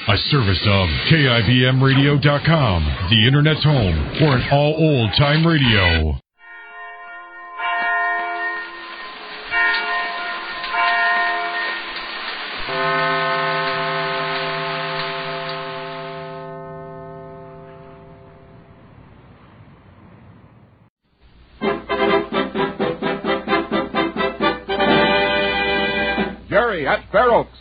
A service of KIBMradio.com, the Internet's home for an all old-time radio. Jerry, at Fair Oaks.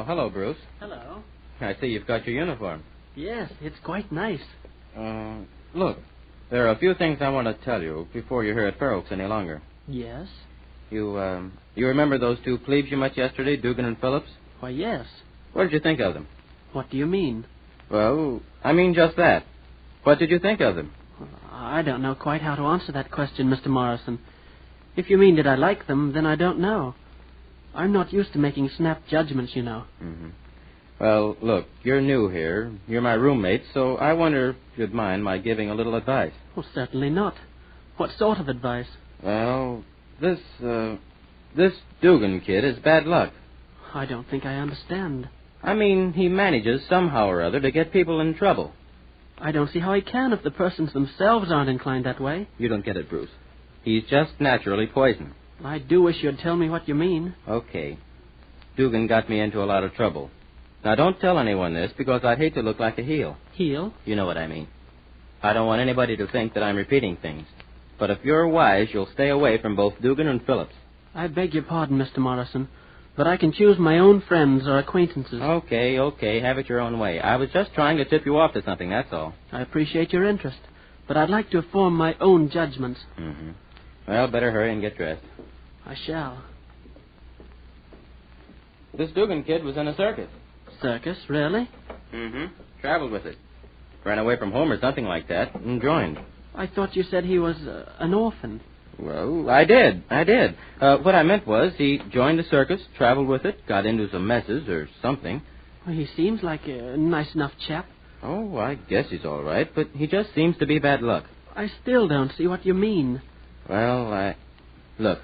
Hello, Bruce. Hello. I see you've got your uniform. Yes, it's quite nice. Look, there are a few things I want to tell you before you're here at Fair Oaks any longer. Yes? You remember those two plebes you met yesterday, Dugan and Phillips? Why, yes. What did you think of them? What do you mean? Well, I mean just that. What did you think of them? I don't know quite how to answer that question, Mr. Morrison. If you mean did I like them, then I don't know. I'm not used to making snap judgments, you know. Mm-hmm. Well, look, you're new here. You're my roommate, so I wonder if you'd mind my giving a little advice. Well, certainly not. What sort of advice? Well, this Dugan kid is bad luck. I don't think I understand. I mean, he manages somehow or other to get people in trouble. I don't see how he can if the persons themselves aren't inclined that way. You don't get it, Bruce. He's just naturally poisoned. I do wish you'd tell me what you mean. Okay. Dugan got me into a lot of trouble. Now, don't tell anyone this, because I'd hate to look like a heel. Heel? You know what I mean. I don't want anybody to think that I'm repeating things. But if you're wise, you'll stay away from both Dugan and Phillips. I beg your pardon, Mr. Morrison, but I can choose my own friends or acquaintances. Okay, have it your own way. I was just trying to tip you off to something, that's all. I appreciate your interest, but I'd like to form my own judgments. Mm-hmm. Well, better hurry and get dressed. I shall. This Dugan kid was in a circus. Circus, really? Mm-hmm. Traveled with it. Ran away from home or something like that and joined. I thought you said he was an orphan. Well, I did. What I meant was he joined the circus, traveled with it, got into some messes or something. Well, he seems like a nice enough chap. Oh, I guess he's all right, but he just seems to be bad luck. I still don't see what you mean. Well, Look,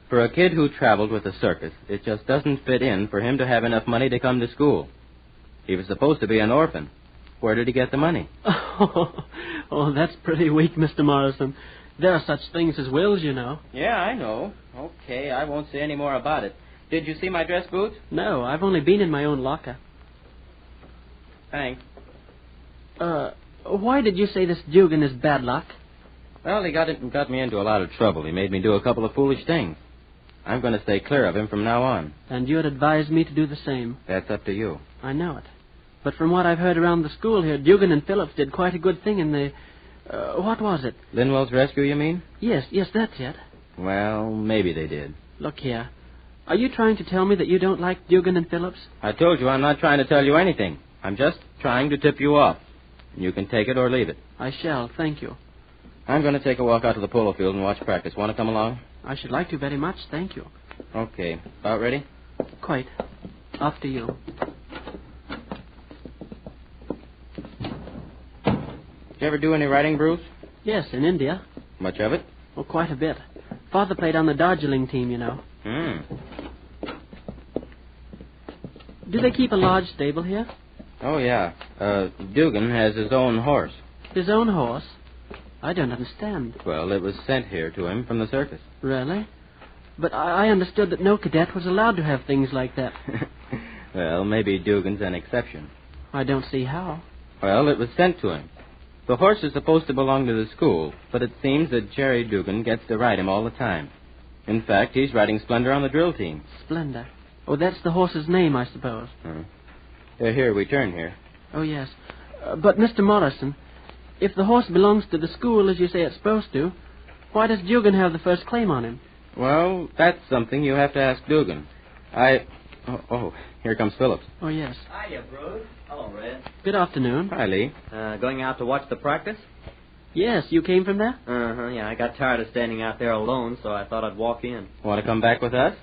for a kid who traveled with a circus, it just doesn't fit in for him to have enough money to come to school. He was supposed to be an orphan. Where did he get the money? Oh, that's pretty weak, Mr. Morrison. There are such things as wills, you know. Yeah, I know. Okay, I won't say any more about it. Did you see my dress boots? No, I've only been in my own locker. Thanks. Why did you say this Dugan is bad luck? Well, he got me into a lot of trouble. He made me do a couple of foolish things. I'm going to stay clear of him from now on. And you'd advise me to do the same. That's up to you. I know it. But from what I've heard around the school here, Dugan and Phillips did quite a good thing in the... what was it? Linwell's rescue, you mean? Yes, that's it. Well, maybe they did. Look here. Are you trying to tell me that you don't like Dugan and Phillips? I told you I'm not trying to tell you anything. I'm just trying to tip you off. You can take it or leave it. I shall, thank you. I'm going to take a walk out to the polo field and watch practice. Want to come along? I should like to very much, thank you. Okay. About ready? Quite. Off to you. you ever do any riding, Bruce? Yes, in India. Much of it? Oh, quite a bit. Father played on the Darjeeling team, you know. Do they keep a large stable here? Oh, yeah. Dugan has his own horse. His own horse? I don't understand. Well, it was sent here to him from the circus. Really? But I understood that no cadet was allowed to have things like that. Well, maybe Dugan's an exception. I don't see how. Well, it was sent to him. The horse is supposed to belong to the school, but it seems that Jerry Dugan gets to ride him all the time. In fact, he's riding Splendor on the drill team. Splendor. Oh, that's the horse's name, I suppose. Here, we turn here. Oh, yes. But, Mr. Morrison, if the horse belongs to the school, as you say it's supposed to, why does Dugan have the first claim on him? Well, that's something you have to ask Dugan. Oh, here comes Phillips. Oh, yes. Hiya, Bruce. Hello, Red. Good afternoon. Hi, Lee. Going out to watch the practice? Yes, you came from there? Yeah, I got tired of standing out there alone, so I thought I'd walk in. Want to come back with us?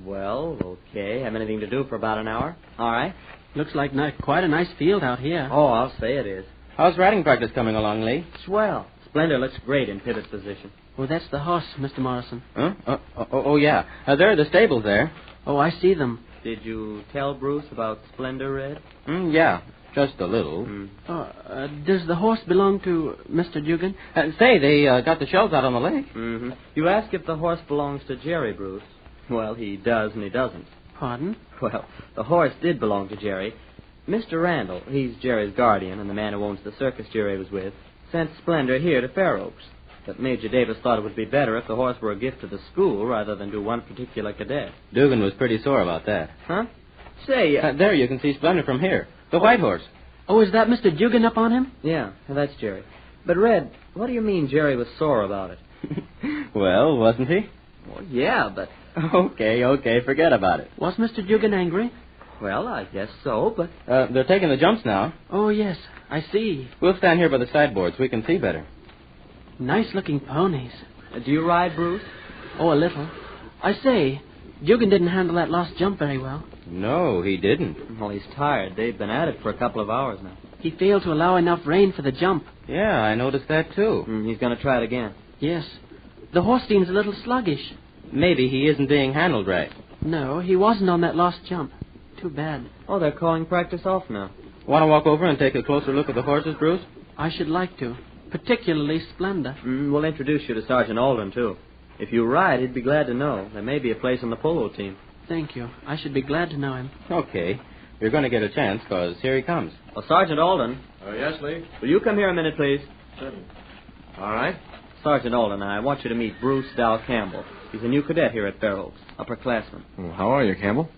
Well, okay. Have anything to do for about an hour? All right. Looks like quite a nice field out here. Oh, I'll say it is. How's riding practice coming along, Lee? Swell. Splendor looks great in pivot position. Well, that's the horse, Mr. Morrison. Huh? Oh, yeah. There are the stables there. Oh, I see them. Did you tell Bruce about Splendor, Red? Yeah, just a little. Does the horse belong to Mr. Dugan? Say, they got the shells out on the lake. Mm-hmm. You ask if the horse belongs to Jerry, Bruce. Well, he does and he doesn't. Pardon? Well, the horse did belong to Jerry. Mr. Randall, he's Jerry's guardian and the man who owns the circus Jerry was with, sent Splendor here to Fair Oaks. But Major Davis thought it would be better if the horse were a gift to the school rather than to one particular cadet. Dugan was pretty sore about that. Huh? Say, there you can see Splendor from here. The white horse. Oh, is that Mr. Dugan up on him? Yeah, that's Jerry. But, Red, what do you mean Jerry was sore about it? Well, wasn't he? Well, yeah, but... Okay, forget about it. Was Mr. Dugan angry? Well, I guess so, but... They're taking the jumps now. Oh, yes, I see. We'll stand here by the sideboards. We can see better. Nice-looking ponies. Do you ride, Bruce? Oh, a little. I say, Dugan didn't handle that last jump very well. No, he didn't. Well, he's tired. They've been at it for a couple of hours now. He failed to allow enough rain for the jump. Yeah, I noticed that, too. He's going to try it again. Yes. The horse seems a little sluggish. Maybe he isn't being handled right. No, he wasn't on that last jump. Too bad. Oh, they're calling practice off now. Want to walk over and take a closer look at the horses, Bruce? I should like to. Particularly Splendor. We'll introduce you to Sergeant Alden, too. If you ride, he'd be glad to know. There may be a place on the polo team. Thank you. I should be glad to know him. Okay. You're going to get a chance, because here he comes. Well, Sergeant Alden. Yes, Lee? Will you come here a minute, please? All right. Sergeant Alden, I want you to meet Bruce Dow Campbell. He's a new cadet here at Fair Oaks, upperclassman. Oh, how are you, Campbell?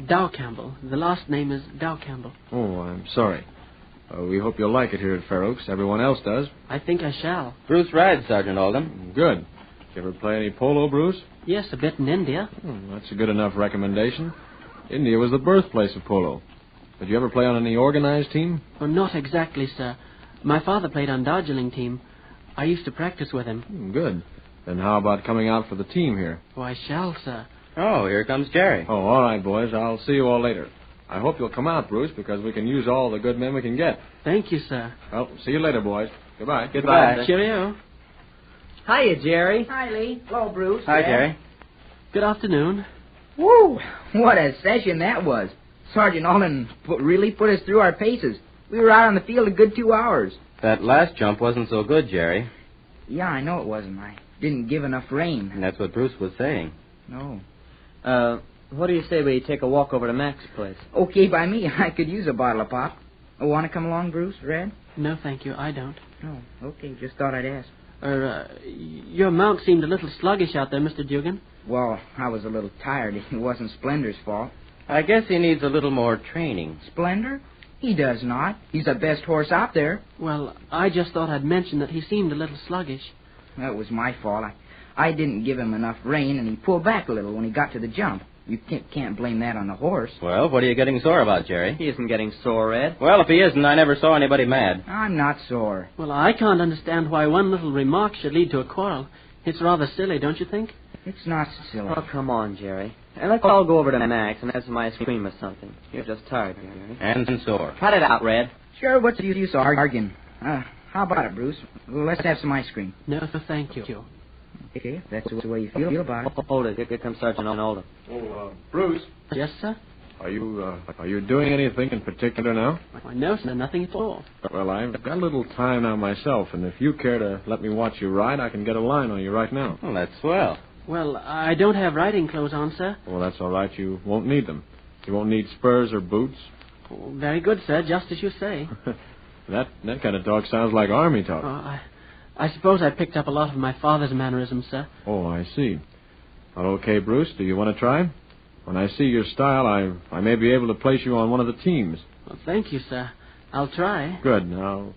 Dow Campbell. The last name is Dow Campbell. Oh, I'm sorry. We hope you'll like it here at Fair Oaks. Everyone else does. I think I shall. Bruce rides, Sergeant Alden. Good. Did you ever play any polo, Bruce? Yes, a bit in India. That's a good enough recommendation. India was the birthplace of polo. Did you ever play on any organized team? Oh, not exactly, sir. My father played on Darjeeling team. I used to practice with him. Good. Then how about coming out for the team here? Oh, I shall, sir. Oh, here comes Jerry. Oh, all right, boys. I'll see you all later. I hope you'll come out, Bruce, because we can use all the good men we can get. Thank you, sir. Well, see you later, boys. Goodbye. Goodbye. Cheerio. Hiya, Jerry. Hi, Lee. Hello, Bruce. Hi, Yeah. Jerry. Good afternoon. Woo! What a session that was. Sergeant Alden really put us through our paces. We were out on the field a good 2 hours. That last jump wasn't so good, Jerry. Yeah, I know it wasn't. I didn't give enough rain. And that's what Bruce was saying. No. What do you say we take a walk over to Mac's place? Okay by me. I could use a bottle of pop. Want to come along, Bruce, Red? No, thank you. I don't. No. Okay, just thought I'd ask. Your mount seemed a little sluggish out there, Mr. Dugan. Well, I was a little tired. It wasn't Splendor's fault. I guess he needs a little more training. Splendor? He does not. He's the best horse out there. Well, I just thought I'd mention that he seemed a little sluggish. That was my fault. I didn't give him enough rein, and he pulled back a little when he got to the jump. You can't blame that on the horse. Well, what are you getting sore about, Jerry? He isn't getting sore, Ed. Well, if he isn't, I never saw anybody mad. I'm not sore. Well, I can't understand why one little remark should lead to a quarrel. It's rather silly, don't you think? It's not silly. Oh, come on, Jerry. And let's all go over to Mac's and have some ice cream or something. You're just tired, Jerry. And sore. Cut it out, Red. Sure, what's the use of arguing? How about it, Bruce? Let's have some ice cream. No, thank you. Okay, if that's the way you feel about it. Hold it. Here comes Sergeant Oldham. Oh, Bruce, Yes, sir? are you doing anything in particular now? Why, no, sir, nothing at all. Well, I've got a little time now myself, and if you care to let me watch you ride, I can get a line on you right now. Well, that's swell. Well, I don't have riding clothes on, sir. Well, that's all right. You won't need them. You won't need spurs or boots. Oh, very good, sir, just as you say. That kind of talk sounds like Army talk. Oh, I suppose I picked up a lot of my father's mannerisms, sir. Oh, I see. Well, okay, Bruce, do you want to try? When I see your style, I may be able to place you on one of the teams. Well, thank you, sir. I'll try. Good. Now,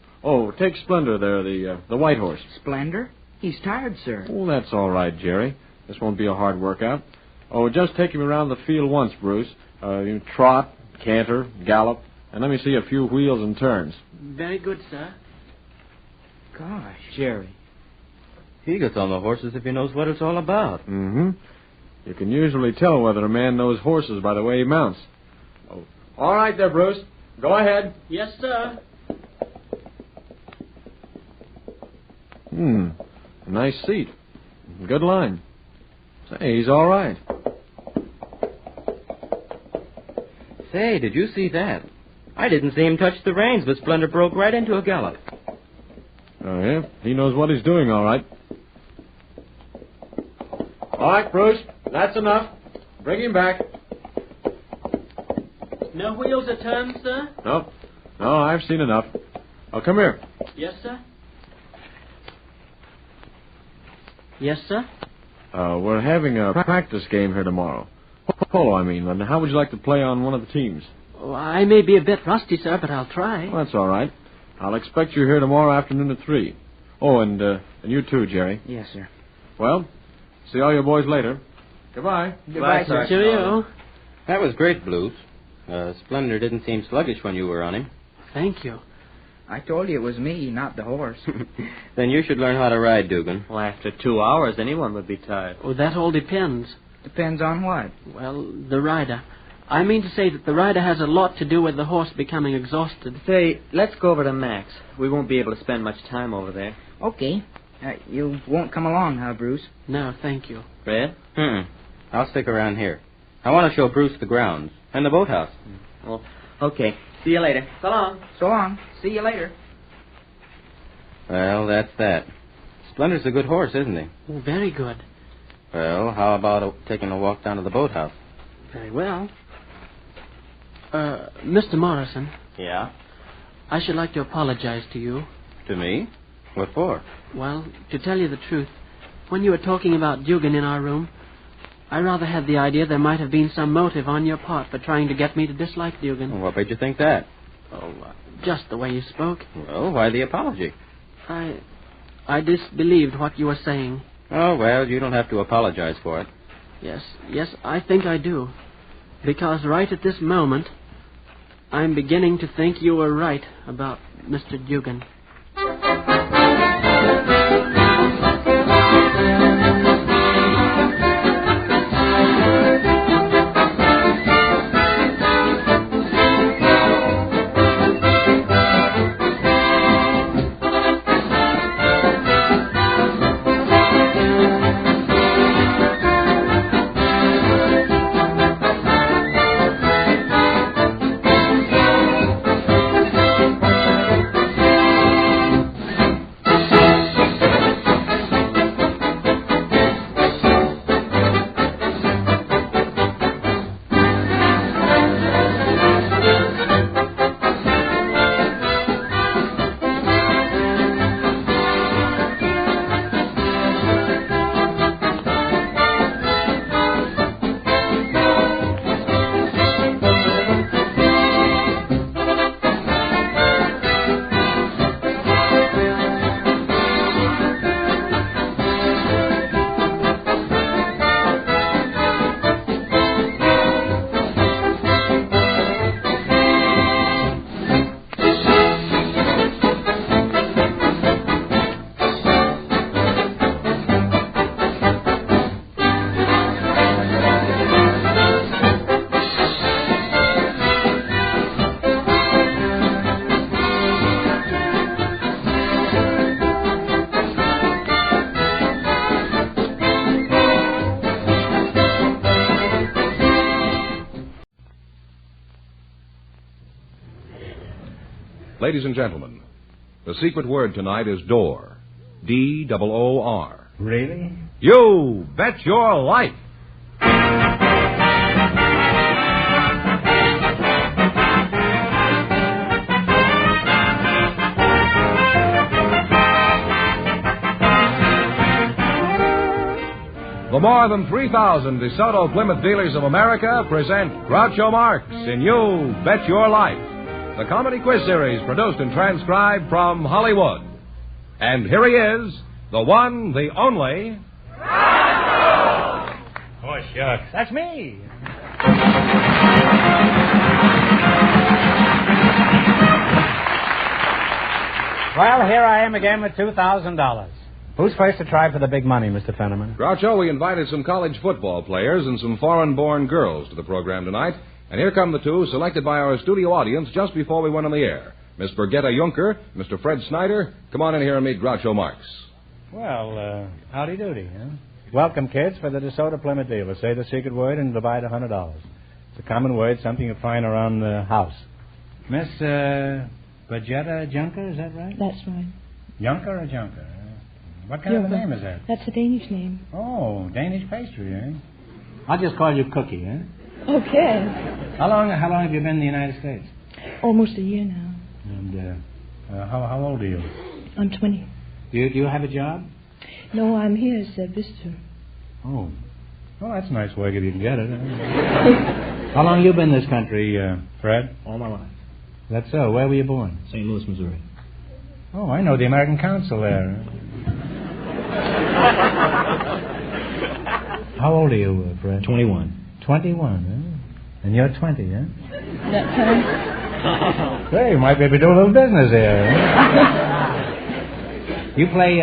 take Splendor there, the white horse. Splendor? He's tired, sir. Oh, that's all right, Jerry. This won't be a hard workout. Oh, just take him around the field once, Bruce. You trot, canter, gallop, and let me see a few wheels and turns. Very good, sir. Gosh. Jerry. He gets on the horses if he knows what it's all about. Mm-hmm. You can usually tell whether a man knows horses by the way he mounts. Oh, all right there, Bruce. Go ahead. Yes, sir. A nice seat. Good line. Say, he's all right. Say, did you see that? I didn't see him touch the reins, but Splendor broke right into a gallop. Oh, yeah? He knows what he's doing, all right. All right, Bruce. That's enough. Bring him back. No wheels or turns, sir? No, I've seen enough. Oh, come here. Yes, sir. Yes, sir. We're having a practice game here tomorrow. Polo, I mean. And how would you like to play on one of the teams? Oh, I may be a bit rusty, sir, but I'll try. Well, that's all right. I'll expect you here tomorrow afternoon at 3. Oh, and you too, Jerry. Yes, sir. Well, see all your boys later. Goodbye. Goodbye, sir. Cheerio. That was great, Blues. Splendor didn't seem sluggish when you were on him. Thank you. I told you it was me, not the horse. Then you should learn how to ride, Dugan. Well, after 2 hours, anyone would be tired. Oh, that all depends. Depends on what? Well, the rider. I mean to say that the rider has a lot to do with the horse becoming exhausted. Say, let's go over to Max. We won't be able to spend much time over there. Okay. You won't come along, huh, Bruce? No, thank you. Fred? I'll stick around here. I want to show Bruce the grounds and the boathouse. Well, okay. See you later. So long. So long. See you later. Well, that's that. Splendor's a good horse, isn't he? Oh, very good. Well, how about taking a walk down to the boathouse? Very well. Mr. Morrison, Yeah? I should like to apologize to you. To me? What for? Well, to tell you the truth, when you were talking about Dugan in our room, I rather had the idea there might have been some motive on your part for trying to get me to dislike Dugan. What made you think that? Oh, just the way you spoke. Well, why the apology? I disbelieved what you were saying. Oh, well, you don't have to apologize for it. Yes, I think I do. Because right at this moment, I'm beginning to think you were right about Mr. Dugan. Ladies and gentlemen, the secret word tonight is door. D-O-O-R. Really? You bet your life. The more than 3,000 DeSoto Plymouth dealers of America present Groucho Marx in You Bet Your Life, the comedy quiz series produced and transcribed from Hollywood. And here he is, the one, the only... Groucho! Oh, shucks. That's me. Well, here I am again with $2,000. Who's first to try for the big money, Mr. Fenneman? Groucho, we invited some college football players and some foreign-born girls to the program tonight. And here come the two selected by our studio audience just before we went on the air. Miss Birgitta Juncker, Mr. Fred Snyder. Come on in here and meet Groucho Marx. Well, howdy doody, huh? Welcome, kids, for the DeSoto Plymouth dealer. Say the secret word and divide $100. It's a common word, something you find around the house. Miss Birgitta Juncker, is that right? That's right. Juncker or Junker? What kind of a name is that? That's a Danish name. Oh, Danish pastry, eh? I'll just call you Cookie, eh? Okay. How long have you been in the United States? Almost a year now. And how old are you? I'm 20. Do you have a job? No, I'm here as a visitor. Oh. Well, that's nice work if you can get it. How long have you been in this country, Fred? All my life. That's so. Where were you born? St. Louis, Missouri. Oh, I know the American consul there. How old are you, Fred? 21. 21, eh? And you're 20, eh? That's right. Hey, you might be able to do a little business here, eh? You play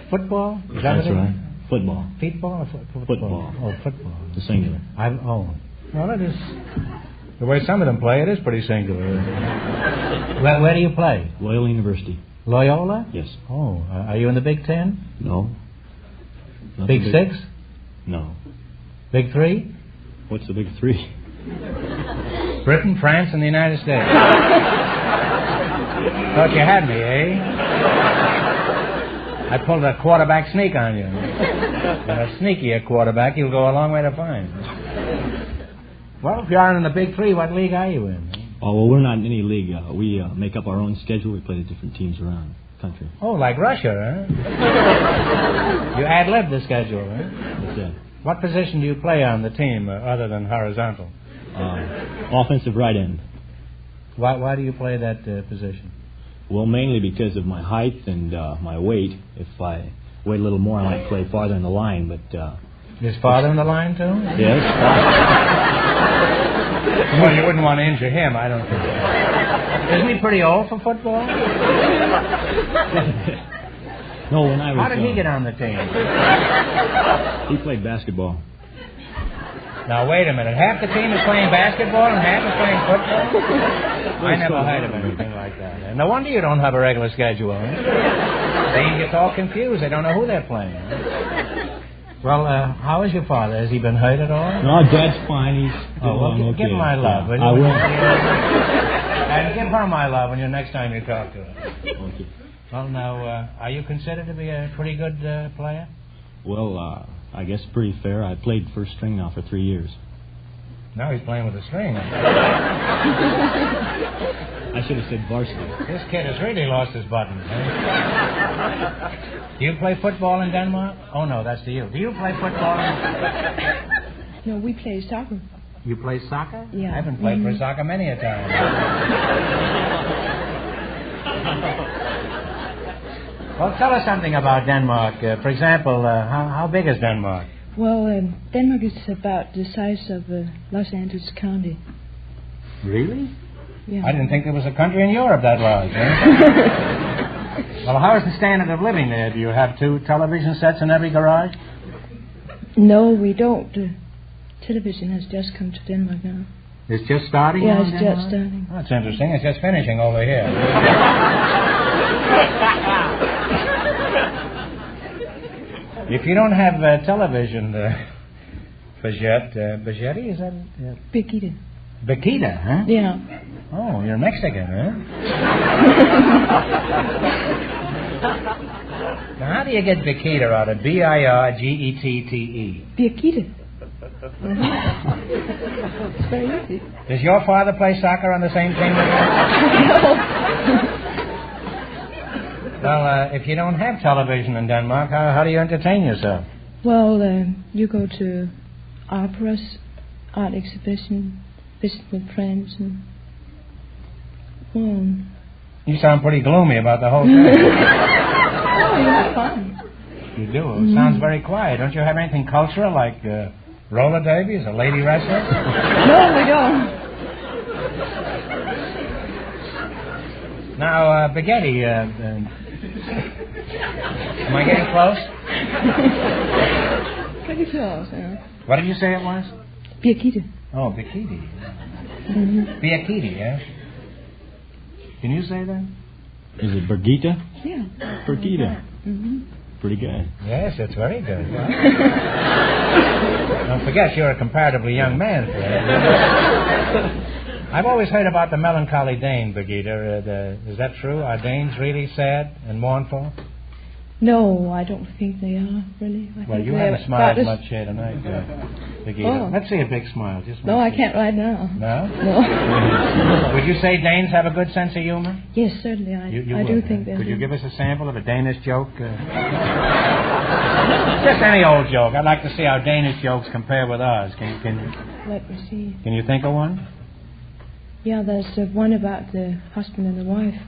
football? Is that That's what right. Football. Feetball or football? Football. Oh, football. The singular. Well, it is... The way some of them play, it is pretty singular. Where do you play? Loyola University. Loyola? Yes. Oh, are you in the Big Ten? No. Not Big the Six? No. Big Three? What's the Big Three? Britain, France, and the United States. Thought you had me, eh? I pulled a quarterback sneak on you. And a sneakier quarterback you'll go a long way to find. Well, if you aren't in the Big Three, what league are you in? Oh, well, we're not in any league. We make up our own schedule. We play the different teams around the country. Oh, like Russia, huh? You ad-lib the schedule, huh? That's it. What position do you play on the team other than horizontal? Offensive right end. Why do you play that position? Well, mainly because of my height and my weight. If I weigh a little more, I might play farther in the line, but... Is father in the line, too? Yes. Well, you wouldn't want to injure him, I don't think. Isn't he pretty old for football? No, when I was... How did he get on the team? He played basketball. Now, wait a minute. Half the team is playing basketball and half is playing football? I never heard of anything like that. And no wonder you don't have a regular schedule. Huh? They get all confused. They don't know who they're playing. Well, how is your father? Has he been hurt at all? No, Dad's fine. He's okay. Give him my love. Yeah, I will. And give her my love when next time you talk to her. Okay. Well, now, are you considered to be a pretty good player? Well, I guess pretty fair. I played first string now for 3 years. Now he's playing with a string. I should have said varsity. This kid has really lost his buttons. Huh? Do you play football in Denmark? Oh, no, that's to you. Do you play football in... No, we play soccer. You play soccer? Yeah. I haven't played for soccer many a time. Well, tell us something about Denmark. For example, how big is Denmark? Well, Denmark is about the size of Los Angeles County. Really? Yeah. I didn't think there was a country in Europe that large. Eh? Well, how is the standard of living there? Do you have 2 television sets in every garage? No, we don't. Television has just come to Denmark now. It's just starting? Yeah, it's just starting. That's interesting. It's just finishing over here. If you don't have television, Birgitte, is that... Birgitte. Bikita, huh? Yeah. Oh, you're Mexican, huh? Now, how do you get Bikita out of B-I-R-G-E-T-T-E? Biakita. It's very easy. Does your father play soccer on the same team as you? Well, if you don't have television in Denmark, how do you entertain yourself? Well, you go to operas, art exhibition, visit with friends, and... Well... You sound pretty gloomy about the whole thing. Oh, you have fun. You do? It sounds very quiet. Don't you have anything cultural like roller derbies or lady wrestling? No, we don't. Now, Spaghetti, am I getting close? Pretty close, yeah. What did you say it was? Biakita. Oh, Bikiti. Mm-hmm. Biakiti, yeah? Can you say that? Is it Birgitta? Yeah. Birgitta. Mm-hmm. Pretty good. Yes, it's very good. Don't forget, you're a comparatively young man for it. I've always heard about the melancholy Dane, Birgitta. Is that true? Are Danes really sad and mournful? No, I don't think they are, really. Well, you haven't smiled much here tonight, Birgitta. Oh. Let's see a big smile. Just No, I can't right now. No? No. Would you say Danes have a good sense of humor? Yes, certainly. I do think they Could do. you give us a sample of a Danish joke? Just any old joke. I'd like to see how Danish jokes compare with ours. Can Let me see. Can you think of one? Yeah, there's one about the husband and the wife.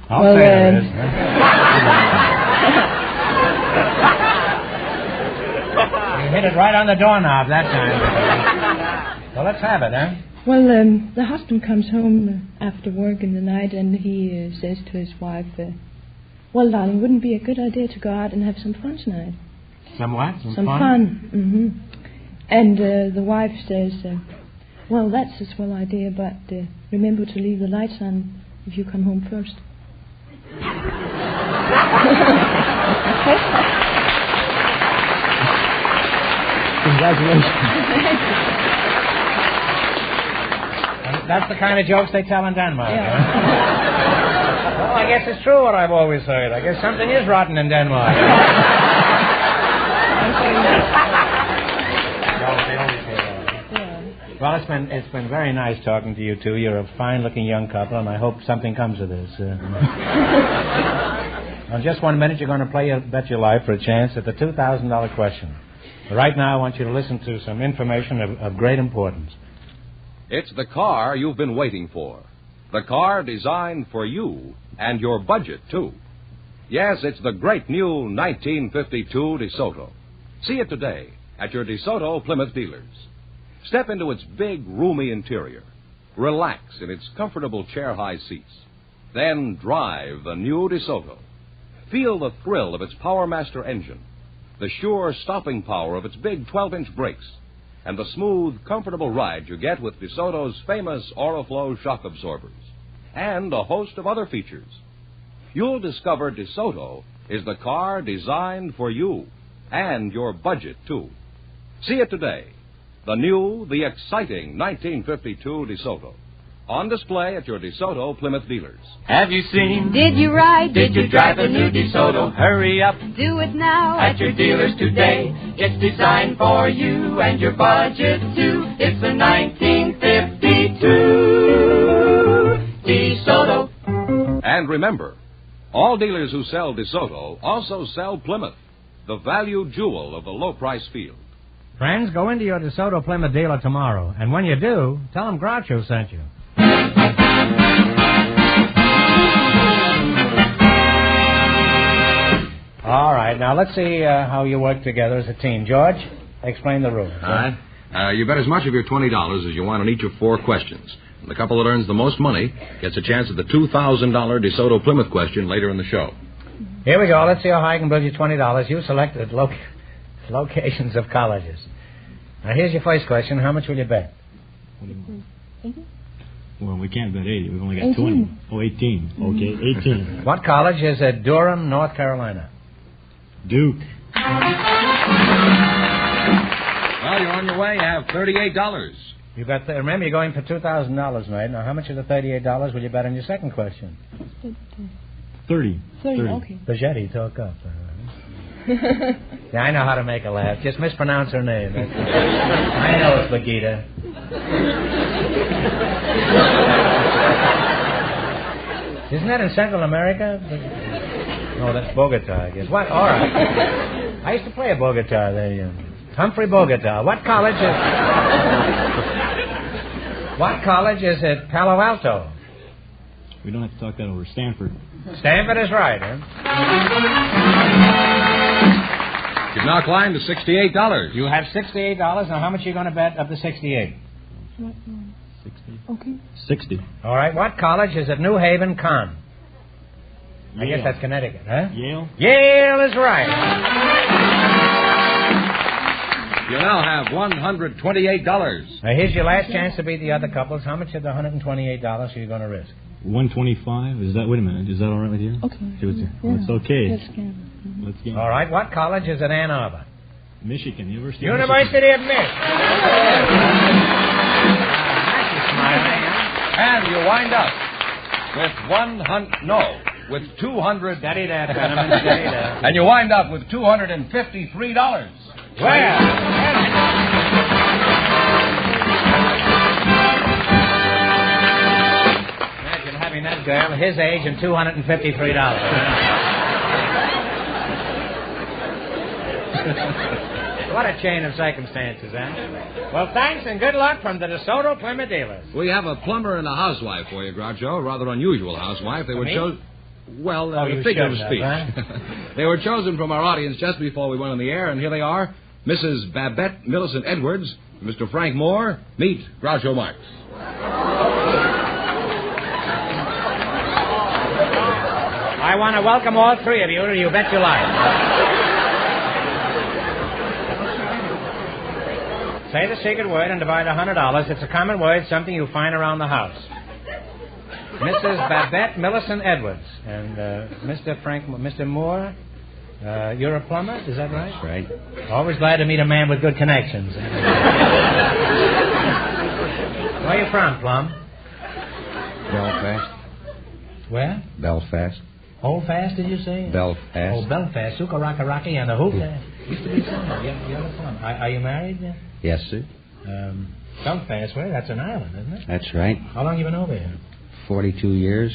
I'll say there is. You hit it right on the doorknob that time. Well, let's have it, huh? Well, the husband comes home after work in the night and he says to his wife, well, darling, wouldn't it be a good idea to go out and have some fun tonight? Some what? Some fun. Mm-hmm. And the wife says, well, that's a swell idea, but remember to leave the lights on if you come home first. Congratulations. That's the kind of jokes they tell in Denmark. Yeah. Huh? Well, I guess it's true what I've always heard. I guess something is rotten in Denmark. Well, it's been very nice talking to you two. You're a fine-looking young couple, and I hope something comes of this. In just 1 minute, you're going to play Bet Your Life for a chance at the $2,000 question. But right now, I want you to listen to some information of great importance. It's the car you've been waiting for. The car designed for you and your budget, too. Yes, it's the great new 1952 DeSoto. See it today at your DeSoto Plymouth dealers. Step into its big, roomy interior. Relax in its comfortable chair-high seats. Then drive the new DeSoto. Feel the thrill of its PowerMaster engine, the sure stopping power of its big 12-inch brakes, and the smooth, comfortable ride you get with DeSoto's famous Oriflow shock absorbers, and a host of other features. You'll discover DeSoto is the car designed for you and your budget, too. See it today. The new, the exciting 1952 DeSoto. On display at your DeSoto Plymouth dealers. Have you seen? Did you ride? Did you drive a new DeSoto? Hurry up. Do it now. At your dealers today. It's designed for you and your budget too. It's the 1952 DeSoto. And remember, all dealers who sell DeSoto also sell Plymouth, the value jewel of the low-price field. Friends, go into your DeSoto Plymouth dealer tomorrow, and when you do, tell them Groucho sent you. All right, now let's see how you work together as a team. George, explain the rules. All right. You bet as much of your $20 as you want on each of 4 questions. And the couple that earns the most money gets a chance at the $2,000 DeSoto Plymouth question later in the show. Here we go. Let's see how high I can build you $20. You selected locations of colleges. Now, here's your first question. How much will you bet? Well, we can't bet 80. We've only got 20. Oh, 18. Okay, 18. What college is at Durham, North Carolina? Duke. Well, you're on your way. You have $38. You got remember, you're going for $2,000, mate. Now, how much of the $38 will you bet on your second question? 30. 30, okay. Pagetti, talk up. Yeah, I know how to make her laugh. Just mispronounce her name. I know it's Bagita. Isn't that in Central America? No, that's Bogota, I guess. What? All right. I used to play a Bogota there. Humphrey Bogota. What college is at Palo Alto? We don't have to talk that over. Stanford. Stanford is right, huh? You've now climbed to $68. You have $68. Now, how much are you going to bet of the 68? 60. Okay. 60. All right. What college is at New Haven, Con? I Yale. guess that's Connecticut, huh? Yale. Yale is right. You now have $128. Now, here's your last chance to beat the other couples. How much of the $128 are you going to risk? 125. Is that? Wait a minute. Is that all right with you? Okay. It's okay. Let's get. All right. What college is at Ann Arbor? Michigan. University of Michigan. And you wind up with with 200. Steady that, Hanneman. Steady that. And you wind up with $253. Well. That girl, his age, and $253. What a chain of circumstances, huh? Well, thanks and good luck from the DeSoto Plymouth dealers. We have a plumber and a housewife for you, Groucho. Rather unusual housewife. They were chosen. Well, you figure of shouldn't speech. have, huh? They were chosen from our audience just before we went on the air, and here they are: Mrs. Babette Millicent Edwards, Mr. Frank Moore. Meet Groucho Marx. I want to welcome all three of you to You Bet Your Life. Say the secret word and divide $100. It's a common word, something you find around the house. Mrs. Babette Millicent Edwards and Mr. Moore, you're a plumber, is that right? That's right. Always glad to meet a man with good connections. Where are you from, Plum? Belfast. Where? Belfast. Hold fast, did you say? Belfast. Oh, Belfast. Suka Raka Rocky and the hoop. Used to be summer. You're the plum. Are you married? Yes, sir. Belfast, well, that's an island, isn't it? That's right. How long you been over here? 42 years.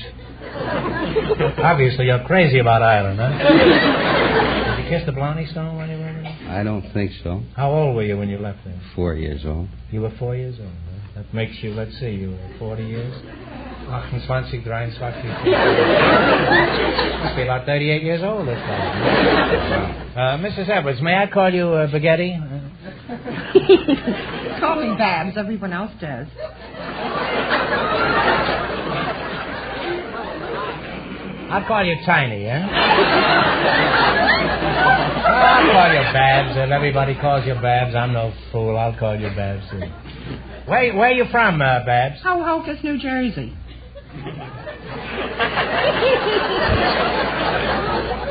Obviously, you're crazy about Ireland, huh? Did you kiss the Blarney Stone when you were there? I don't think so. How old were you when you left there? 4 years old. You were 4 years old, huh? That makes you, let's see, you were 40 years? 28, 23. Must be about 38 years old this time. Mrs. Edwards, may I call you Spaghetti? Call me Babs. Everyone else does. I'll call you Tiny, eh? I'll call you Babs. If everybody calls you Babs, I'm no fool. I'll call you Babs, too. Where are you from, Babs? Hohokus, New Jersey.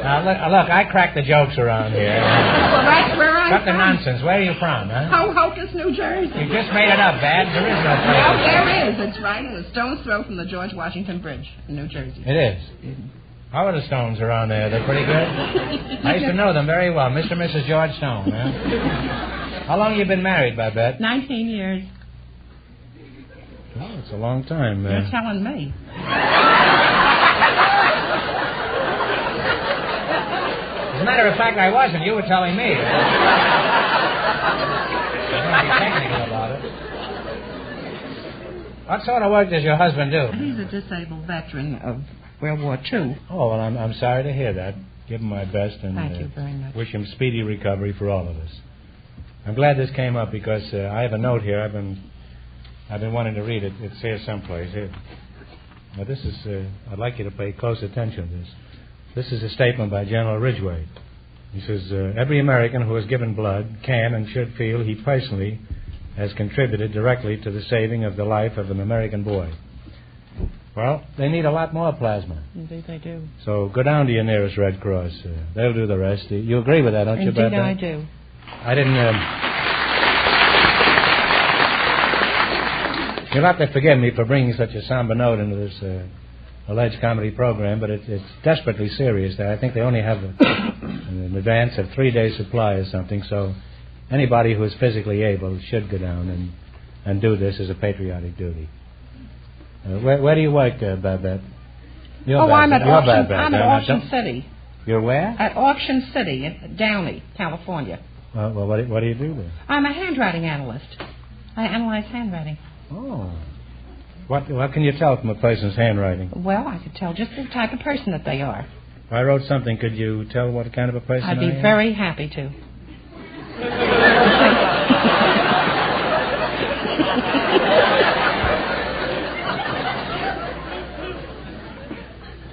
Look, I crack the jokes around here. Well, that's where I'm Cut the from. nonsense. Where are you from, huh? Hohokus, New Jersey. You just made it up, Babs. There is no place. Well, there is. It's right in a stone's throw from the George Washington Bridge in New Jersey. It is. How are the Stones around there? They're pretty good? I used to know them very well. Mr. and Mrs. George Stone, huh? How long have you been married, Babette? 19 years. Oh, it's a long time, man. You're telling me. As a matter of fact, I wasn't. You were telling me. I don't be technical about it. What sort of work does your husband do? He's a disabled veteran of World War II. Oh, well, I'm sorry to hear that. Give him my best and Thank you very much. Wish him speedy recovery for all of us. I'm glad this came up because I have a note here. I've been wanting to read it. It's here someplace. Here. Now, this is... I'd like you to pay close attention to this. This is a statement by General Ridgway. He says, every American who has given blood can and should feel he personally has contributed directly to the saving of the life of an American boy. Well, they need a lot more plasma. Indeed they do. So go down to your nearest Red Cross. They'll do the rest. You agree with that, don't you, Babette? Indeed I do. I didn't... You'll have to forgive me for bringing such a somber note into this alleged comedy program, but it's desperately serious. I think they only have an advance of 3 days' supply or something, so anybody who is physically able should go down and do this as a patriotic duty. Where do you work, Babette? I'm at Auction City. You're where? At Auction City in Downey, California. Well, what do you do there? I'm a handwriting analyst. I analyze handwriting. Oh. What can you tell from a person's handwriting? Well, I could tell just the type of person that they are. If I wrote something, could you tell what kind of a person I am? I'd be very happy to.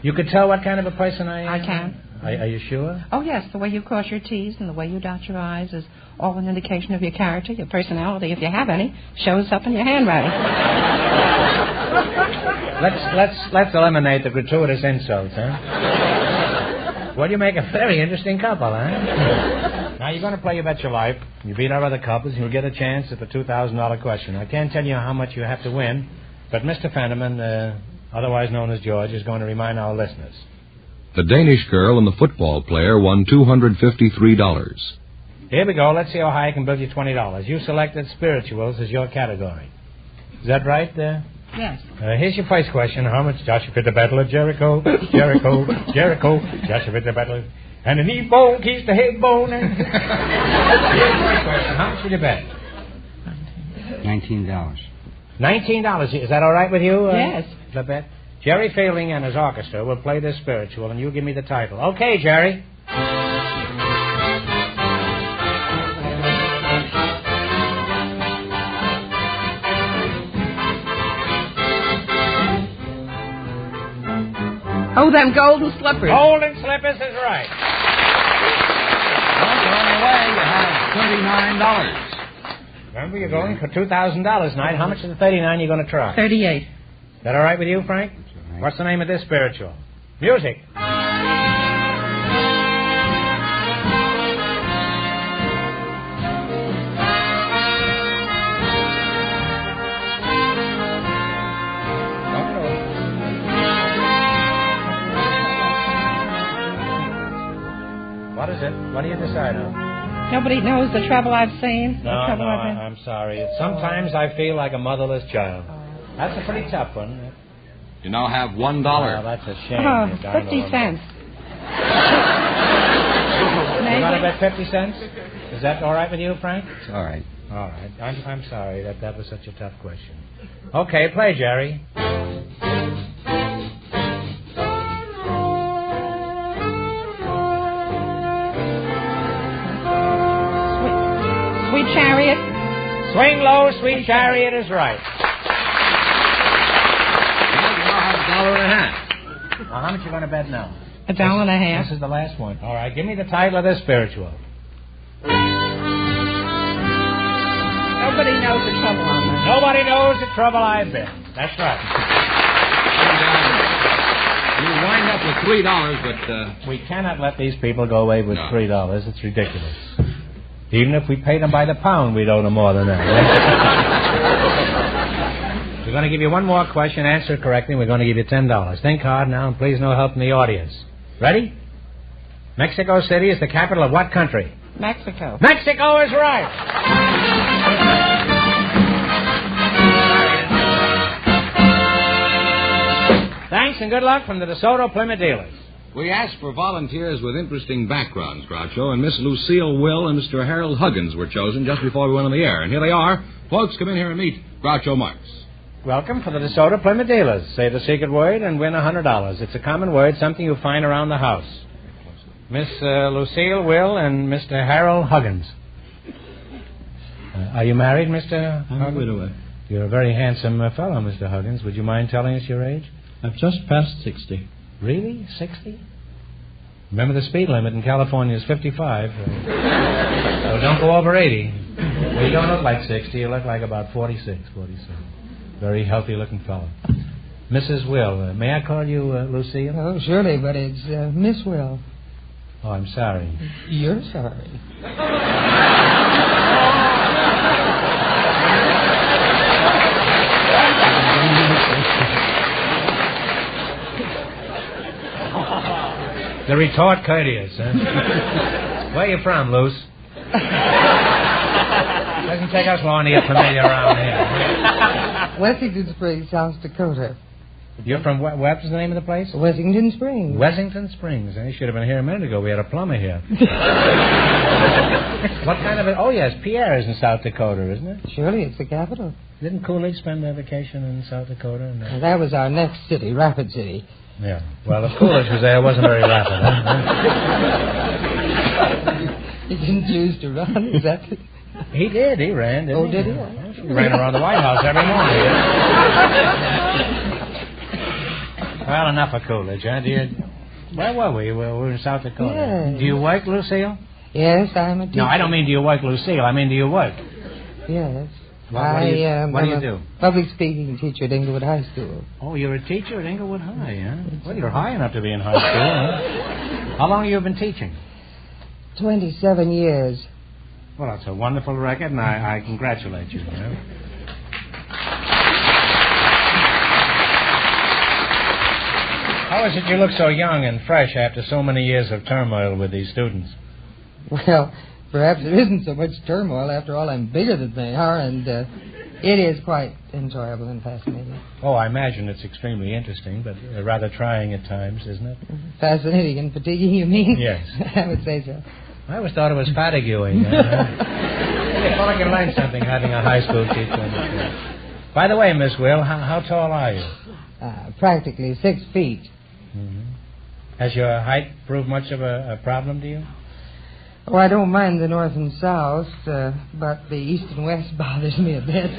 You could tell what kind of a person I am? I can. Are you sure? Oh, yes. The way you cross your T's and the way you dot your I's is all an indication of your character, your personality, if you have any, shows up in your handwriting. Let's eliminate the gratuitous insults, huh? Well, you make a very interesting couple, huh? Now, you're going to play You Bet Your Life. You beat our other couples, and you'll get a chance at the $2,000 question. I can't tell you how much you have to win, but Mr. Fenneman, otherwise known as George, is going to remind our listeners. The Danish girl and the football player won $253. Here we go. Let's see how high I can build you $20. You selected spirituals as your category. Is that right? Yes. Here's your first question. How much Joshua fit the battle of Jericho? Jericho, Jericho, Joshua fit the battle. And the knee bone keeps the head bone. Here's your first question. How much would you bet? $19. $19. Is that all right with you? Yes. The bet? Jerry Fielding and his orchestra will play this spiritual, and you give me the title. Okay, Jerry. Oh, them golden slippers. Golden slippers is right. Well, on your way, you have $39. Remember, you're going for $2,000 tonight. How much of the 39 are you going to try? 38. Is that all right with you, Frank? Right. What's the name of this spiritual? Music. What is it? What do you decide on? Nobody knows the trouble I've seen. No, I'm sorry. Sometimes I feel like a motherless child. That's a pretty tough one. You now have $1. Oh, that's a shame. Oh, 50 cents. You want to bet 50 cents? Is that all right with you, Frank? It's all right. All right. I'm sorry that was such a tough question. Okay, play, Jerry. Sweet Chariot. Swing low, Sweet Chariot is right. $1.50. Now, how much are you going to bet now? $1.50. This is the last one. All right, give me the title of this spiritual. Nobody knows the trouble I'm in. Nobody knows the trouble I've been. That's right. You wind up with $3, but... We cannot let these people go away with $3. It's ridiculous. Even if we paid them by the pound, we'd owe them more than that. We're going to give you one more question. Answer it correctly, and we're going to give you $10. Think hard now, and please no help from the audience. Ready? Mexico City is the capital of what country? Mexico. Mexico is right. Thanks and good luck from the DeSoto Plymouth dealers. We asked for volunteers with interesting backgrounds, Groucho, and Miss Lucille Will and Mr. Harold Huggins were chosen just before we went on the air. And here they are. Folks, come in here and meet Groucho Marx. Welcome for the DeSoto Plymouth dealers. Say the secret word and win $100. It's a common word, something you find around the house. Miss Lucille Will and Mr. Harold Huggins. Are you married, Mr. Huggins? I'm a widower. You're a very handsome fellow, Mr. Huggins. Would you mind telling us your age? I've just passed 60. Really? 60? Remember the speed limit in California is 55. So don't go over 80. Well, you don't look like 60. You look like about 46, 47. Very healthy-looking fellow. Mrs. Will, may I call you Lucille? Oh, surely, but it's Miss Will. Oh, I'm sorry. You're sorry. The retort courteous, huh? Where you from, Luce? Doesn't take us long to get familiar around here. Wessington Springs, South Dakota. You're from what was the name of the place? Wessington Springs. Wessington Springs. You should have been here a minute ago. We had a plumber here. What kind of a... Oh, yes, Pierre is in South Dakota, isn't it? Surely, it's the capital. Didn't Coolidge spend their vacation in South Dakota? No. Well, that was our next city, Rapid City. Yeah. Well, if Coolidge was there, it wasn't very rapid, huh? He didn't choose to run, is that it? He did. He ran, didn't he? Oh, did he? He ran around the White House every morning. Well, enough of Coolidge, huh? Where were we? We were in South Dakota. Yes. Do you work, Lucille? Yes, I'm a teacher. No, I don't mean do you work, Lucille. I mean do you work? Yes. What do you do? Public speaking teacher at Inglewood High School. Oh, you're a teacher at Inglewood High, huh? Well, you're high enough to be in high school, huh? How long have you been teaching? 27 years. Well, that's a wonderful record, and I congratulate you. How is it you look so young and fresh after so many years of turmoil with these students? Well, perhaps there isn't so much turmoil. After all, I'm bigger than they are, and it is quite enjoyable and fascinating. Oh, I imagine it's extremely interesting, but rather trying at times, isn't it? Fascinating and fatiguing, you mean? Yes. I would say so. I always thought it was fatiguing. I thought I could learn something having a high school teacher. By the way, Miss Will, how tall are you? Practically 6 feet. Mm-hmm. Has your height proved much of a problem to you? Oh, I don't mind the north and south, but the east and west bothers me a bit.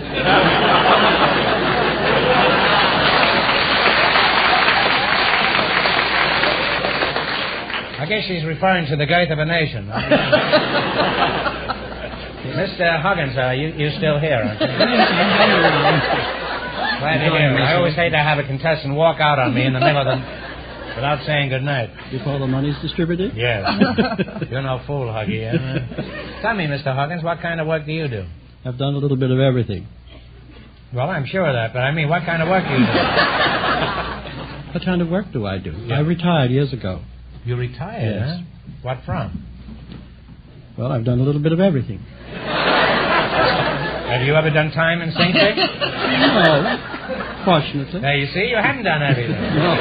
I guess she's referring to the girth of a nation. Mr. Huggins, you're still here, aren't you? Glad to hear. I always hate to have a contestant walk out on me in the middle of the... without saying good night. Before the money's distributed? Yes. You're no fool, Huggy. Tell me, Mr. Huggins, what kind of work do you do? I've done a little bit of everything. Well, I'm sure of that, but I mean, what kind of work do you do? What kind of work do I do? Yeah. I retired years ago. You retired, Yes. huh? What from? Well, I've done a little bit of everything. Have you ever done time in St. Dick? No, fortunately. Now, you see, you haven't done everything. No.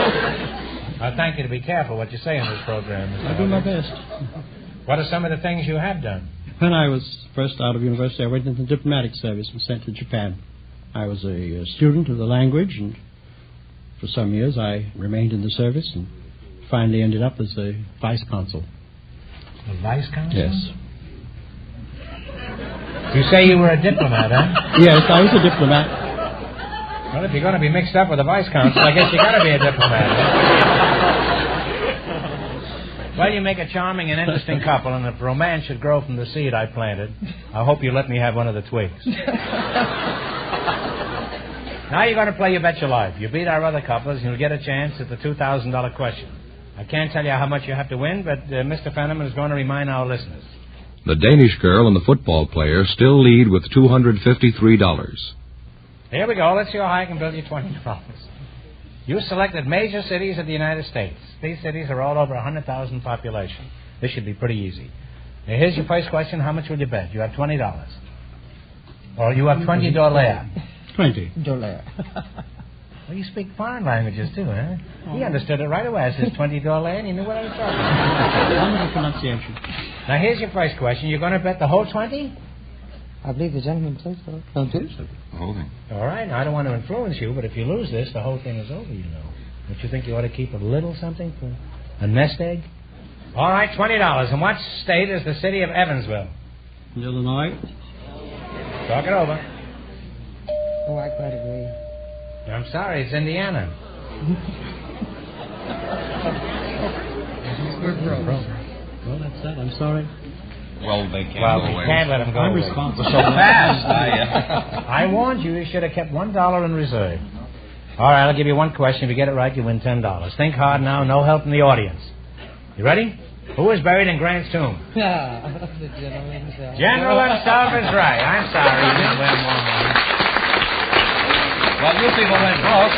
I thank you to be careful what you say in this program, Mr. I do my Huggins. best. What are some of the things you have done? When I was first out of university, I went into the diplomatic service and sent to Japan. I was a student of the language, and for some years I remained in the service and finally ended up as a vice consul. A vice consul? Yes. You say you were a diplomat, huh? Yes, I was a diplomat. Well, if you're going to be mixed up with a vice consul, I guess you got to be a diplomat. Huh? Well, you make a charming and interesting couple, and if romance should grow from the seed I planted, I hope you let me have one of the twigs. Now you're going to play You Bet Your Life. You beat our other couples, and you'll get a chance at the $2,000 question. I can't tell you how much you have to win, but Mr. Fenneman is going to remind our listeners. The Danish girl and the football player still lead with $253. Here we go. Let's see how high I can build you $20. You selected major cities of the United States. These cities are all over 100,000 population. This should be pretty easy. Now, here's your first question. How much will you bet? You have $20. Or you have $20. 20. $20. Well, you speak foreign languages, too, huh? He understood it right away. I said $20, and he knew what I was talking about. Wonderful pronunciation. Now, here's your first question. You're going to bet the whole 20? I believe the gentleman says so. Don't you? The whole thing. All right. Now, I don't want to influence you, but if you lose this, the whole thing is over, you know. Don't you think you ought to keep a little something for a nest egg? All right, $20. And what state is the city of Evansville? Illinois. Talk it over. Oh, I quite agree. I'm sorry, it's Indiana. Well, that's that. I'm sorry. Well, they can't Well, go we away. can't let him go I'm away. responsible. So fast. I warned you. You should have kept $1 in reserve. All right, I'll give you one question. If you get it right, you win $10. Think hard now. No help from the audience. You ready? Who is buried in Grant's tomb? The gentleman himself. General himself is right. I'm sorry. You didn't win more money. Well, you people went broke,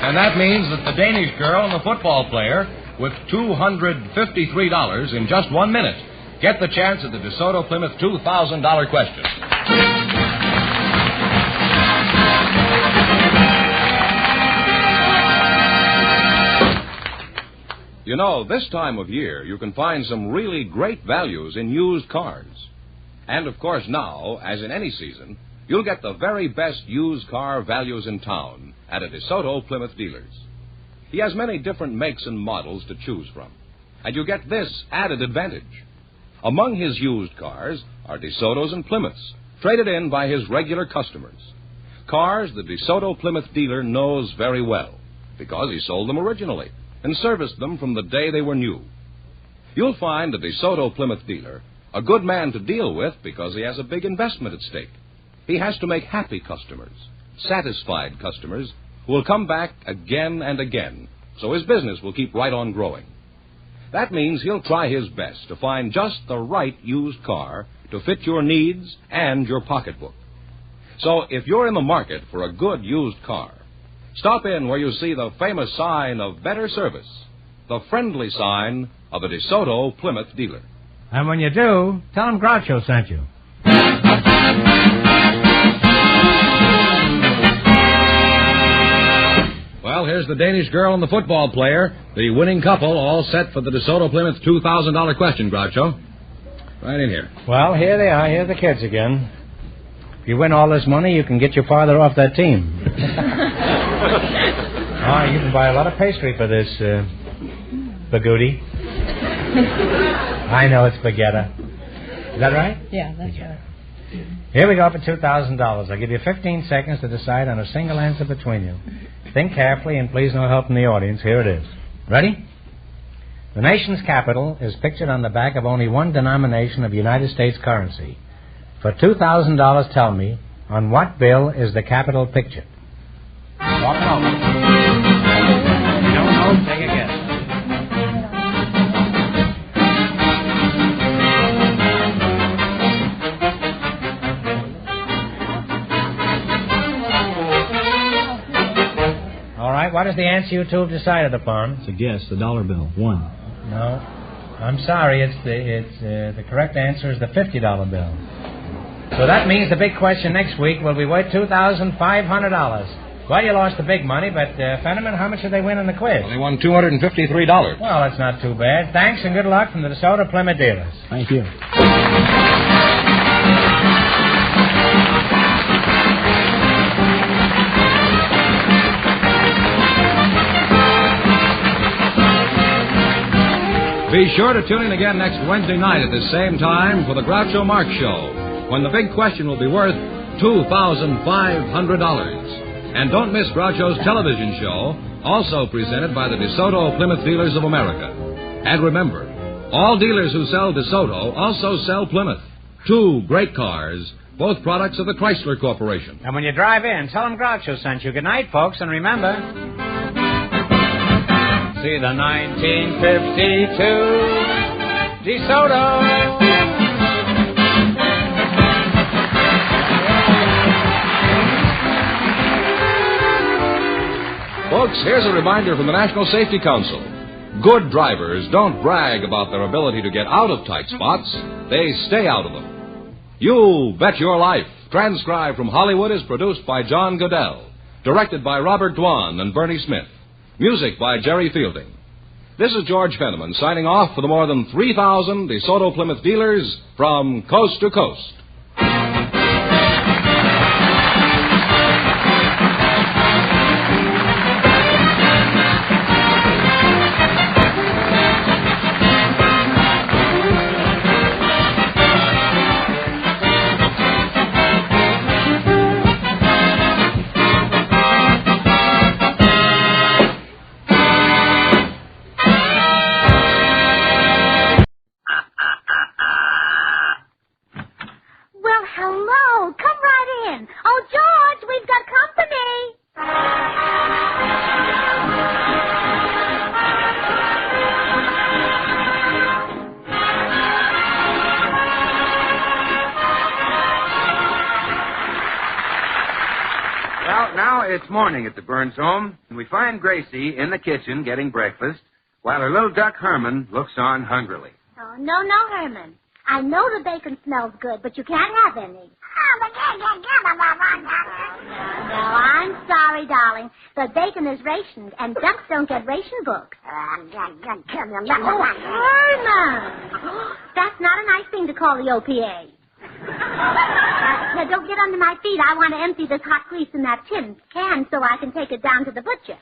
and that means that the Danish girl and the football player with $253 in just 1 minute. Get the chance at the DeSoto Plymouth $2,000 question. You know, this time of year, you can find some really great values in used cars. And, of course, now, as in any season, you'll get the very best used car values in town at a DeSoto Plymouth dealer's. He has many different makes and models to choose from. And you get this added advantage. Among his used cars are DeSotos and Plymouths, traded in by his regular customers. Cars the DeSoto Plymouth dealer knows very well, because he sold them originally and serviced them from the day they were new. You'll find the DeSoto Plymouth dealer a good man to deal with because he has a big investment at stake. He has to make happy customers, satisfied customers who will come back again and again, so his business will keep right on growing. That means he'll try his best to find just the right used car to fit your needs and your pocketbook. So if you're in the market for a good used car, stop in where you see the famous sign of better service, the friendly sign of a DeSoto Plymouth dealer. And when you do, tell them Groucho sent you. Well, here's the Danish girl and the football player, the winning couple, all set for the DeSoto Plymouth $2,000 question, Groucho. Right in here. Well, here they are. Here are the kids again. If you win all this money, you can get your father off that team. Oh, you can buy a lot of pastry for this, Bagooty. I know it's spaghetti. Is that right? Yeah, that's right. Here we go for $2,000. I'll give you 15 seconds to decide on a single answer between you. Think carefully and please no help from the audience. Here it is. Ready? The nation's capital is pictured on the back of only one denomination of United States currency. For $2,000, tell me, on what bill is the capital pictured? Walk it over. You don't know? Take a guess. All right, what is the answer you two have decided upon? It's a guess, the dollar bill. One. No. I'm sorry, the correct answer is the $50 bill. So that means the big question next week will be worth $2,500. Well, you lost the big money, but, Fenneman, how much did they win in the quiz? Well, they won $253. Well, that's not too bad. Thanks and good luck from the DeSoto Plymouth dealers. Thank you. Be sure to tune in again next Wednesday night at the same time for the Groucho Marx Show, when the big question will be worth $2,500. And don't miss Groucho's television show, also presented by the DeSoto Plymouth Dealers of America. And remember, all dealers who sell DeSoto also sell Plymouth. Two great cars, both products of the Chrysler Corporation. And when you drive in, tell them Groucho sent you. Good night, folks, and remember... See the 1952 DeSoto. Folks, here's a reminder from the National Safety Council. Good drivers don't brag about their ability to get out of tight spots. They stay out of them. You Bet Your Life, transcribed from Hollywood, is produced by John Goodell, directed by Robert Dwan and Bernie Smith. Music by Jerry Fielding. This is George Fenneman signing off for the more than 3,000 DeSoto Plymouth dealers from coast to coast. It's morning at the Burns home, and we find Gracie in the kitchen getting breakfast, while her little duck Herman looks on hungrily. Oh, no, Herman. I know the bacon smells good, but you can't have any. No, I'm sorry, darling. The bacon is rationed, and ducks don't get ration books. Oh, Herman! That's not a nice thing to call the OPA. Now, don't get under my feet. I want to empty this hot grease in that tin can so I can take it down to the butcher.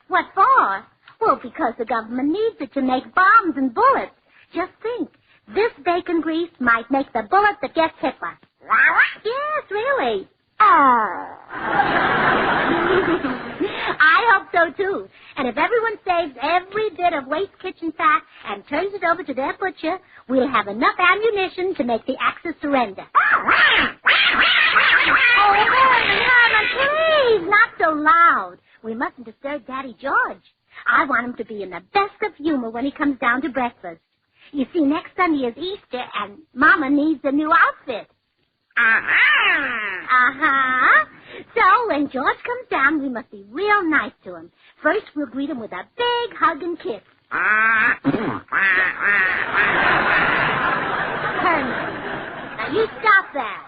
What for? Well, because the government needs it to make bombs and bullets. Just think. This bacon grease might make the bullet that gets Hitler. Yes, really. I hope so, too. And if everyone saves every bit of waste kitchen fat and turns it over to their butcher, we'll have enough ammunition to make the Axis surrender. Oh, Herman, please, not so loud. We mustn't disturb Daddy George. I want him to be in the best of humor when he comes down to breakfast. You see, next Sunday is Easter, and Mama needs a new outfit. So when George comes down, we must be real nice to him. First, we'll greet him with a big hug and kiss. Herman, now you stop that.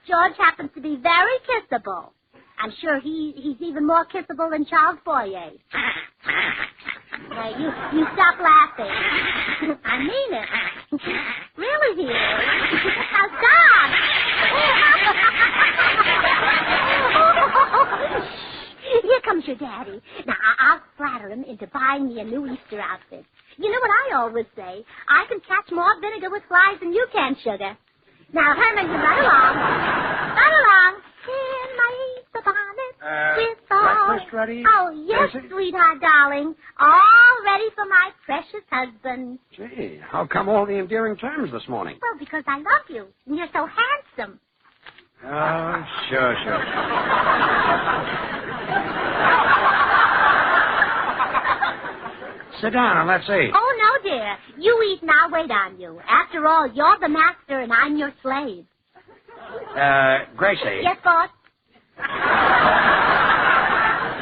George happens to be very kissable. I'm sure he's even more kissable than Charles Boyer. Now, you stop laughing. I mean it. Really, he is. Now, stop. Here comes your daddy. Now, I'll flatter him into buying me a new Easter outfit. You know what I always say? I can catch more vinegar with flies than you can, sugar. Now, Herman, you run along. Run along. In my Easter bonnet. With all... Breakfast ready? Oh, yes, sweetheart, darling. All ready for my precious husband. Gee, how come all the endearing terms this morning? Well, because I love you, and you're so handsome. Oh, sure. Sit down and let's eat. Oh, no, dear. You eat and I'll wait on you. After all, you're the master and I'm your slave. Gracie. Yes, boss?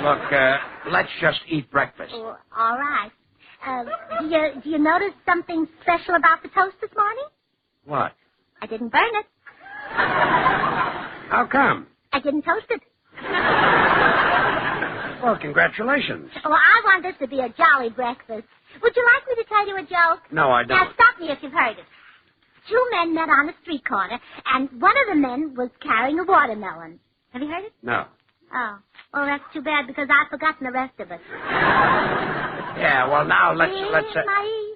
Look, let's just eat breakfast. Oh, all right. Do you notice something special about the toast this morning? What? I didn't burn it. How come? I didn't toast it. Well, congratulations. Well, I want this to be a jolly breakfast. Would you like me to tell you a joke? No, I don't. Now, stop me if you've heard it. Two men met on a street corner, and one of the men was carrying a watermelon. Have you heard it? No. Oh. Well, that's too bad, because I've forgotten the rest of it. Yeah, well, now let's... In my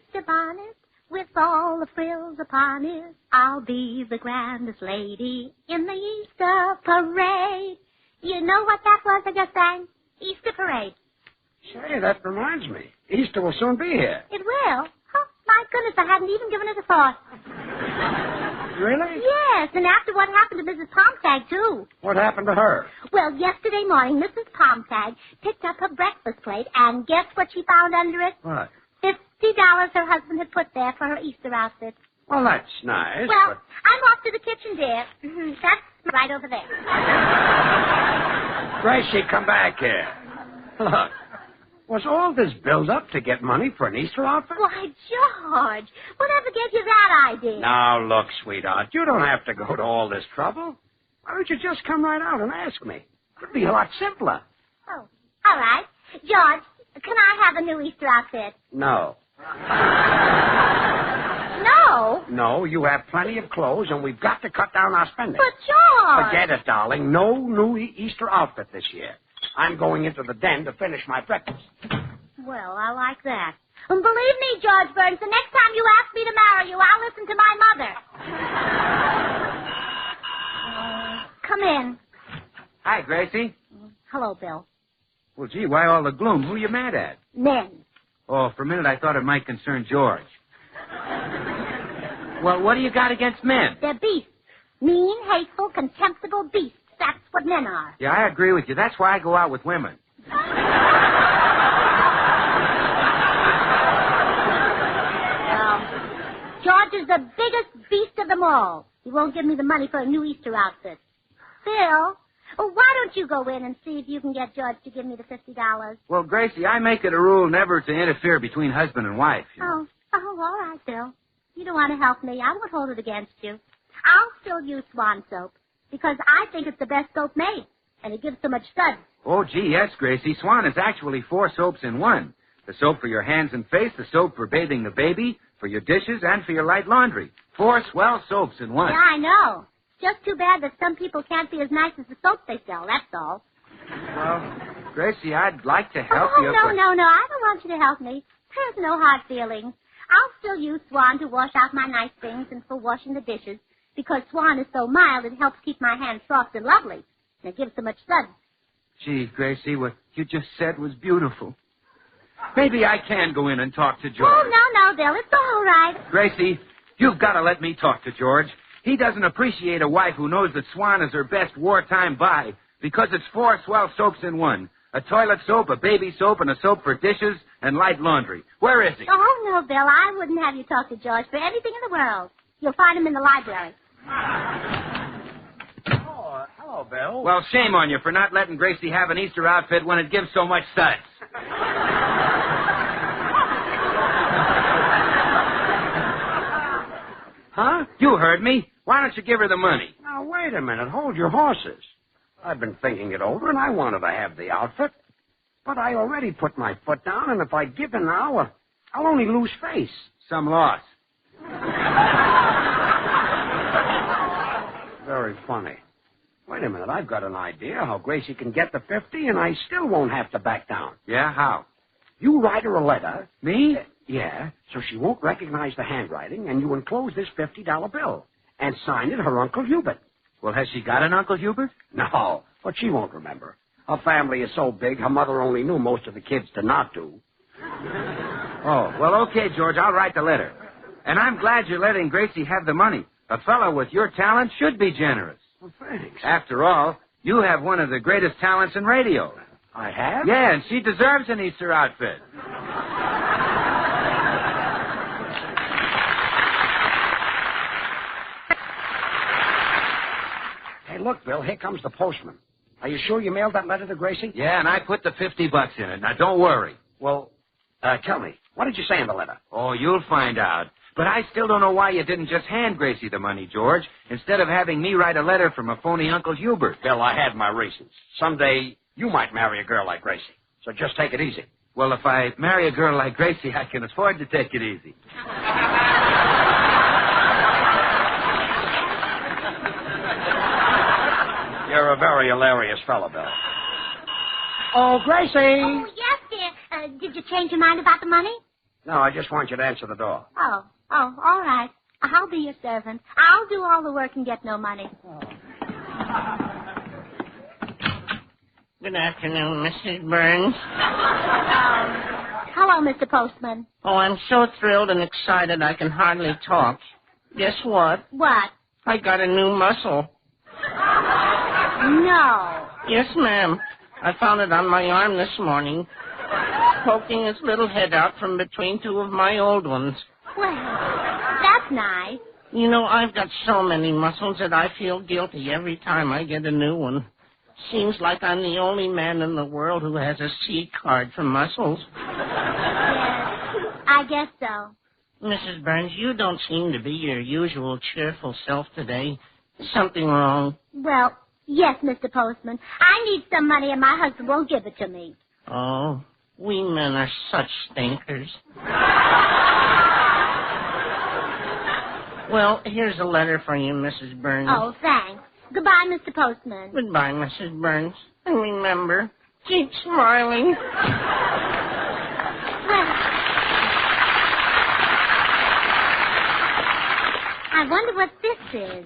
Easter bonnet, with all the frills upon it, I'll be the grandest lady in the Easter parade. You know what that was I just sang? Easter parade. Say, that reminds me. Easter will soon be here. It will? Oh, my goodness, I hadn't even given it a thought. Really? Yes, and after what happened to Mrs. Pomtag, too. What happened to her? Well, yesterday morning, Mrs. Pomtag picked up her breakfast plate, and guess what she found under it? What? $50 her husband had put there for her Easter outfit. Well, that's nice, Well, but... I'm off to the kitchen, dear. That's right over there. Gracie, come back here. Look, was all this build-up to get money for an Easter outfit? Why, George, whatever gave you that idea? Now, look, sweetheart, you don't have to go to all this trouble. Why don't you just come right out and ask me? It'd be a lot simpler. Oh, all right. George, can I have a new Easter outfit? No. No? No, you have plenty of clothes, and we've got to cut down our spending. But, George... Forget it, darling. No new Easter outfit this year. I'm going into the den to finish my breakfast. Well, I like that. And believe me, George Burns, the next time you ask me to marry you, I'll listen to my mother. Come in. Hi, Gracie. Hello, Bill. Well, gee, why all the gloom? Who are you mad at? Men. Oh, for a minute I thought it might concern George. Well, what do you got against men? They're beasts. Mean, hateful, contemptible beasts. That's what men are. Yeah, I agree with you. That's why I go out with women. George is the biggest beast of them all. He won't give me the money for a new Easter outfit. Bill, Oh, why don't you go in and see if you can get George to give me the $50? Well, Gracie, I make it a rule never to interfere between husband and wife. Oh, all right, Bill. You don't want to help me. I won't hold it against you. I'll still use Swan soap because I think it's the best soap made, and it gives so much suds. Oh, gee, yes, Gracie. Swan is actually 4 soaps in one. The soap for your hands and face, the soap for bathing the baby, for your dishes, and for your light laundry. 4 swell soaps in one. Yeah, I know. It's just too bad that some people can't be as nice as the soap they sell, that's all. Well, Gracie, I'd like to help you. No, I don't want you to help me. There's no hard feelings. I'll still use Swan to wash out my nice things and for washing the dishes, because Swan is so mild it helps keep my hands soft and lovely, and it gives so much suds. Gee, Gracie, what you just said was beautiful. Maybe I can go in and talk to George. Oh, no, Bill, it's all right. Gracie, you've got to let me talk to George. He doesn't appreciate a wife who knows that Swan is her best wartime buy because it's 4 swell soaps in one. A toilet soap, a baby soap, and a soap for dishes and light laundry. Where is he? Oh, no, Bill, I wouldn't have you talk to George for anything in the world. You'll find him in the library. Oh, hello, Bill. Well, shame on you for not letting Gracie have an Easter outfit when it gives so much suds. Huh? You heard me. Why don't you give her the money? Now, wait a minute. Hold your horses. I've been thinking it over, and I wanted to have the outfit. But I already put my foot down, and if I give in now, I'll only lose face. Some loss. Very funny. Wait a minute. I've got an idea how Gracie can get the 50, and I still won't have to back down. Yeah, how? You write her a letter. Me? Yeah, so she won't recognize the handwriting, and you enclose this $50 bill. And sign it her Uncle Hubert. Well, has she got an Uncle Hubert? No, but she won't remember. Her family is so big, her mother only knew most of the kids to not do. Oh, well, okay, George, I'll write the letter. And I'm glad you're letting Gracie have the money. A fellow with your talent should be generous. Well, thanks. After all, you have one of the greatest talents in radio. I have? Yeah, and she deserves an Easter outfit. Hey, look, Bill, here comes the postman. Are you sure you mailed that letter to Gracie? Yeah, and I put the $50 in it. Now, don't worry. Well, tell me, what did you say in the letter? Oh, you'll find out. But I still don't know why you didn't just hand Gracie the money, George, instead of having me write a letter from a phony Uncle Hubert. Bill, I had my reasons. Someday you might marry a girl like Gracie, so just take it easy. Well, if I marry a girl like Gracie, I can afford to take it easy. You're a very hilarious fellow, Bill. Oh, Gracie! Oh, yes, dear. Did you change your mind about the money? No, I just want you to answer the door. Oh, all right. I'll be your servant. I'll do all the work and get no money. Oh. Good afternoon, Mrs. Burns. Hello, Mr. Postman. Oh, I'm so thrilled and excited I can hardly talk. Guess what? What? I got a new muscle. No. Yes, ma'am. I found it on my arm this morning, poking its little head out from between 2 of my old ones. Well, that's nice. You know, I've got so many muscles that I feel guilty every time I get a new one. Seems like I'm the only man in the world who has a C card for muscles. Yes, I guess so. Mrs. Burns, you don't seem to be your usual cheerful self today. Is something wrong? Well, yes, Mr. Postman. I need some money and my husband won't give it to me. Oh, we men are such stinkers. Well, here's a letter for you, Mrs. Burns. Oh, thanks. Goodbye, Mr. Postman. Goodbye, Mrs. Burns. And remember, keep smiling. I wonder what this is.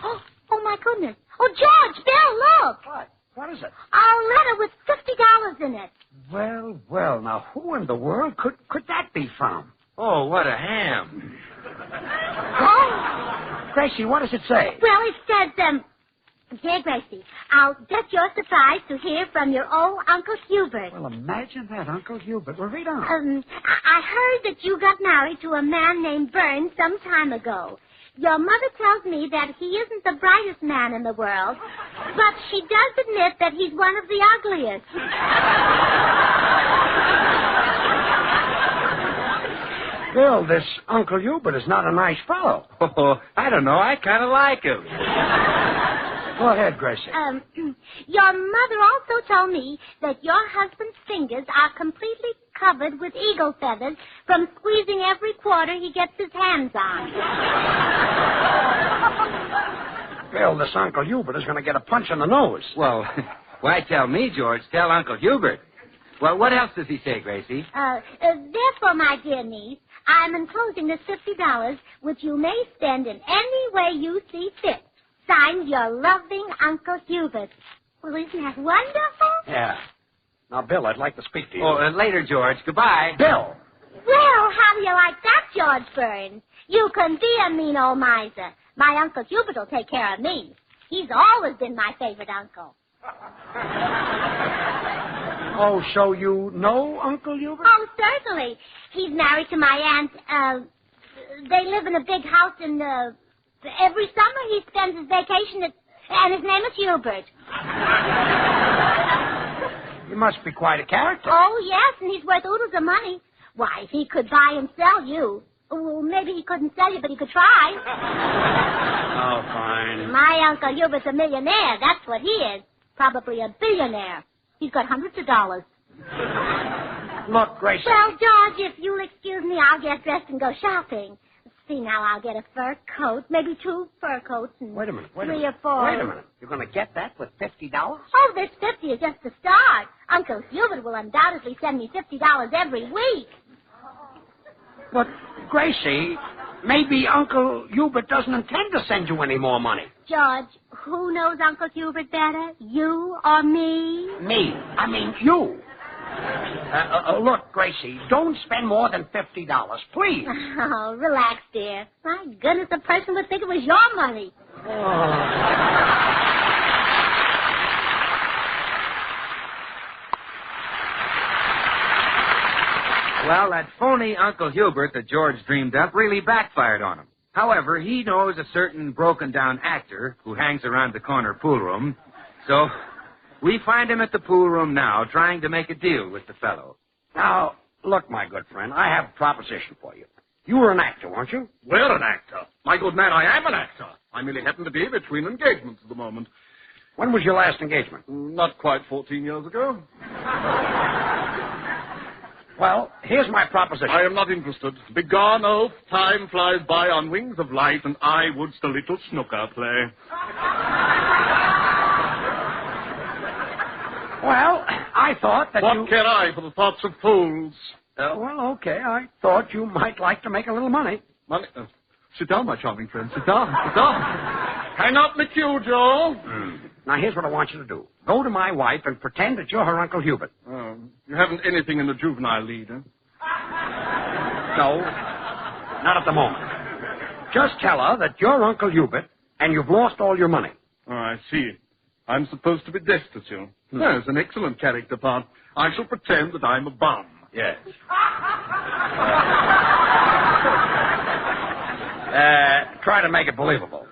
Oh, my goodness. Oh, George, Bill, look. What? What is it? Our letter with $50 in it. Well, now who in the world could that be from? Oh, what a ham. Oh. Gracie, what does it say? Well, it says, Dear Gracie, I'll bet you're surprised to hear from your old Uncle Hubert. Well, imagine that, Uncle Hubert. Well, read on. I heard that you got married to a man named Burns some time ago. Your mother tells me that he isn't the brightest man in the world, but she does admit that he's one of the ugliest. Bill, this Uncle Hubert is not a nice fellow. Oh, I don't know. I kind of like him. Go ahead, Gracie. Your mother also told me that your husband's fingers are completely covered with eagle feathers from squeezing every quarter he gets his hands on. Bill, this Uncle Hubert is going to get a punch in the nose. Well, why tell me, George? Tell Uncle Hubert. Well, what else does he say, Gracie? Therefore, my dear niece, I'm enclosing this $50, which you may spend in any way you see fit. Signed, your loving Uncle Hubert. Well, isn't that wonderful? Yeah. Now, Bill, I'd like to speak to you. Oh, later, George. Goodbye. Bill! Well, how do you like that, George Burns? You can be a mean old miser. My Uncle Hubert will take care of me. He's always been my favorite uncle. Oh, so you know Uncle Hubert? Oh, certainly. He's married to my aunt. They live in a big house in every summer he spends his vacation and his name is Hubert. You must be quite a character. Oh, yes, and he's worth oodles of money. Why, he could buy and sell you. Well, maybe he couldn't sell you, but he could try. Oh, fine. My Uncle Hubert's a millionaire. That's what he is. Probably a billionaire. He's got hundreds of dollars. Look, Gracie. Well, George, if you'll excuse me, I'll get dressed and go shopping. See, now I'll get a fur coat, maybe 2 fur coats, and Wait a minute. 3 or 4. Wait a minute. You're going to get that with $50? Oh, this 50 is just the start. Uncle Hubert will undoubtedly send me $50 every week. But, Gracie, maybe Uncle Hubert doesn't intend to send you any more money. George, who knows Uncle Hubert better, you or me? Me? I mean, you. Look, Gracie, don't spend more than $50, please. Oh, relax, dear. My goodness, a person would think it was your money. Well, that phony Uncle Hubert that George dreamed up really backfired on him. However, he knows a certain broken-down actor who hangs around the corner pool room, so we find him at the pool room now trying to make a deal with the fellow. Now, look, my good friend, I have a proposition for you. You were an actor, weren't you? Well, an actor. My good man, I am an actor. I merely happen to be between engagements at the moment. When was your last engagement? Not quite 14 years ago. Well, here's my proposition. I am not interested. Begone, oaf. Time flies by on wings of light, and I wouldst a little snooker play. Well, I thought that What care I for the thoughts of fools? Well, okay. I thought you might like to make a little money. Money? Sit down, my charming friend. Sit down. Sit down. Hang up the cue, Joe. Now, here's what I want you to do. Go to my wife and pretend that you're her Uncle Hubert. Oh, you haven't anything in the juvenile league, huh? No, not at the moment. Just tell her that you're Uncle Hubert and you've lost all your money. Oh, I see. I'm supposed to be destitute. That's an excellent character part. I shall pretend that I'm a bum. Yes. Try to make it believable.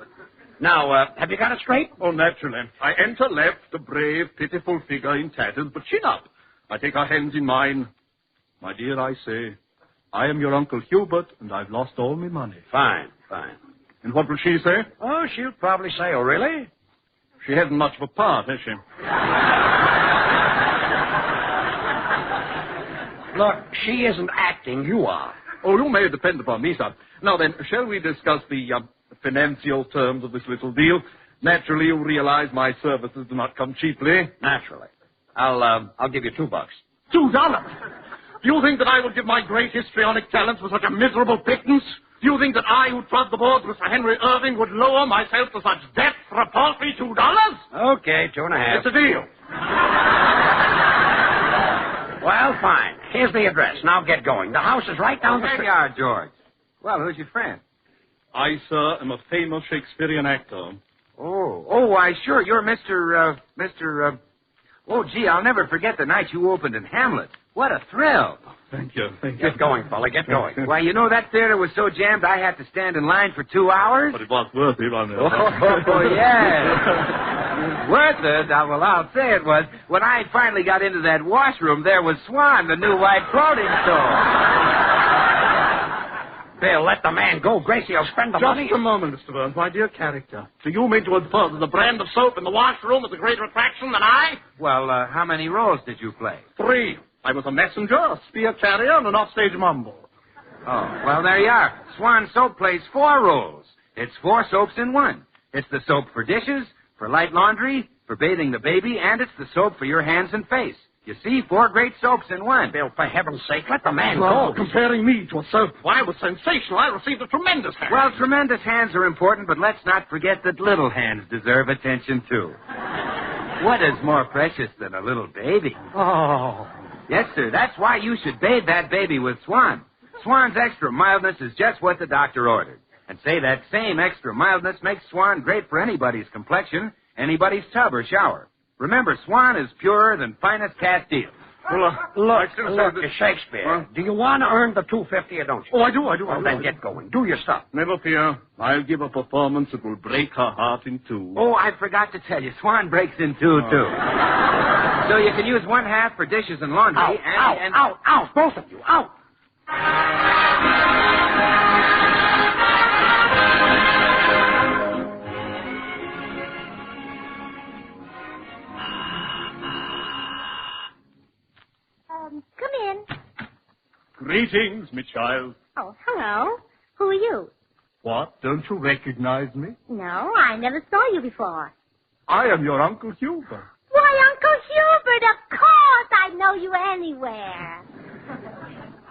Now, have you got it straight? Oh, naturally. I enter left, a brave, pitiful figure in tatters, but chin up. I take her hands in mine. My dear, I say, I am your Uncle Hubert, and I've lost all my money. Fine, fine. And what will she say? Oh, she'll probably say, oh, really? She hasn't much of a part, has she? Look, she isn't acting, you are. Oh, you may depend upon me, sir. Now then, shall we discuss the financial terms of this little deal? Naturally, you realize my services do not come cheaply. Naturally. I'll give you $2. $2? Do you think that I would give my great histrionic talents for such a miserable pittance? Do you think that I, who trod the boards with Sir Henry Irving, would lower myself to such depth for a paltry $2? Okay, 2.5. It's a deal. Well, fine. Here's the address. Now get going. The house is right down the There street. you are, George. Well, who's your friend? I, sir, am a famous Shakespearean actor. Oh, why, sure. You're Mr. Oh, gee, I'll never forget the night you opened in Hamlet. What a thrill. Thank you. Get going, fella. Get going. Why, you know that theater was so jammed I had to stand in line for 2 hours? But it was worth it, wasn't it? Oh, yeah. Worth it? Well, I'll say it was. When I finally got into that washroom, there was Swan, the new white clothing store. Bill, let the man go. Gracie will spend the money. Just a moment, Mr. Burns, my dear character. Do you mean to infer that the brand of soap in the washroom is a greater attraction than I? Well, how many roles did you play? 3. I was a messenger, a spear carrier, and an offstage mumble. Oh, well, there you are. Swan Soap plays 4 roles. It's 4 soaps in one. It's the soap for dishes, for light laundry, for bathing the baby, and it's the soap for your hands and face. You see, 4 great soaps in one. Bill, for heaven's sake, let the man Well, go. comparing me to a soap, I was sensational. I received a tremendous hand. Well, tremendous hands are important, but let's not forget that little hands deserve attention, too. What is more precious than a little baby? Oh. Yes, sir. That's why you should bathe that baby with Swan. Swan's extra mildness is just what the doctor ordered. And say that same extra mildness makes Swan great for anybody's complexion, anybody's tub or shower. Remember, Swan is purer than finest Castile. Well, Look, Shakespeare. Do you want to earn the $250 or don't you? Oh, I do. Well, then get going. Do your stuff. Never fear. I'll give a performance that will break her heart in 2. Oh, I forgot to tell you, Swan breaks in 2, too. So you can use 1/2 for dishes and laundry. Out, both of you, out. Come in. Greetings, my child. Oh, hello. Who are you? What? Don't you recognize me? No, I never saw you before. I am your Uncle Hubert. Why, Uncle Hubert, of course I'd know you anywhere.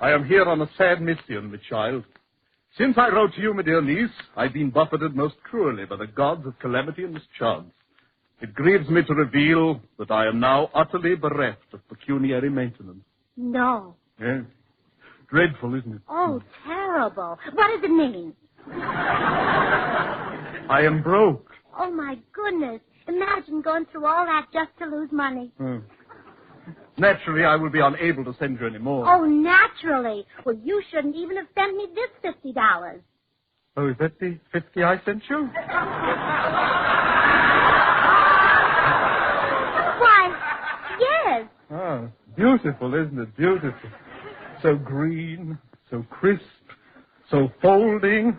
I am here on a sad mission, my child. Since I wrote to you, my dear niece, I've been buffeted most cruelly by the gods of calamity and mischance. It grieves me to reveal that I am now utterly bereft of pecuniary maintenance. No. Yes. Dreadful, isn't it? Oh, terrible. What does it mean? I am broke. Oh, my goodness. Imagine going through all that just to lose money. Naturally, I will be unable to send you any more. Oh, naturally. Well, you shouldn't even have sent me this $50. Oh, is that the 50 I sent you? Why, yes. Ah, beautiful, isn't it? Beautiful. So green, so crisp, so folding.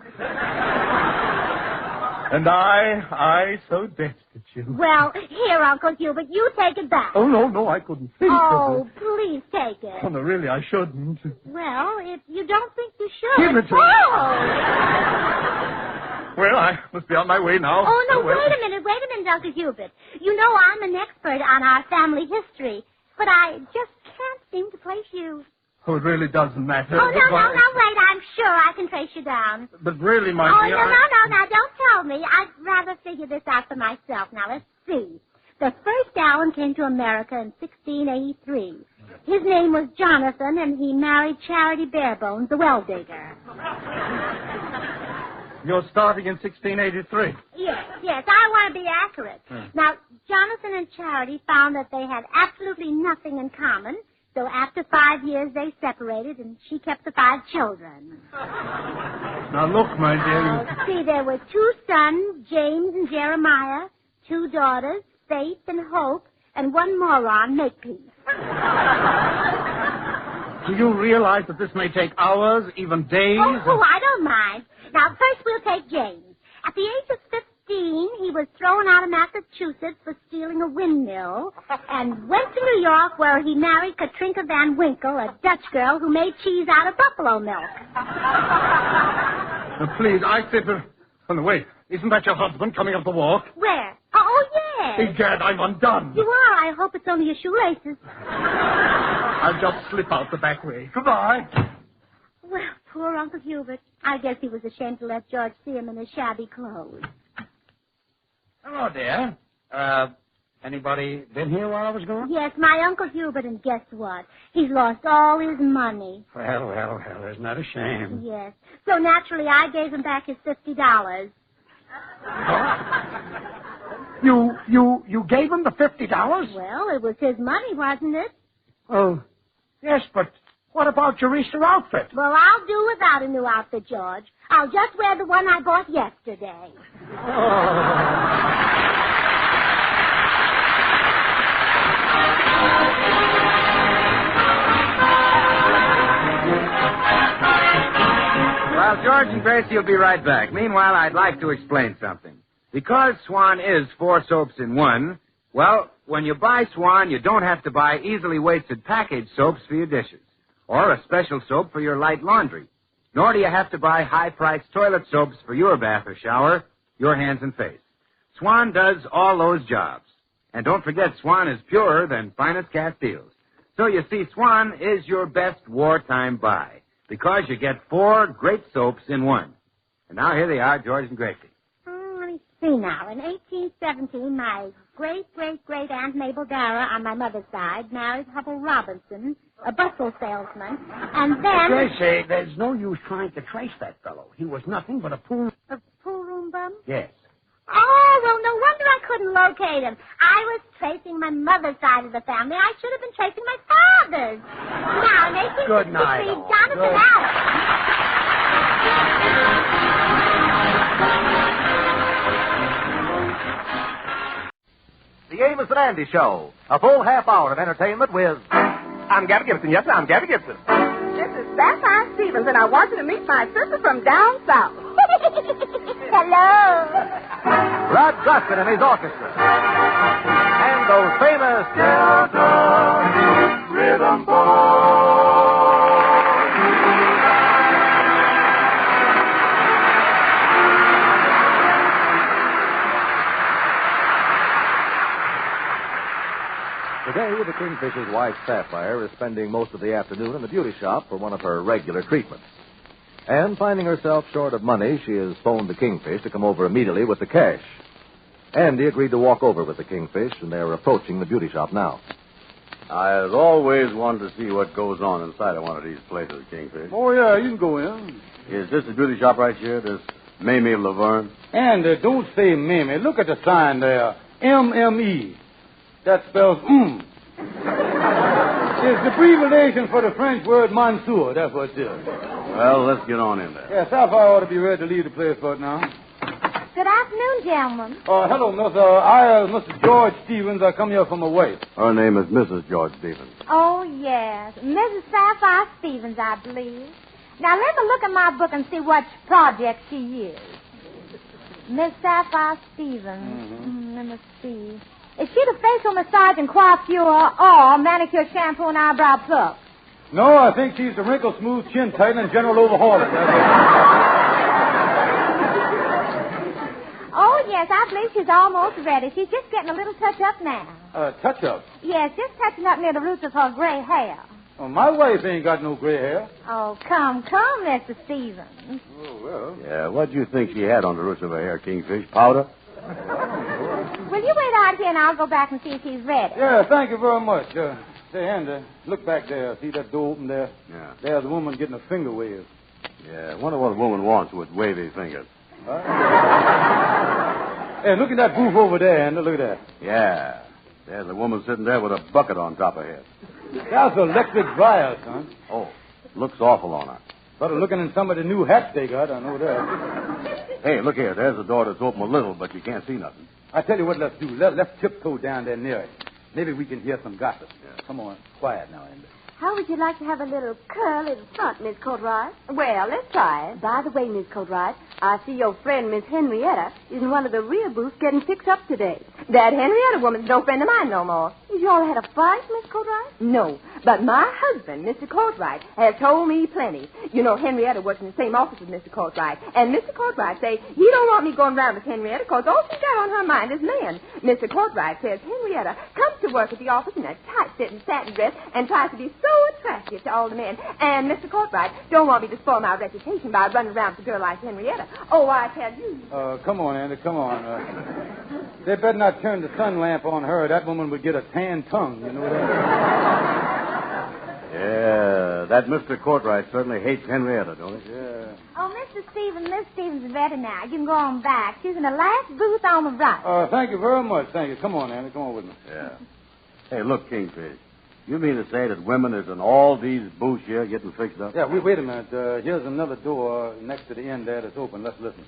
And I so destitute. Well, here, Uncle Hubert, you take it back. Oh, no, I couldn't think of Oh, it. please take it. Oh, no, really, I shouldn't. Well, if you don't think you should. Give it to me. Oh! Well, I must be on my way now. Oh, no, well. wait a minute, Uncle Hubert. You know I'm an expert on our family history, but I just can't seem to place you. Oh, it really doesn't matter. Oh, no, wait, I'm sure I can trace you down. But really, my dear... No, don't tell me. I'd rather figure this out for myself. Now, let's see. The first Avalon came to America in 1683. His name was Jonathan, and he married Charity Barebones, the well digger. You're starting in 1683. Yes, I want to be accurate. Now, Jonathan and Charity found that they had absolutely nothing in common, so after 5 years they separated, and she kept the 5 children. Now, look, my dear... See, there were 2 sons, James and Jeremiah, 2 daughters, Faith and Hope, and 1 moron, Makepeace. Do you realize that this may take hours, even days? Oh, I don't mind. Now, first we'll take James. At the age of 15, he was thrown out of Massachusetts for stealing a windmill and went to New York where he married Katrinka Van Winkle, a Dutch girl who made cheese out of buffalo milk. Please, I say for... Oh, no, wait. Isn't that your husband coming up the walk? Where? Oh, yes. Egad, I'm undone. You are. I hope it's only your shoelaces. I'll just slip out the back way. Goodbye. Well, poor Uncle Hubert. I guess he was ashamed to let George see him in his shabby clothes. Hello, dear. Anybody been here while I was gone? Yes, my Uncle Hubert, and guess what? He's lost all his money. Well, isn't that a shame? Yes. So naturally, I gave him back his $50. You gave him the $50? Well, it was his money, wasn't it? Oh, Yes, but what about your Easter outfit? Well, I'll do without a new outfit, George. I'll just wear the one I bought yesterday. Well, George and Gracie will be right back. Meanwhile, I'd like to explain something. Because Swan is 4 soaps in one, well, when you buy Swan, you don't have to buy easily wasted packaged soaps for your dishes, or a special soap for your light laundry, nor do you have to buy high-priced toilet soaps for your bath or shower, your hands and face. Swan does all those jobs. And don't forget, Swan is purer than finest Castiles. So you see, Swan is your best wartime buy, because you get 4 great soaps in one. And now here they are, George and Gracie. Let me see now. In 1817, my great-great-great-aunt Mabel Dara on my mother's side married Hubble Robinson, a bustle salesman, and then... Gracie, there's no use trying to trace that fellow. He was nothing but a pool... A pool room bum? Yes. Oh, well, no wonder I couldn't locate him. I was tracing my mother's side of the family. I should have been tracing my father's. Now, in 1863, Good night, Jonathan The Amos and Andy Show. A full half hour of entertainment with... I'm Gabby Gibson. Yes, I'm Gabby Gibson. This is Sapphires Stevens, and I want you to meet my sister from down south. Hello. Rod Gluskin and his orchestra. And those famous... Delta Rhythm Today, the Kingfisher's wife, Sapphire, is spending most of the afternoon in the beauty shop for one of her regular treatments. And finding herself short of money, she has phoned the Kingfish to come over immediately with the cash. Andy agreed to walk over with the Kingfish, and they're approaching the beauty shop now. I've always wanted to see what goes on inside of one of these places, Kingfish. Oh, yeah, you can go in. Is this the beauty shop right here, this Mamie Laverne? And don't say Mamie. Look at the sign there. M-M-E. That spells It's the abbreviation for the French word Monsieur. That's what it is. Well, let's get on in there. Yeah, Sapphire ought to be ready to leave the place for now. Good afternoon, gentlemen. Hello, Miss. I, Mr. George Stevens. I come here from away. Her name is Mrs. George Stevens. Oh, yes. Mrs. Sapphire Stevens, I believe. Now, let me look at my book and see what project she is. Miss Sapphire Stevens. Let me see. Is she the facial massage and coiffure or manicure, shampoo, and eyebrow pluck? No, I think she's the wrinkle smooth, chin tighten, and general overhauling. Oh, yes, I believe she's almost ready. She's just getting a little touch up now. Touch up? Yes, just touching up near the roots of her gray hair. Oh, my wife ain't got no gray hair. Oh, come, Mr. Stevens. Oh, well. Yeah, what do you think she had on the roots of her hair, Kingfish? Powder? Will you wait out here and I'll go back and see if she's ready? Yeah, thank you very much. Say, Andy, look back there. See that door open there? Yeah. There's a woman getting a finger wave. Yeah, I wonder what a woman wants with wavy fingers. Hey, look at that booth over there, Andy. Look at that. Yeah. There's a woman sitting there with a bucket on top of her head. That's an electric dryer, son. Oh, looks awful on her. Better looking in some of the new hats they got, I know that. Hey, look here. There's a door that's open a little, but you can't see nothing. I tell you what, let's do. Let's tiptoe down there near it. Maybe we can hear some gossip. Yeah. Come on. Quiet now, Andy. How would you like to have a little curl in front, Miss Cartwright? Well, let's try it. By the way, Miss Cartwright, I see your friend, Miss Henrietta, is in one of the rear booths getting fixed up today. That Henrietta woman's no friend of mine no more. You all had a fight, Miss Cartwright? No, but my husband, Mr. Cartwright, has told me plenty. You know, Henrietta works in the same office with Mr. Cartwright, and Mr. Cartwright say he don't want me going around with Henrietta because all she's got on her mind is men. Mr. Cartwright says Henrietta comes to work at the office in a tight-fitting satin dress and tries to be so attractive to all the men. And Mr. Cartwright don't want me to spoil my reputation by running around with a girl like Henrietta. Oh, I tell you. Come on, Andy, come on. They better not turn the sun lamp on her. That woman would get a tan tongue, you know that? Yeah, that Mr. Cartwright certainly hates Henrietta, don't he? Yeah. Oh, Mr. Stevens, Miss Stevens is ready now. You can go on back. She's in the last booth on the right. Thank you very much. Thank you. Come on, Andy. Come on with me. Yeah. Hey, look, Kingfish. You mean to say that women is in all these booths here getting fixed up? Yeah, wait a minute. Here's another door next to the end there that's open. Let's listen.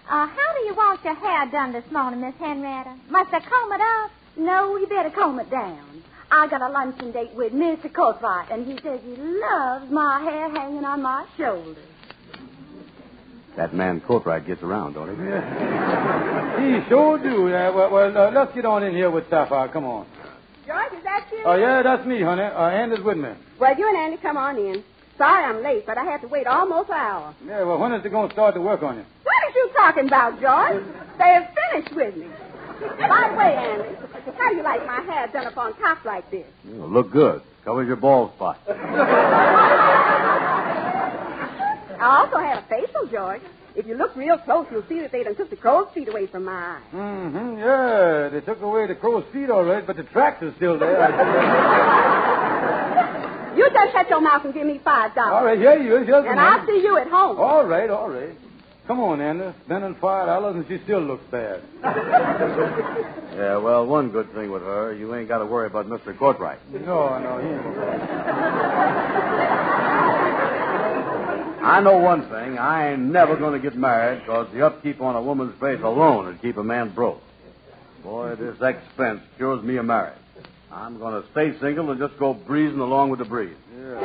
How do you want your hair done this morning, Miss Henrietta? Must I comb it up? No, you better comb it down. I got a luncheon date with Mr. Courtwright, and he says he loves my hair hanging on my shoulders. That man Courtwright gets around, don't he? Yeah. He sure do. Yeah, well, let's get on in here with Sapphire. Come on. George, is that you? Oh, yeah, that's me, honey. Andy's with me. Well, you and Andy come on in. Sorry I'm late, but I had to wait almost an hour. Yeah, well, when is it going to start to work on you? What are you talking about, George? They have finished with me. By the way, Andy, how do you like my hair done up on top like this? You look good. Covers your bald spot. I also have a facial, George. If you look real close, you'll see that they done took the crow's feet away from my eyes. Mm-hmm, yeah. They took away the crow's feet all right, but the tracks are still there. You just shut your mouth and give me $5. All right, here you is. And I'll see you at home. All right. Come on, Andy. Spending $5 and she still looks bad. Yeah, well, one good thing with her, you ain't got to worry about Mr. Courtwright. No, he ain't. I know one thing. I ain't never going to get married because the upkeep on a woman's face alone would keep a man broke. Boy, this expense cures me of marriage. I'm going to stay single and just go breezing along with the breeze. Yeah.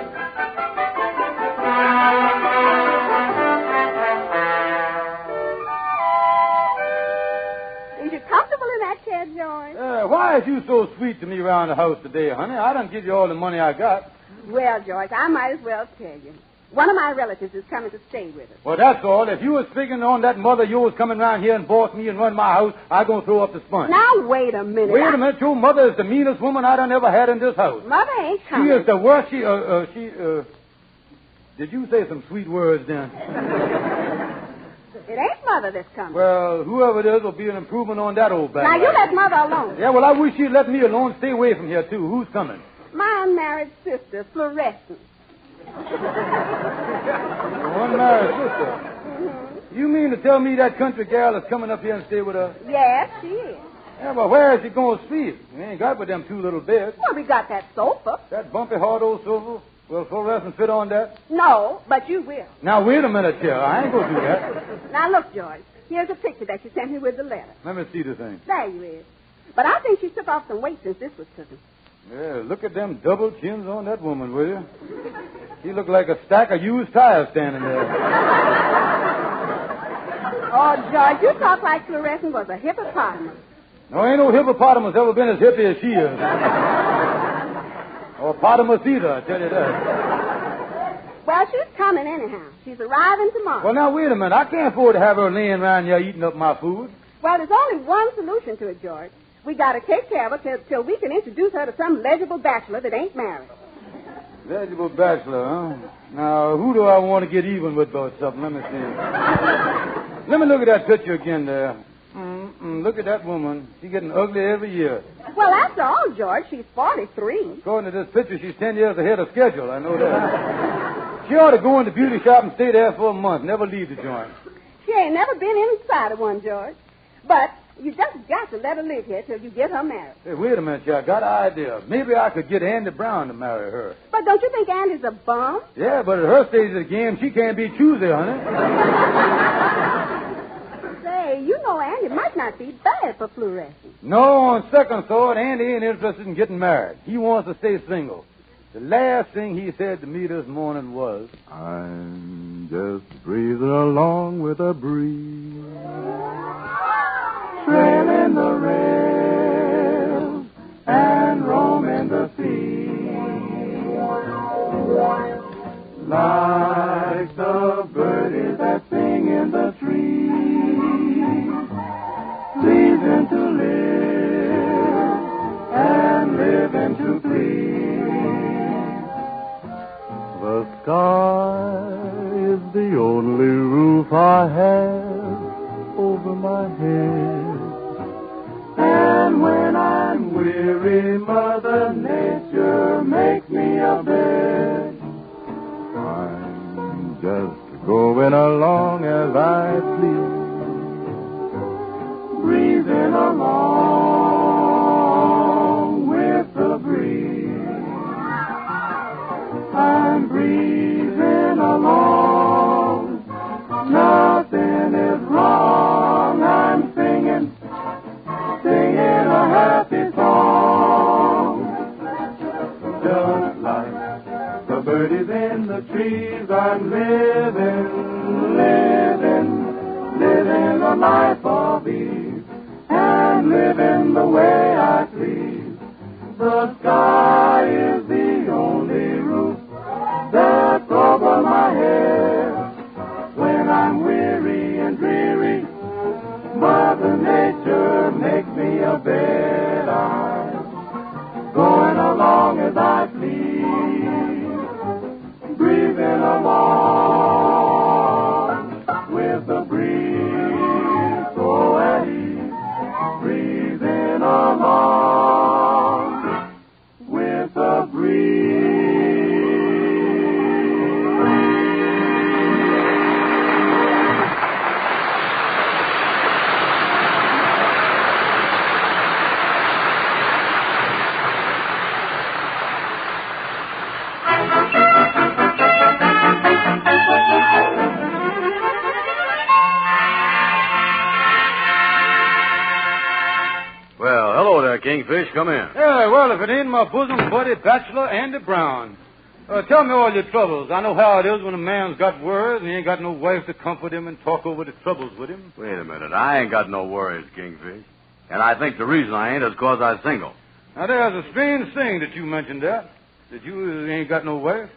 Is you comfortable in that chair, George? Why is you so sweet to me around the house today, honey? I done give you all the money I got. Well, George, I might as well tell you. One of my relatives is coming to stay with us. Well, that's all. If you was figuring on that mother of yours coming around here and boss me and run my house, I'm going to throw up the sponge. Now, wait a minute. Wait a minute. Your mother is the meanest woman I done ever had in this house. Mother ain't coming. She is the worst. Did you say some sweet words then? It ain't Mother that's coming. Well, whoever it is will be an improvement on that old bag. Now, you let Mother alone. Yeah, well, I wish you'd let me alone. Stay away from here, too. Who's coming? My unmarried sister, Floresca. One married sister. Mm-hmm. You mean to tell me that country gal is coming up here and stay with us? Yes, she is. Yeah, but where is she going to sleep? We ain't got but them two little beds. Well, we got that sofa. That bumpy, hard old sofa? Will Floresca fit on that? No, but you will. Now, wait a minute, Chair. I ain't going to do that. Now, look, George. Here's a picture that you sent me with the letter. Let me see the thing. There you is. But I think she took off some weight since this was taken. Yeah, look at them double chins on that woman, will you? She looked like a stack of used tires standing there. Oh, George, you talk like Floresca was a hippopotamus. No, ain't no hippopotamus ever been as hippie as she is. Or potamus either, I tell you that. Well, she's coming anyhow. She's arriving tomorrow. Well, now, wait a minute. I can't afford to have her laying around here eating up my food. Well, there's only one solution to it, George. We got to take care of her till we can introduce her to some legible bachelor that ain't married. Legible bachelor, huh? Now, who do I want to get even with about something? Let me see. Let me look at that picture again there. Look at that woman. She's getting ugly every year. Well, after all, George, she's 43. According to this picture, she's 10 years ahead of schedule. I know that. She ought to go in the beauty shop and stay there for a month. Never leave the joint. She ain't never been inside of one, George. But you just got to let her live here till you get her married. Hey, wait a minute, I got an idea. Maybe I could get Andy Brown to marry her. But don't you think Andy's a bum? Yeah, but at her stage of the game, she can't be choosy, honey. Say, you know Andy might not be bad for fluorescence. No, on second thought, Andy ain't interested in getting married. He wants to stay single. The last thing he said to me this morning was, I'm just breathing along with a breeze, trailing the rails and roaming the sea, like the birdies that sing in the trees, pleasing to live and living to please. The sky is the only roof I have over my head. And when I'm weary, Mother Nature makes me a bed. I'm just going along as I sleep, breathing along with the breeze. in the way I please. The sky is the only roof that's over my head. When I'm weary and dreary, Mother Nature makes me a bed. I'm going along as I please, breathing along with the breeze so at ease, breathing along with the breeze. Well, hello there, Kingfish. Come in. Yeah, well, if it ain't my bosom buddy, Bachelor Andy Brown. Tell me all your troubles. I know how it is when a man's got worries and he ain't got no wife to comfort him and talk over the troubles with him. Wait a minute. I ain't got no worries, Kingfish. And I think the reason I ain't is because I'm single. Now, there's a strange thing that you mentioned that you ain't got no wife.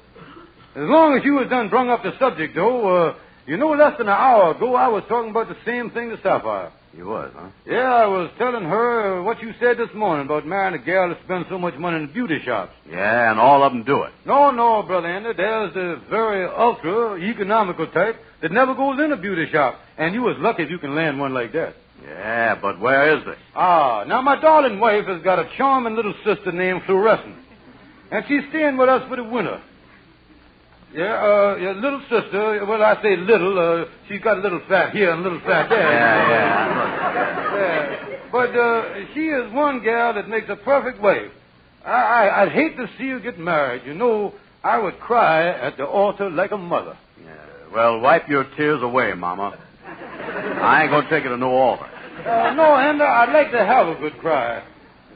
As long as you was done brung up the subject, though, you know, less than an hour ago, I was talking about the same thing to Sapphire. You was, huh? Yeah, I was telling her what you said this morning about marrying a gal that spends so much money in beauty shops. Yeah, and all of them do it. No, Brother Andy. There's the very ultra-economical type that never goes in a beauty shop. And you was lucky if you can land one like that. Yeah, but where is they? Now my darling wife has got a charming little sister named Floresca. And she's staying with us for the winter. Yeah, your little sister, well, I say little, she's got a little fat here and a little fat there. Yeah. But she is one gal that makes a perfect wife. I'd hate to see her get married. You know, I would cry at the altar like a mother. Yeah. Well, wipe your tears away, Mama. I ain't going to take it to no altar. No, Andy, I'd like to have a good cry.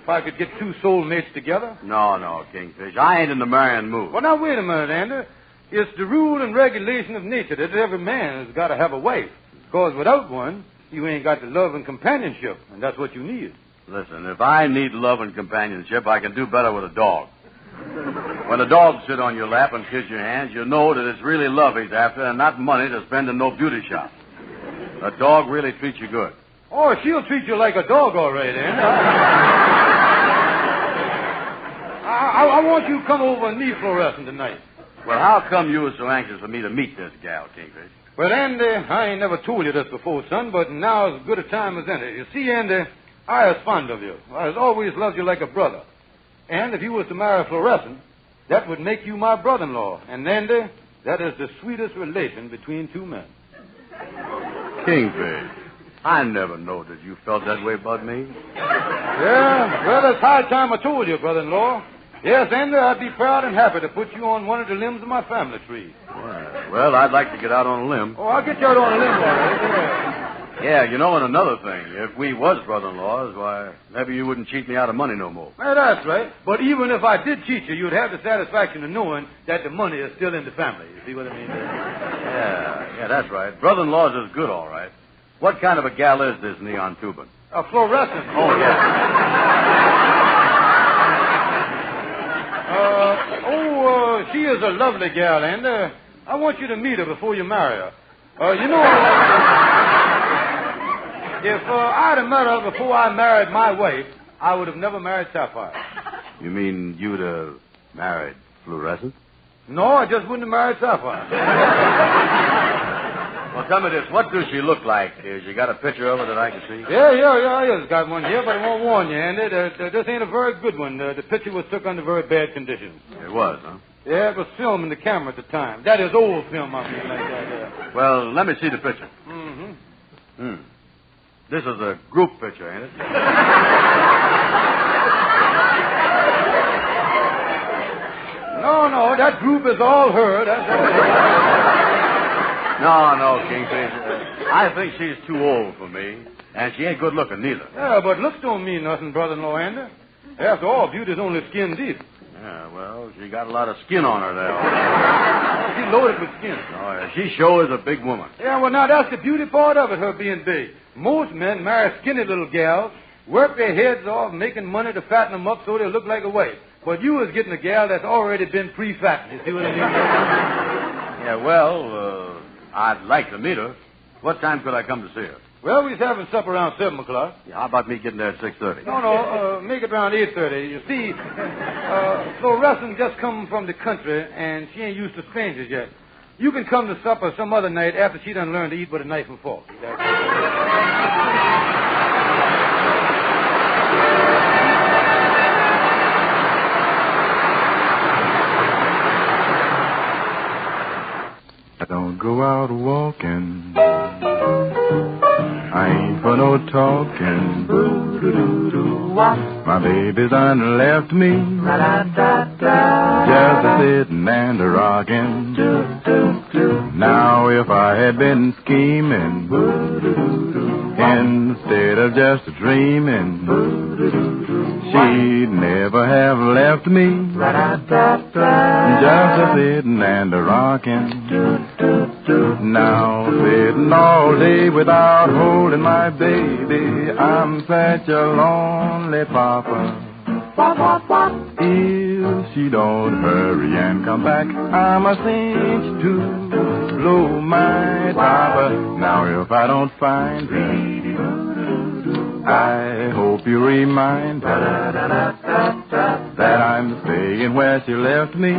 If I could get two soulmates together. No, Kingfish. I ain't in the marrying mood. Well, now, wait a minute, Andy. It's the rule and regulation of nature that every man has got to have a wife. Because without one, you ain't got the love and companionship, and that's what you need. Listen, if I need love and companionship, I can do better with a dog. When a dog sits on your lap and kiss your hands, you know that it's really love he's after and not money to spend in no beauty shop. A dog really treats you good. Oh, she'll treat you like a dog, all right, Andy. I want you to come over and meet Floresca tonight. Well, how come you were so anxious for me to meet this gal, Kingfish? Well, Andy, I ain't never told you this before, son, but now is as good a time as any. You see, Andy, I was fond of you. I has always loved you like a brother. And if you was to marry Floresca, that would make you my brother-in-law. And, Andy, that is the sweetest relation between two men. Kingfish, I never knowed that you felt that way about me. Yeah, well, it's high time I told you, brother-in-law. Yes, Andy, I'd be proud and happy to put you on one of the limbs of my family tree. Yeah, well, I'd like to get out on a limb. Oh, I'll get you out on a limb, all right. Yeah, you know, and another thing, if we was brother-in-laws, why, maybe you wouldn't cheat me out of money no more. Well, that's right. But even if I did cheat you, you'd have the satisfaction of knowing that the money is still in the family. You see what I mean? Yeah, that's right. Brother-in-laws is good, all right. What kind of a gal is this neon tubing? A fluorescent. Oh, yeah. She is a lovely gal, and I want you to meet her before you marry her. You know, if I'd have met her before I married my wife, I would have never married Sapphire. You mean you'd have married Floresca? No, I just wouldn't have married Sapphire. Well, tell me this. What does she look like? You got a picture of her that I can see? Yeah, I just got one here, but I won't warn you, Andy. This ain't a very good one. The picture was took under very bad conditions. It was, huh? Yeah, it was film in the camera at the time. That is old film, I mean, like that, yeah. Well, let me see the picture. Mm-hmm. This is a group picture, ain't it? No, that group is all her. That's all. No, Kingfish. I think she's too old for me, and she ain't good looking neither. Yeah, but looks don't mean nothing, brother-in-law, Andy. After all, beauty's only skin deep. Yeah, well, she got a lot of skin on her there. She's loaded with skin. Oh, yeah, she sure is a big woman. Yeah, well, now, that's the beauty part of it, her being big. Most men marry skinny little gals, work their heads off making money to fatten them up so they'll look like a wife. But you was getting a gal that's already been pre-fattened. You see what I mean? Yeah, well, I'd like to meet her. What time could I come to see her? Well, we's having supper around 7 o'clock. Yeah, how about me getting there at 6:30? No, make it around 8:30. You see, Floresca just come from the country, and she ain't used to strangers yet. You can come to supper some other night after she done learned to eat with a knife and fork. I don't go out walking. I ain't for no talking. My baby's done left me. Just a sitting and a rocking. Now if I had been scheming instead of just dreaming, she'd never have left me. Just a sitting and a rocking. Now sitting all day without holding my baby, I'm such a lonely papa. If she don't hurry and come back, I'm a cinch to blow my topper. Now if I don't find her, I hope you remind her that I'm staying where she left me.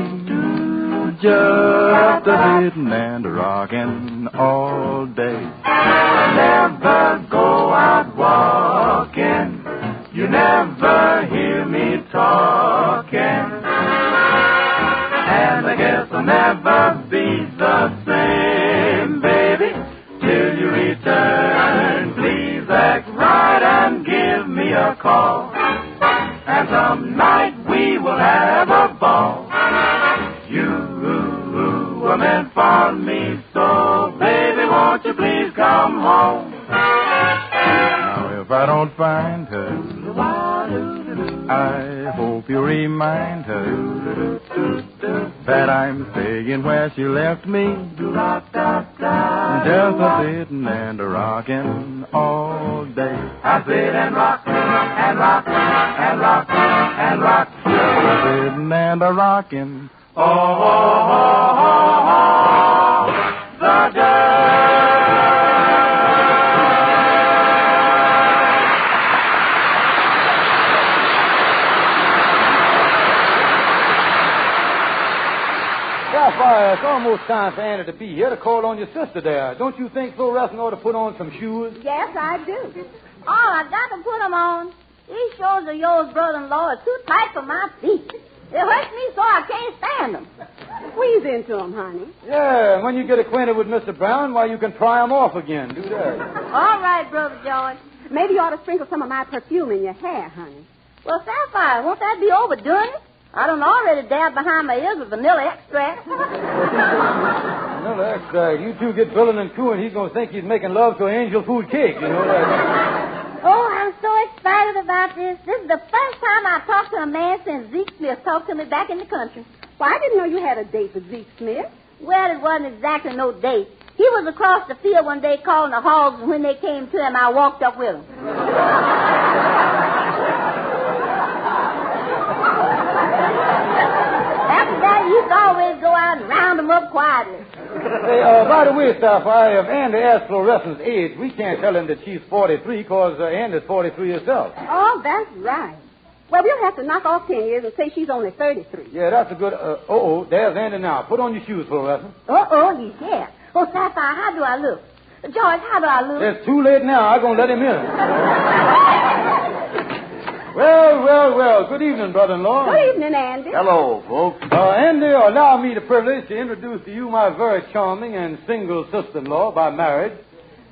Just a sitting and a rocking all day. Never go out walking. You never hear me talking. And I guess I'll never be the same, baby, till you return. Please act right and give me a call. And some night we will have a ball. You were meant for me, so baby, won't you please come home? Now if I don't find her, I hope you remind her that I'm staying where she left me. Just a sitting and a rocking all day. I sit and rock and rock and rock and rock. Just a sitting and a rocking. Oh, the day. Sapphire, it's almost time for Anna to be here to call on your sister there. Don't you think Floresca ought to put on some shoes? Yes, I do. Oh, I got to put them on. These shoes of yours, brother-in-law, are too tight for my feet. They hurt me so I can't stand them. Squeeze into them, honey. Yeah, when you get acquainted with Mr. Brown, why, you can try them off again. Do that. All right, Brother George. Maybe you ought to sprinkle some of my perfume in your hair, honey. Well, Sapphire, won't that be overdoing it? I done already dabbed behind my ears with vanilla extract. Vanilla extract. You two get Billin' and cooing, he's going to think he's making love to an angel food cake, you know that. Oh, I'm so excited about this. This is the first time I've talked to a man since Zeke Smith talked to me back in the country. Well, I didn't know you had a date with Zeke Smith. Well, it wasn't exactly no date. He was across the field one day calling the hogs, and when they came to him, I walked up with him. After that, he used to always go out and round them up quietly. Hey, by the way, Sapphire, if Andy asks Floresca's age, we can't tell him that she's 43 because Andy's 43 herself. Oh, that's right. Well, we'll have to knock off 10 years and say she's only 33. Yeah, that's a good... there's Andy now. Put on your shoes, Floresca. He's here. Oh, Sapphire, how do I look? George, how do I look? It's too late now. I'm going to let him in. Well. Good evening, brother-in-law. Good evening, Andy. Hello, folks. Andy, allow me the privilege to introduce to you my very charming and single sister-in-law by marriage,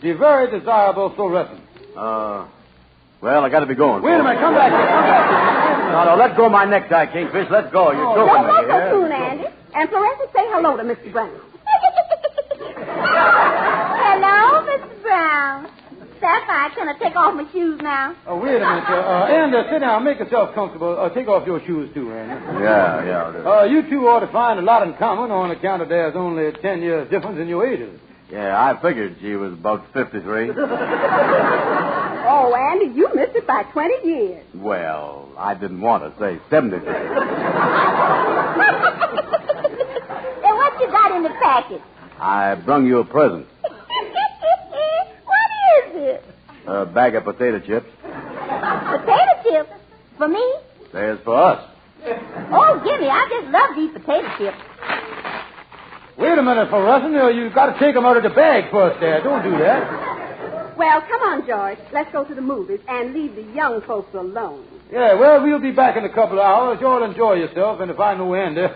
the very desirable Floresca. Well, I got to be going. Wait a minute. Come back here. No, let go of my necktie, Kingfish. Let go. You're choking me. Don't go so soon, Andy. And Floresca, say hello to Mr. Brown. Hello, Mr. Brown. Sapphire, can I take off my shoes now? Oh, wait a minute. Andy, sit down. Make yourself comfortable. Take off your shoes, too, Andy. Yeah. You two ought to find a lot in common on account of there's only 10 years difference in your ages. Yeah, I figured she was about 53. Oh, Andy, you missed it by 20 years. Well, I didn't want to say 73. Hey, what you got in the package? I brung you a present. What is it? A bag of potato chips. Potato chips? For me? There's for us. Oh, gimme. I just love these potato chips. Wait a minute, Floresca. You got to take them out of the bag first there. Don't do that. Well, come on, George. Let's go to the movies and leave the young folks alone. Yeah, well, we'll be back in a couple of hours. You'll enjoy yourself, and if I know Andy,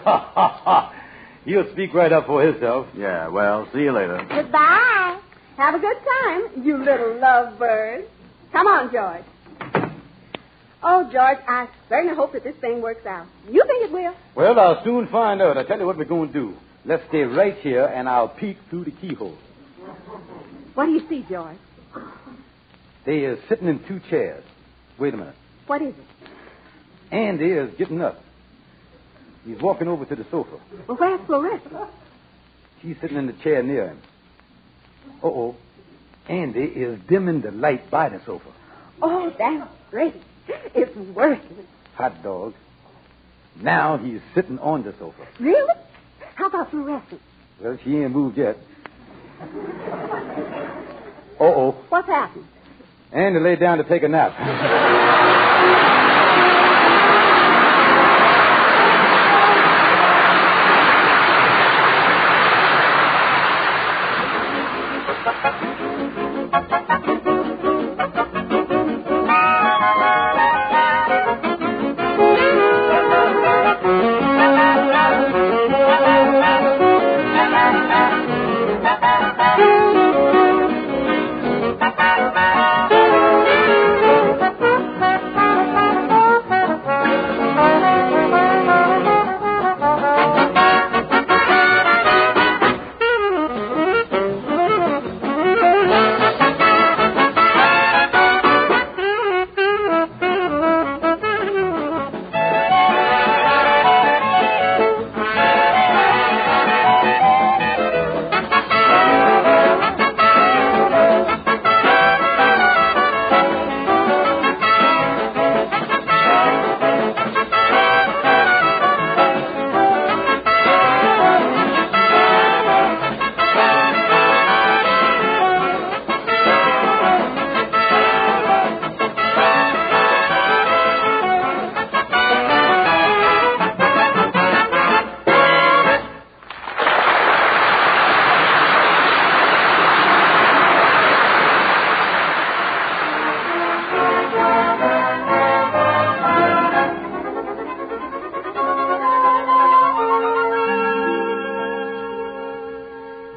he'll speak right up for himself. Yeah, well, see you later. Goodbye. Have a good time, you little lovebird. Come on, George. Oh, George, I certainly hope that this thing works out. You think it will? Well, I'll soon find out. I'll tell you what we're going to do. Let's stay right here, and I'll peek through the keyhole. What do you see, George? They is sitting in two chairs. Wait a minute. What is it? Andy is getting up. He's walking over to the sofa. Well, where's Floresca? She's sitting in the chair near him. Uh-oh. Andy is dimming the light by the sofa. Oh, that's great. It's working. Hot dog. Now he's sitting on the sofa. Really? How about Floresca? Well, she ain't moved yet. Uh-oh. What's happened? Andy laid down to take a nap.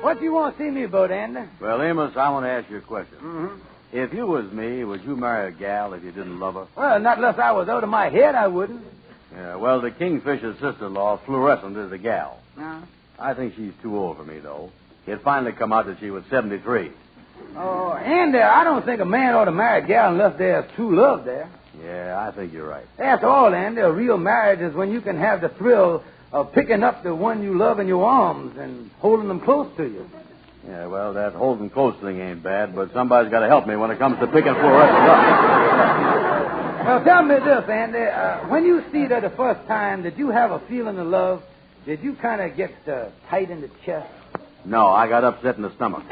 What do you want to see me about, Andy? Well, Amos, I want to ask you a question. Mm-hmm. If you was me, would you marry a gal if you didn't love her? Well, not unless I was out of my head, I wouldn't. Yeah, well, the Kingfisher's sister-in-law, Fluorescent, is a gal. No. I think she's too old for me, though. It finally come out that she was 73. Oh, Andy, I don't think a man ought to marry a gal unless there's true love there. Yeah, I think you're right. After all, Andy, a real marriage is when you can have the thrill of picking up the one you love in your arms and holding them close to you. Yeah, well, that holding close thing ain't bad, but somebody's got to help me when it comes to picking Fluorescent up. Now, tell me this, Andy. When you see her the first time, did you have a feeling of love? Did you kind of get tight in the chest? No, I got upset in the stomach.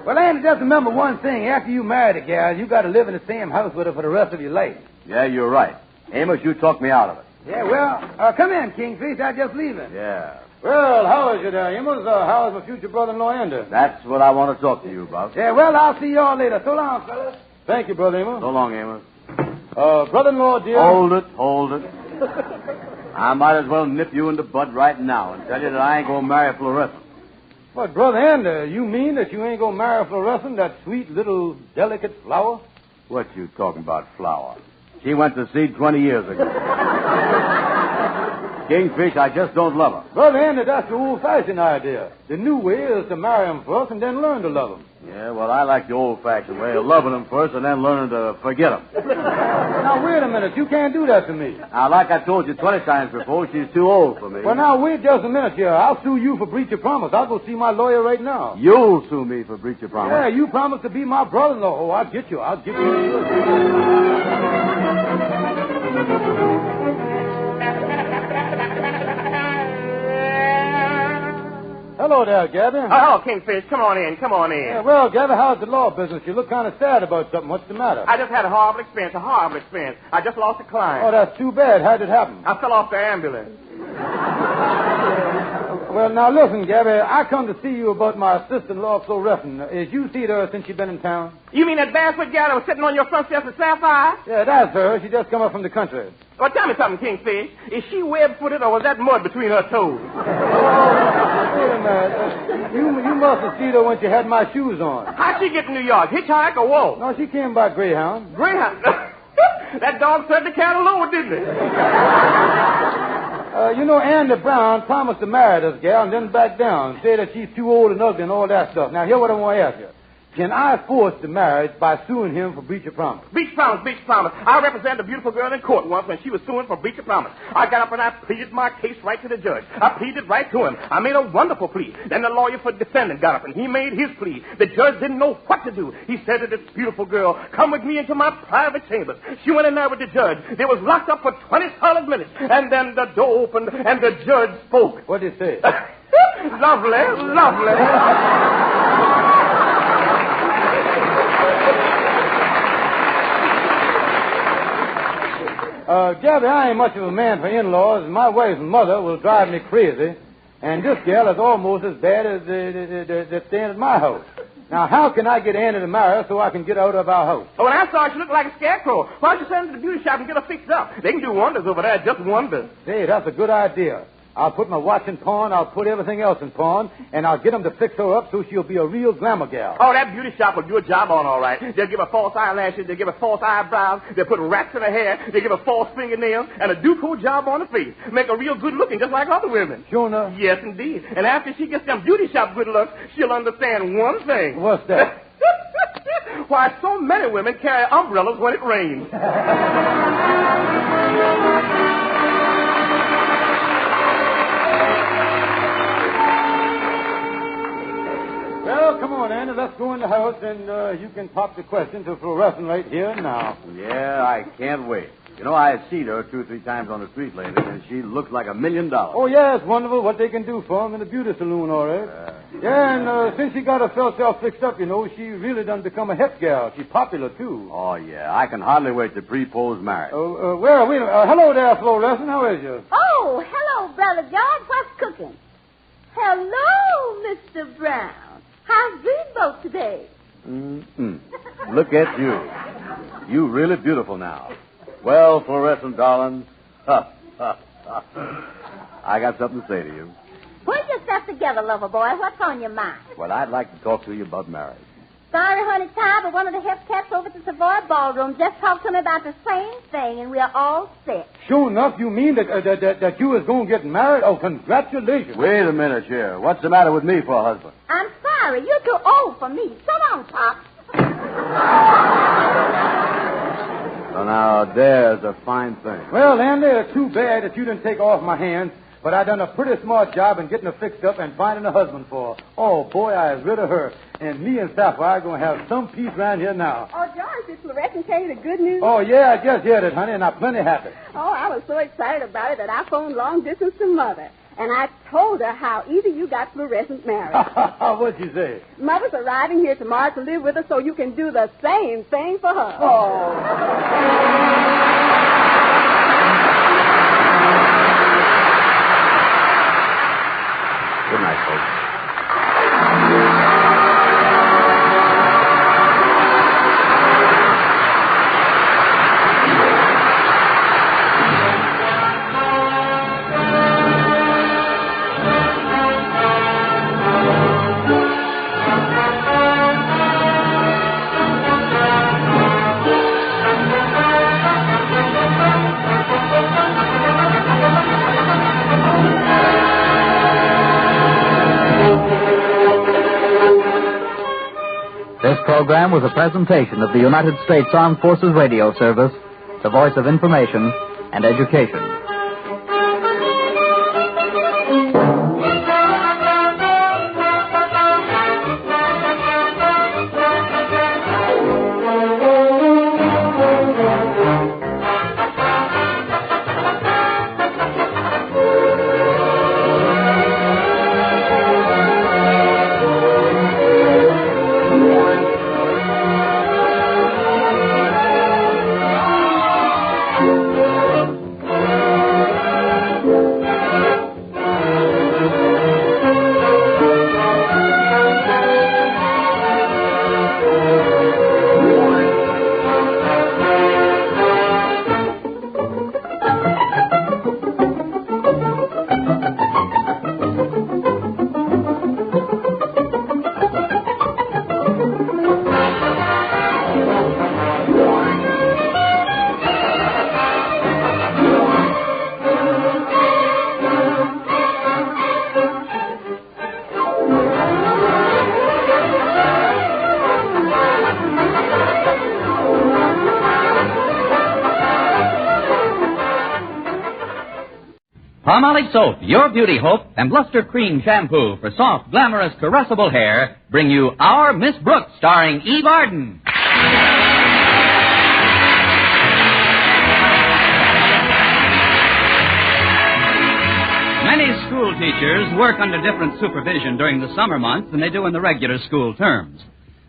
Well, Andy, just remember one thing. After you marry the gal, you got to live in the same house with her for the rest of your life. Yeah, you're right. Amos, you talked me out of it. Yeah, well, come in, Kingfish. I'm just leaving. Yeah. Well, how is it, Amos? How's my future brother-in-law, Andy? That's what I want to talk to you about. Yeah, well, I'll see you all later. So long, fellas. Thank you, Brother Amos. So long, Amos. Brother-in-law, dear. Hold it. I might as well nip you in the bud right now and tell you that I ain't going to marry Fluorescent. What, Brother Andy, you mean that you ain't going to marry Fluorescent, that sweet little delicate flower? What you talking about, flower? She went to seed 20 years ago. Kingfish, I just don't love her. Well, Andy, that's the old-fashioned idea. The new way is to marry him first and then learn to love him. Yeah, well, I like the old-fashioned way of loving them first and then learning to forget them. Now, wait a minute. You can't do that to me. Now, like I told you 20 times before, she's too old for me. Well, now, wait just a minute here. I'll sue you for breach of promise. I'll go see my lawyer right now. You'll sue me for breach of promise. Yeah, you promised to be my brother-in-law. Oh, I'll get you. I'll get you. Hello there, Gabby. Oh, Kingfish. Come on in. Yeah, well, Gabby, how's the law business? You look kind of sad about something. What's the matter? I just had a horrible experience. I just lost a client. Oh, that's too bad. How'd it happen? I fell off the ambulance. Well, now, listen, Gabby, I come to see you about my sister-in-law, Floresca. Is you seen her since she's been in town? You mean that barefoot gal that was sitting on your front steps at Sapphires? Yeah, that's her. She just come up from the country. Well, tell me something, Kingfish. Is she web-footed or was that mud between her toes? Wait a minute. You must have seen her when she had my shoes on. How'd she get to New York? Hitchhike or walk? No, she came by Greyhound. Greyhound? That dog said the cattle low, didn't it? You know, Andy Brown promised to marry this gal and then back down. Say that she's too old and ugly and all that stuff. Now, here's what I want to ask you. Can I force the marriage by suing him for breach of promise? Breach of promise. I represented a beautiful girl in court once when she was suing for breach of promise. I got up and I pleaded my case right to the judge. I pleaded right to him. I made a wonderful plea. Then the lawyer for the defendant got up and he made his plea. The judge didn't know what to do. He said to this beautiful girl, come with me into my private chambers. She went in there with the judge. They was locked up for 20 solid minutes. And then the door opened and the judge spoke. What did he say? Lovely. Gabby, I ain't much of a man for in-laws. My wife's mother will drive me crazy. And this gal is almost as bad as that's staying at my house. Now, how can I get Annie to marry her so I can get out of our house? Oh, when I saw her, she looked like a scarecrow. Why don't you send her to the beauty shop and get her fixed up? They can do wonders over there, just wonders. Say, that's a good idea. I'll put my watch in pawn, I'll put everything else in pawn, and I'll get them to fix her up so she'll be a real glamour gal. Oh, that beauty shop will do a job on all right. They'll give her false eyelashes, they'll give her false eyebrows, they'll put rats in her hair, they'll give her false fingernails, and a Duco job on the face. Make her real good looking, just like other women. Sure enough? Yes, indeed. And after she gets them beauty shop good looks, she'll understand one thing. What's that? Why so many women carry umbrellas when it rains. Well, come on, Andy. Let's go in the house, and you can pop the question to Floresca right here and now. Yeah, I can't wait. You know, I have seen her 2 or 3 times on the street lately, and she looks like $1 million. Oh, yeah, it's wonderful what they can do for them in the beauty saloon, all right. Yeah, and since she got herself fixed up, you know, she really done become a hep gal. She's popular, too. Oh, yeah. I can hardly wait to propose marriage. Well, wait a minute. Hello there, Floresca. How is you? Oh, hello, Brother George. What's cooking? Hello, Mr. Brown. How's Dreamboat today? Look at you. You really beautiful now. Well, Floresca, darling, I got something to say to you. Put yourself together, lover boy. What's on your mind? Well, I'd like to talk to you about marriage. Sorry, honey, Ty, but one of the hep cats over at the Savoy Ballroom just talked to me about the same thing, and we're all set. Sure enough, you mean that you is going to get married? Oh, congratulations. Wait a minute here. What's the matter with me for a husband? I'm sorry. You're too old for me. Come on, Pop. So now, there's a fine thing. Well, Andy, it's too bad that you didn't take off my hands, but I done a pretty smart job in getting her fixed up and finding a husband for her. Oh, boy, I was rid of her. And me and Sapphire are going to have some peace around here now. Oh, George, did Floresca tell you the good news? Oh, yeah, I just heard it, honey, and I'm plenty happy. Oh, I was so excited about it that I phoned long distance to Mother. And I told her how easy you got Floresca married. What'd you say? Mother's arriving here tomorrow to live with us so you can do the same thing for her. Oh. Good night, folks. This program was a presentation of the United States Armed Forces Radio Service, the voice of information and education. Palmolive Soap, Your Beauty Hope, and Luster Cream Shampoo for soft, glamorous, caressable hair bring you Our Miss Brooks, starring Eve Arden. Many school teachers work under different supervision during the summer months than they do in the regular school terms.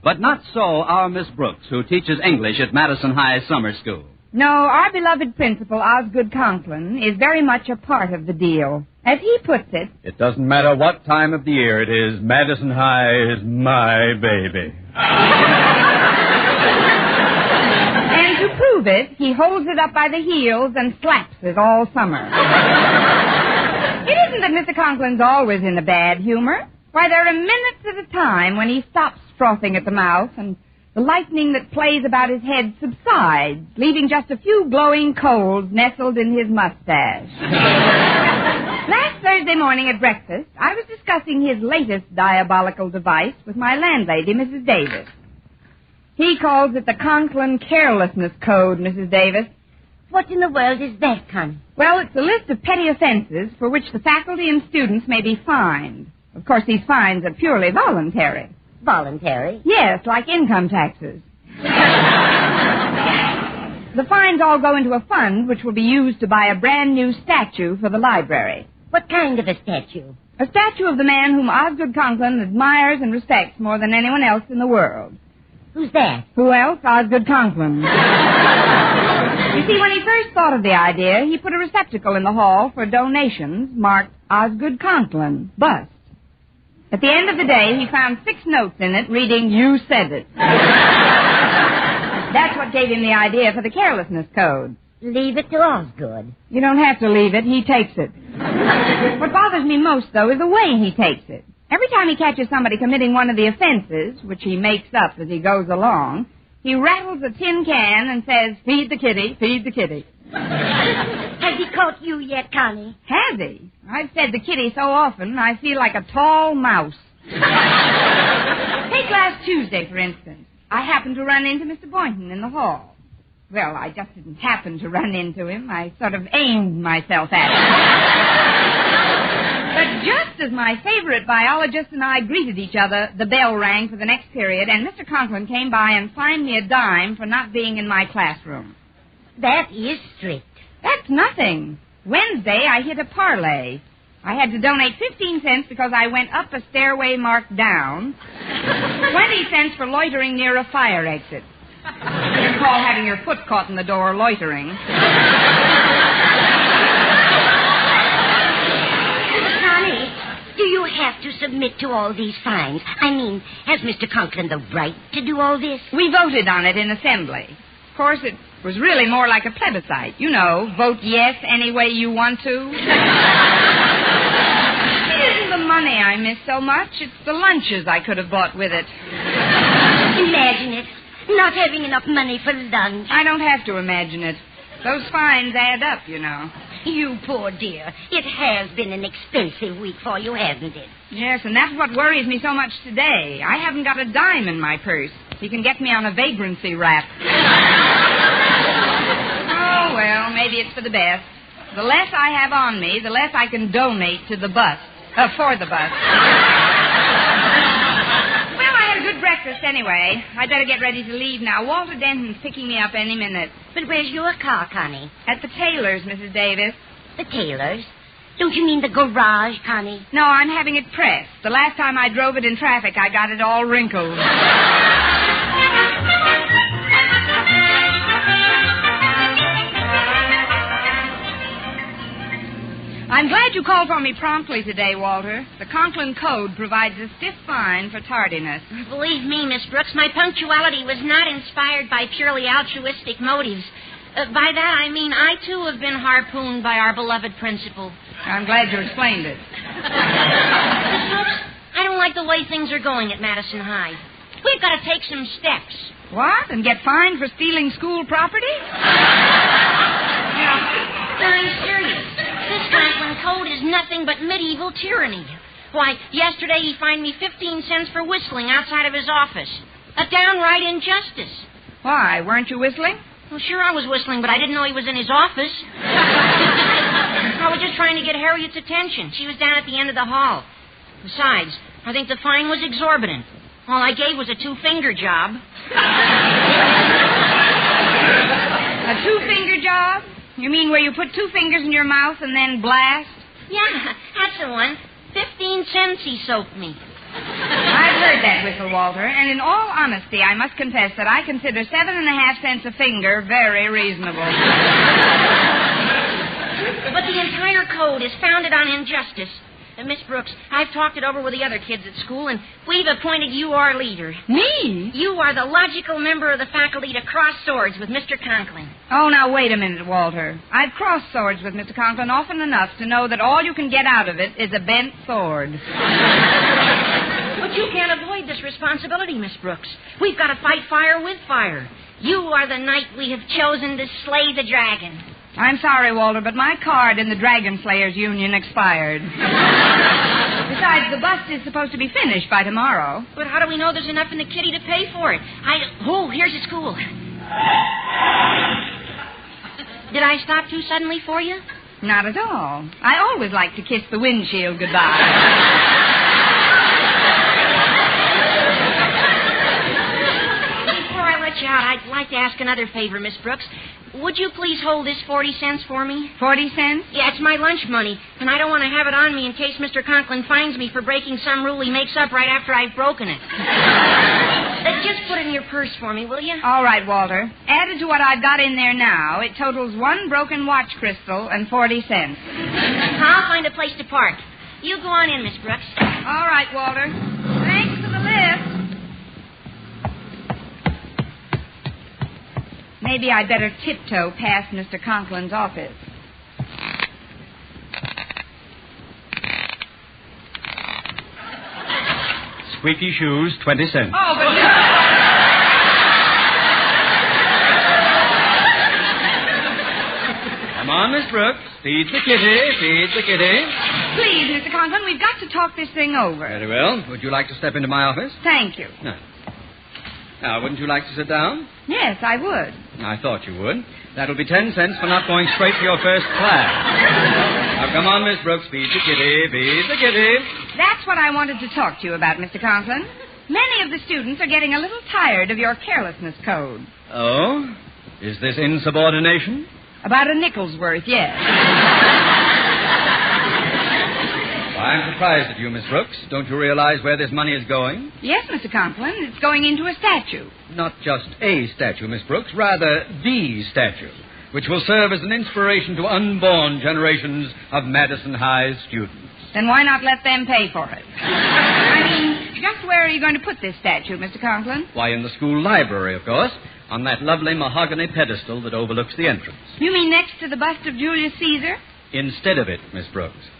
But not so our Miss Brooks, who teaches English at Madison High Summer School. No, our beloved principal, Osgood Conklin, is very much a part of the deal. As he puts it... It doesn't matter what time of the year it is, Madison High is my baby. And to prove it, he holds it up by the heels and slaps it all summer. It isn't that Mr. Conklin's always in a bad humor. Why, there are minutes at a time when he stops frothing at the mouth and the lightning that plays about his head subsides, leaving just a few glowing coals nestled in his mustache. Last Thursday morning at breakfast, I was discussing his latest diabolical device with my landlady, Mrs. Davis. He calls it the Conklin Carelessness Code, Mrs. Davis. What in the world is that, Connie? Well, it's a list of petty offenses for which the faculty and students may be fined. Of course, these fines are purely voluntary. Voluntary? Yes, like income taxes. The fines all go into a fund which will be used to buy a brand new statue for the library. What kind of a statue? A statue of the man whom Osgood Conklin admires and respects more than anyone else in the world. Who's that? Who else? Osgood Conklin. You see, when he first thought of the idea, he put a receptacle in the hall for donations marked Osgood Conklin, bust. At the end of the day, he found 6 notes in it reading, "You said it." That's what gave him the idea for the Carelessness Code. Leave it to Osgood. You don't have to leave it. He takes it. What bothers me most, though, is the way he takes it. Every time he catches somebody committing one of the offenses, which he makes up as he goes along, he rattles a tin can and says, "Feed the kitty, feed the kitty." Has he caught you yet, Connie? Has he? I've fed the kitty so often, I feel like a tall mouse. Take last Tuesday, for instance. I happened to run into Mr. Boynton in the hall. Well, I just didn't happen to run into him. I sort of aimed myself at him. But just as my favorite biologist and I greeted each other, the bell rang for the next period, and Mr. Conklin came by and fined me a dime for not being in my classroom. That is strict. That's nothing. Wednesday, I hit a parlay. I had to donate 15 cents because I went up a stairway marked down, 20 cents for loitering near a fire exit. You call having your foot caught in the door loitering. Connie, do you have to submit to all these fines? I mean, has Mr. Conklin the right to do all this? We voted on it in assembly. Of course, it was really more like a plebiscite. You know, vote yes any way you want to. It isn't the money I miss so much. It's the lunches I could have bought with it. Imagine it. Not having enough money for lunch. I don't have to imagine it. Those fines add up, you know. You poor dear. It has been an expensive week for you, hasn't it? Yes, and that's what worries me so much today. I haven't got a dime in my purse. He can get me on a vagrancy rap. Oh, well, maybe it's for the best. The less I have on me, the less I can donate to the bus. For the bus. Well, I had a good breakfast anyway. I'd better get ready to leave now. Walter Denton's picking me up any minute. But where's your car, Connie? At the tailor's, Mrs. Davis. The tailor's? Don't you mean the garage, Connie? No, I'm having it pressed. The last time I drove it in traffic, I got it all wrinkled. I'm glad you called for me promptly today, Walter. The Conklin Code provides a stiff fine for tardiness. Believe me, Miss Brooks, my punctuality was not inspired by purely altruistic motives. By that, I mean I, too, have been harpooned by our beloved principal. I'm glad you explained it. Miss Brooks, I don't like the way things are going at Madison High. We've got to take some steps. What? And get fined for stealing school property? No, I'm serious. This Conklin Code is nothing but medieval tyranny. Why, yesterday he fined me 15 cents for whistling outside of his office. A downright injustice. Why, weren't you whistling? Well, sure I was whistling, but I didn't know he was in his office. I was just trying to get Harriet's attention. She was down at the end of the hall. Besides, I think the fine was exorbitant. All I gave was a two-finger job. A two-finger job? You mean where you put two fingers in your mouth and then blast? Yeah, that's the one. 15 cents he soaked me. I've heard that whistle, Walter, and in all honesty, I must confess that I consider 7.5 cents a finger very reasonable. But the entire code is founded on injustice. Miss Brooks, I've talked it over with the other kids at school, and we've appointed you our leader. Me? You are the logical member of the faculty to cross swords with Mr. Conklin. Oh, now, wait a minute, Walter. I've crossed swords with Mr. Conklin often enough to know that all you can get out of it is a bent sword. But you can't avoid this responsibility, Miss Brooks. We've got to fight fire with fire. You are the knight we have chosen to slay the dragon. I'm sorry, Walter, but my card in the Dragon Slayers Union expired. Besides, the bust is supposed to be finished by tomorrow. But how do we know there's enough in the kitty to pay for it? Oh, here's the school. Did I stop too suddenly for you? Not at all. I always like to kiss the windshield goodbye. Before I let you out, I'd like to ask another favor, Miss Brooks. Would you please hold this 40 cents for me? 40 cents? Yeah, it's my lunch money, and I don't want to have it on me in case Mr. Conklin finds me for breaking some rule he makes up right after I've broken it. Just put it in your purse for me, will you? All right, Walter. Added to what I've got in there now, it totals 1 broken watch crystal and 40 cents. I'll find a place to park. You go on in, Miss Brooks. All right, Walter. Thanks for the lift. Maybe I'd better tiptoe past Mr. Conklin's office. Squeaky shoes, 20 cents. Oh, but... Come on, Miss Brooks. Feed the kitty, feed the kitty. Please, Mr. Conklin, we've got to talk this thing over. Very well. Would you like to step into my office? Thank you. No. Now, wouldn't you like to sit down? Yes, I would. I thought you would. That'll be 10 cents for not going straight to your first class. Now, come on, Miss Brooks. Feed the kitty, feed the kitty. That's what I wanted to talk to you about, Mr. Conklin. Many of the students are getting a little tired of your Carelessness Code. Oh? Is this insubordination? About a nickel's worth, yes. I'm surprised at you, Miss Brooks. Don't you realize where this money is going? Yes, Mr. Conklin. It's going into a statue. Not just a statue, Miss Brooks. Rather, the statue, which will serve as an inspiration to unborn generations of Madison High students. Then why not let them pay for it? I mean, just where are you going to put this statue, Mr. Conklin? Why, in the school library, of course, on that lovely mahogany pedestal that overlooks the entrance. You mean next to the bust of Julius Caesar? Instead of it, Miss Brooks.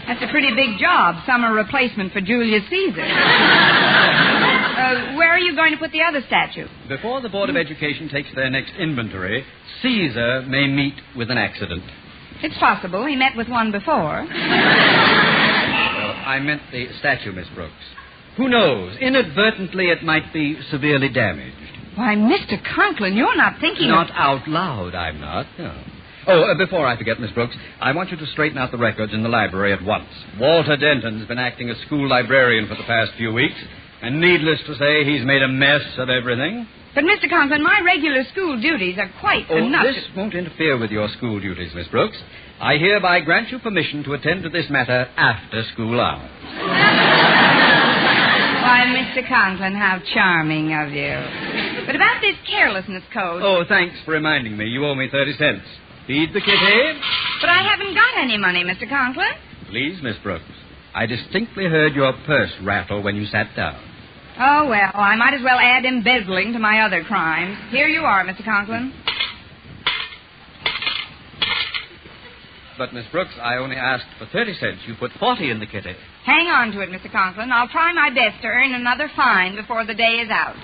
That's a pretty big job, summer replacement for Julius Caesar. Where are you going to put the other statue? Before the Board of Education takes their next inventory, Caesar may meet with an accident. It's possible. He met with one before. Well, I meant the statue, Miss Brooks. Who knows? Inadvertently, it might be severely damaged. Why, Mr. Conklin, you're not thinking Not out loud, I'm not, no. Oh, before I forget, Miss Brooks, I want you to straighten out the records in the library at once. Walter Denton's been acting as school librarian for the past few weeks, and needless to say, he's made a mess of everything. But, Mr. Conklin, my regular school duties are quite enough. This won't interfere with your school duties, Miss Brooks. I hereby grant you permission to attend to this matter after school hours. Why, Mr. Conklin, how charming of you. But about this carelessness code... Oh, thanks for reminding me. You owe me 30 cents. Feed the kitty. But I haven't got any money, Mr. Conklin. Please, Miss Brooks. I distinctly heard your purse rattle when you sat down. Oh, well, I might as well add embezzling to my other crimes. Here you are, Mr. Conklin. But, Miss Brooks, I only asked for 30 cents. You put 40 in the kitty. Hang on to it, Mr. Conklin. I'll try my best to earn another fine before the day is out.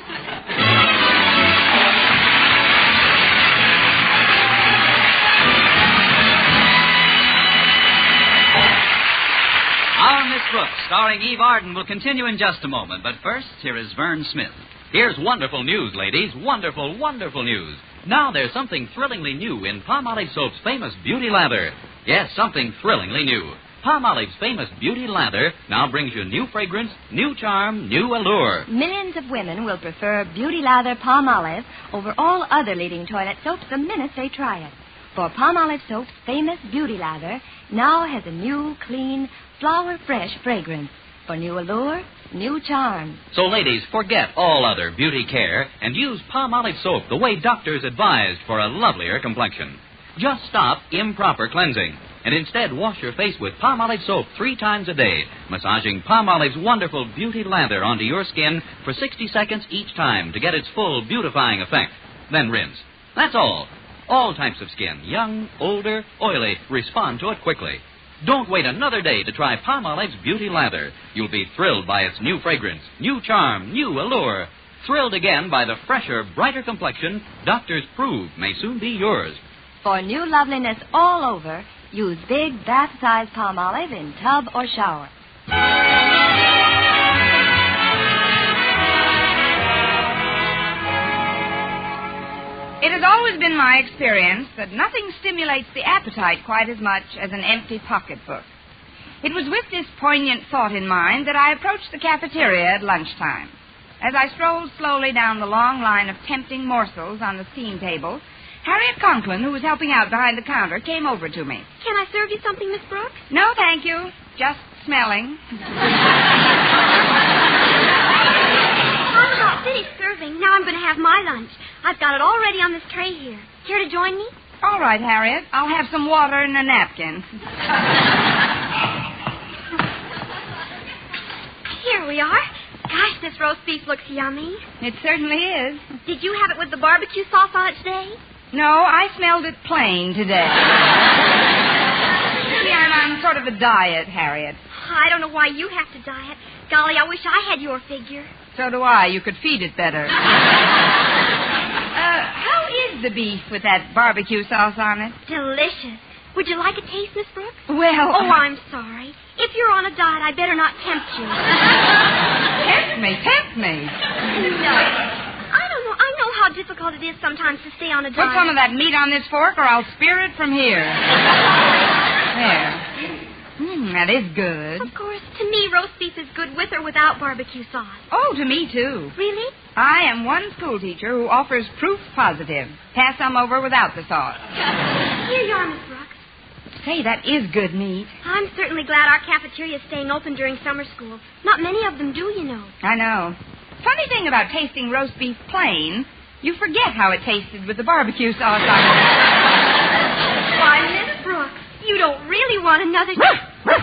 Our Miss Brooks, starring Eve Arden, will continue in just a moment. But first, here is Vern Smith. Here's wonderful news, ladies. Wonderful, wonderful news. Now there's something thrillingly new in Palmolive Soap's famous Beauty Lather. Yes, something thrillingly new. Palmolive's famous Beauty Lather now brings you new fragrance, new charm, new allure. Millions of women will prefer Beauty Lather Palmolive over all other leading toilet soaps the minute they try it. For Palmolive Soap's famous Beauty Lather now has a new, clean, flower-fresh fragrance for new allure, new charm. So, ladies, forget all other beauty care and use Palmolive Soap the way doctors advised for a lovelier complexion. Just stop improper cleansing and instead wash your face with Palmolive Soap 3 times a day, massaging Palmolive's wonderful Beauty Lather onto your skin for 60 seconds each time to get its full beautifying effect. Then rinse. That's all. All types of skin, young, older, oily, respond to it quickly. Don't wait another day to try Palmolive's Beauty Lather. You'll be thrilled by its new fragrance, new charm, new allure. Thrilled again by the fresher, brighter complexion doctors prove may soon be yours. For new loveliness all over, use big bath-sized Palmolive in tub or shower. It has always been my experience that nothing stimulates the appetite quite as much as an empty pocketbook. It was with this poignant thought in mind that I approached the cafeteria at lunchtime. As I strolled slowly down the long line of tempting morsels on the steam table, Harriet Conklin, who was helping out behind the counter, came over to me. Can I serve you something, Miss Brooks? No, thank you. Just smelling. I'm about finished serving. Now I'm going to have my lunch. I've got it all ready on this tray here. Care to join me? All right, Harriet. I'll have some water and a napkin. Here we are. Gosh, this roast beef looks yummy. It certainly is. Did you have it with the barbecue sauce on it today? No, I smelled it plain today. Yeah, and I'm sort of a diet, Harriet. I don't know why you have to diet. Golly, I wish I had your figure. So do I. You could feed it better. How is the beef with that barbecue sauce on it? Delicious. Would you like a taste, Miss Brooks? Well... Oh, I'm sorry. If you're on a diet, I better not tempt you. Tempt me. No. I don't know. I know how difficult it is sometimes to stay on a diet. Put some of that meat on this fork or I'll spear it from here. There. That is good. Of course. To me, roast beef is good with or without barbecue sauce. Oh, to me, too. Really? I am one schoolteacher who offers proof positive. Pass some over without the sauce. Here you are, Miss Brooks. Say, that is good meat. I'm certainly glad our cafeteria is staying open during summer school. Not many of them do, you know. I know. Funny thing about tasting roast beef plain, you forget how it tasted with the barbecue sauce on it. Why, Miss Brooks, you don't really want another... All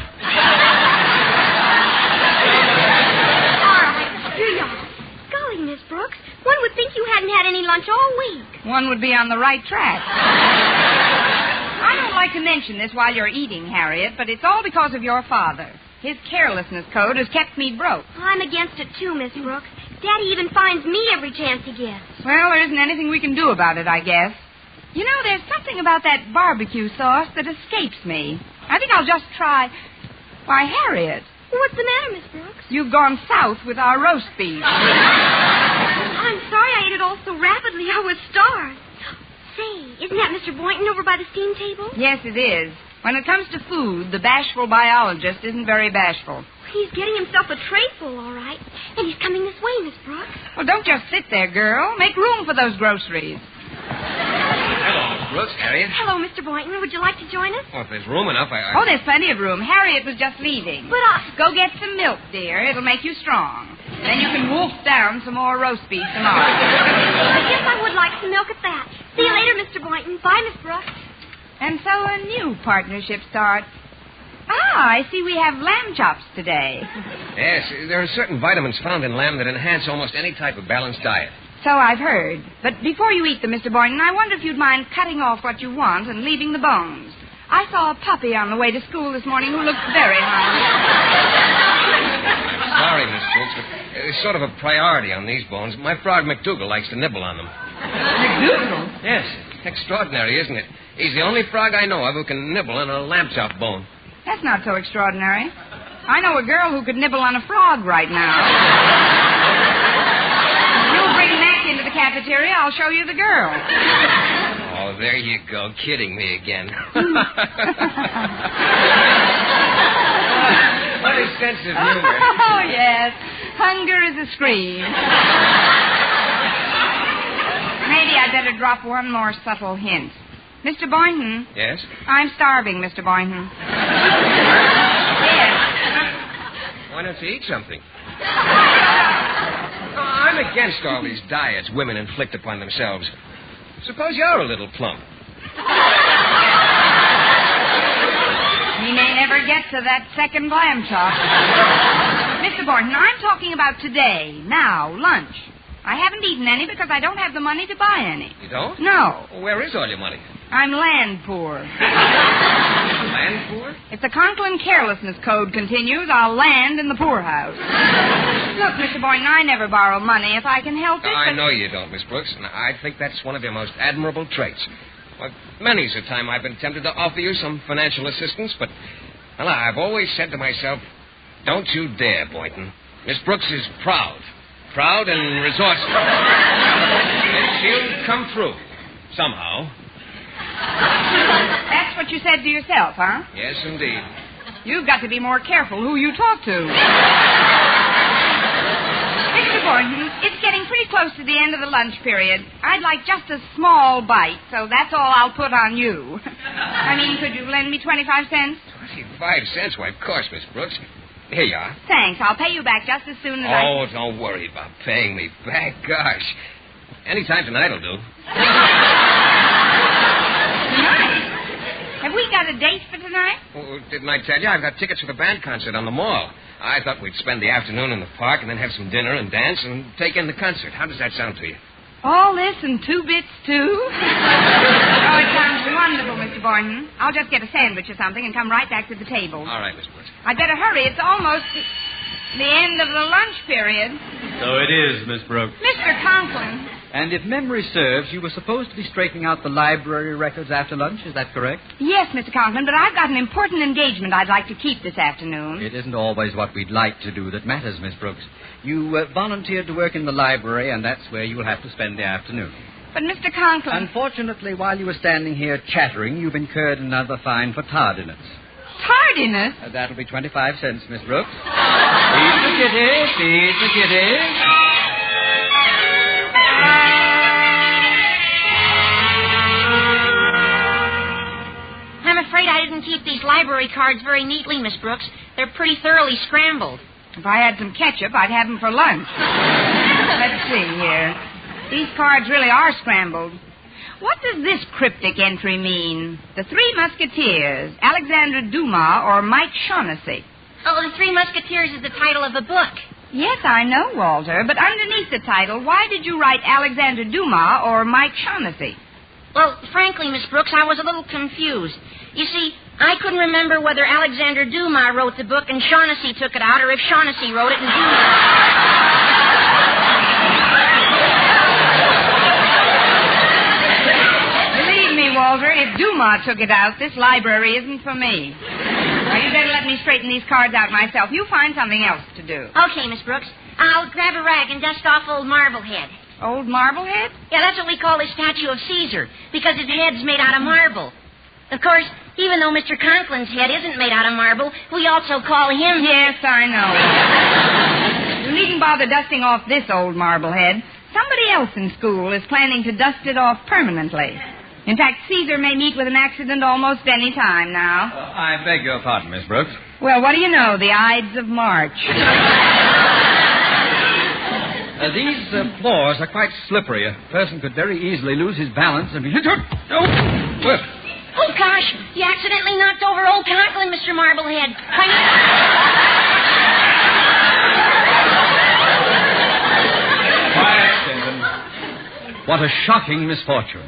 right, here you are. Golly, Miss Brooks, one would think you hadn't had any lunch all week. One would be on the right track. I don't like to mention this while you're eating, Harriet, but it's all because of your father. His carelessness code has kept me broke. I'm against it, too, Miss Brooks. Daddy even finds me every chance he gets. Well, there isn't anything we can do about it, I guess. You know, there's something about that barbecue sauce that escapes me. I think I'll just try... Why, Harriet. What's the matter, Miss Brooks? You've gone south with our roast beef. I'm sorry I ate it all so rapidly. I was starved. Say, isn't that Mr. Boynton over by the steam table? Yes, it is. When it comes to food, the bashful biologist isn't very bashful. He's getting himself a tray full, all right. And he's coming this way, Miss Brooks. Well, don't just sit there, girl. Make room for those groceries. Hello, Miss Brooks. Harriet. Hello, Mr. Boynton. Would you like to join us? Well, if there's room enough, Oh, there's plenty of room. Harriet was just leaving. But Go get some milk, dear. It'll make you strong. Then you can wolf down some more roast beef tomorrow. I guess I would like some milk at that. See you later, Mr. Boynton. Bye, Miss Brooks. And so a new partnership starts. I see we have lamb chops today. Yes, there are certain vitamins found in lamb that enhance almost any type of balanced diet. So I've heard. But before you eat them, Mr. Boynton, I wonder if you'd mind cutting off what you want and leaving the bones. I saw a puppy on the way to school this morning who looked very hungry. Sorry, Miss Brooks, but it's sort of a priority on these bones. My frog McDougal likes to nibble on them. McDougal? Yes, extraordinary, isn't it? He's the only frog I know of who can nibble on a lamb chop bone. That's not so extraordinary. I know a girl who could nibble on a frog right now. You'll bring Mac into the cafeteria, I'll show you the girl. Oh, there you go, kidding me again. What a sense of humor. Oh, yes. Hunger is a scream. Maybe I'd better drop one more subtle hint. Mr. Boynton. Yes? I'm starving, Mr. Boynton. Yes. Why don't you eat something? I'm against all these diets women inflict upon themselves. Suppose you're a little plump. He may never get to that second lamb chop. Mr. Boynton, I'm talking about today, now, lunch. I haven't eaten any because I don't have the money to buy any. You don't? No. Well, where is all your money? I'm land poor. Land poor? If the Conklin Carelessness Code continues, I'll land in the poorhouse. Look, Mr. Boynton, I never borrow money if I can help it. I know you don't, Miss Brooks, and I think that's one of your most admirable traits. Well, many's the time I've been tempted to offer you some financial assistance, but, well, I've always said to myself, don't you dare, Boynton. Miss Brooks is proud and resourceful. And she'll come through, somehow. That's what you said to yourself, huh? Yes, indeed. You've got to be more careful who you talk to. Mr. Boynton, it's getting pretty close to the end of the lunch period. I'd like just a small bite, so that's all I'll put on you. I mean, could you lend me 25 cents? 25 cents? Why, of course, Miss Brooks. Here you are. Thanks. I'll pay you back just as soon as Oh, don't worry about paying me back. Gosh. Anytime tonight will do. Tonight? Have we got a date for tonight? Oh, didn't I tell you? I've got tickets for the band concert on the mall. I thought we'd spend the afternoon in the park and then have some dinner and dance and take in the concert. How does that sound to you? All this and 2 bits, too? Oh, it sounds wonderful, Mr. Boynton. I'll just get a sandwich or something and come right back to the table. All right, Miss Brooks. I'd better hurry. It's almost the end of the lunch period. So it is, Miss Brooks. Mr. Conklin. And if memory serves, you were supposed to be straightening out the library records after lunch. Is that correct? Yes, Mr. Conklin, but I've got an important engagement I'd like to keep this afternoon. It isn't always what we'd like to do that matters, Miss Brooks. You volunteered to work in the library, and that's where you'll have to spend the afternoon. But, Mr. Conklin... Unfortunately, while you were standing here chattering, you've incurred another fine for tardiness. Tardiness? That'll be 25 cents, Miss Brooks. Feed the kitty, feed the kitty. I'm afraid I didn't keep these library cards very neatly, Miss Brooks. They're pretty thoroughly scrambled. If I had some ketchup, I'd have them for lunch. Let's see here. These cards really are scrambled. What does this cryptic entry mean? The Three Musketeers, Alexandre Dumas, or Mike Shaughnessy? Oh, The Three Musketeers is the title of a book. Yes, I know, Walter, but underneath the title, why did you write Alexandre Dumas or Mike Shaughnessy? Well, frankly, Miss Brooks, I was a little confused. You see, I couldn't remember whether Alexandre Dumas wrote the book and Shaughnessy took it out, or if Shaughnessy wrote it and Believe me, Walter, if Dumas took it out, this library isn't for me. Now, you better let me straighten these cards out myself. You find something else to do. Okay, Miss Brooks. I'll grab a rag and dust off old Marblehead. Old Marblehead? Yeah, that's what we call the statue of Caesar, because his head's made out of marble. Of course, even though Mr. Conklin's head isn't made out of marble, we also call him... Yes, I know. You needn't bother dusting off this old Marblehead. Somebody else in school is planning to dust it off permanently. In fact, Caesar may meet with an accident almost any time now. I beg your pardon, Miss Brooks. Well, what do you know? The Ides of March. These floors are quite slippery. A person could very easily lose his balance and be... Oh, gosh, you accidentally knocked over old Conklin, Mr. Marblehead. Quiet, Denton. What a shocking misfortune.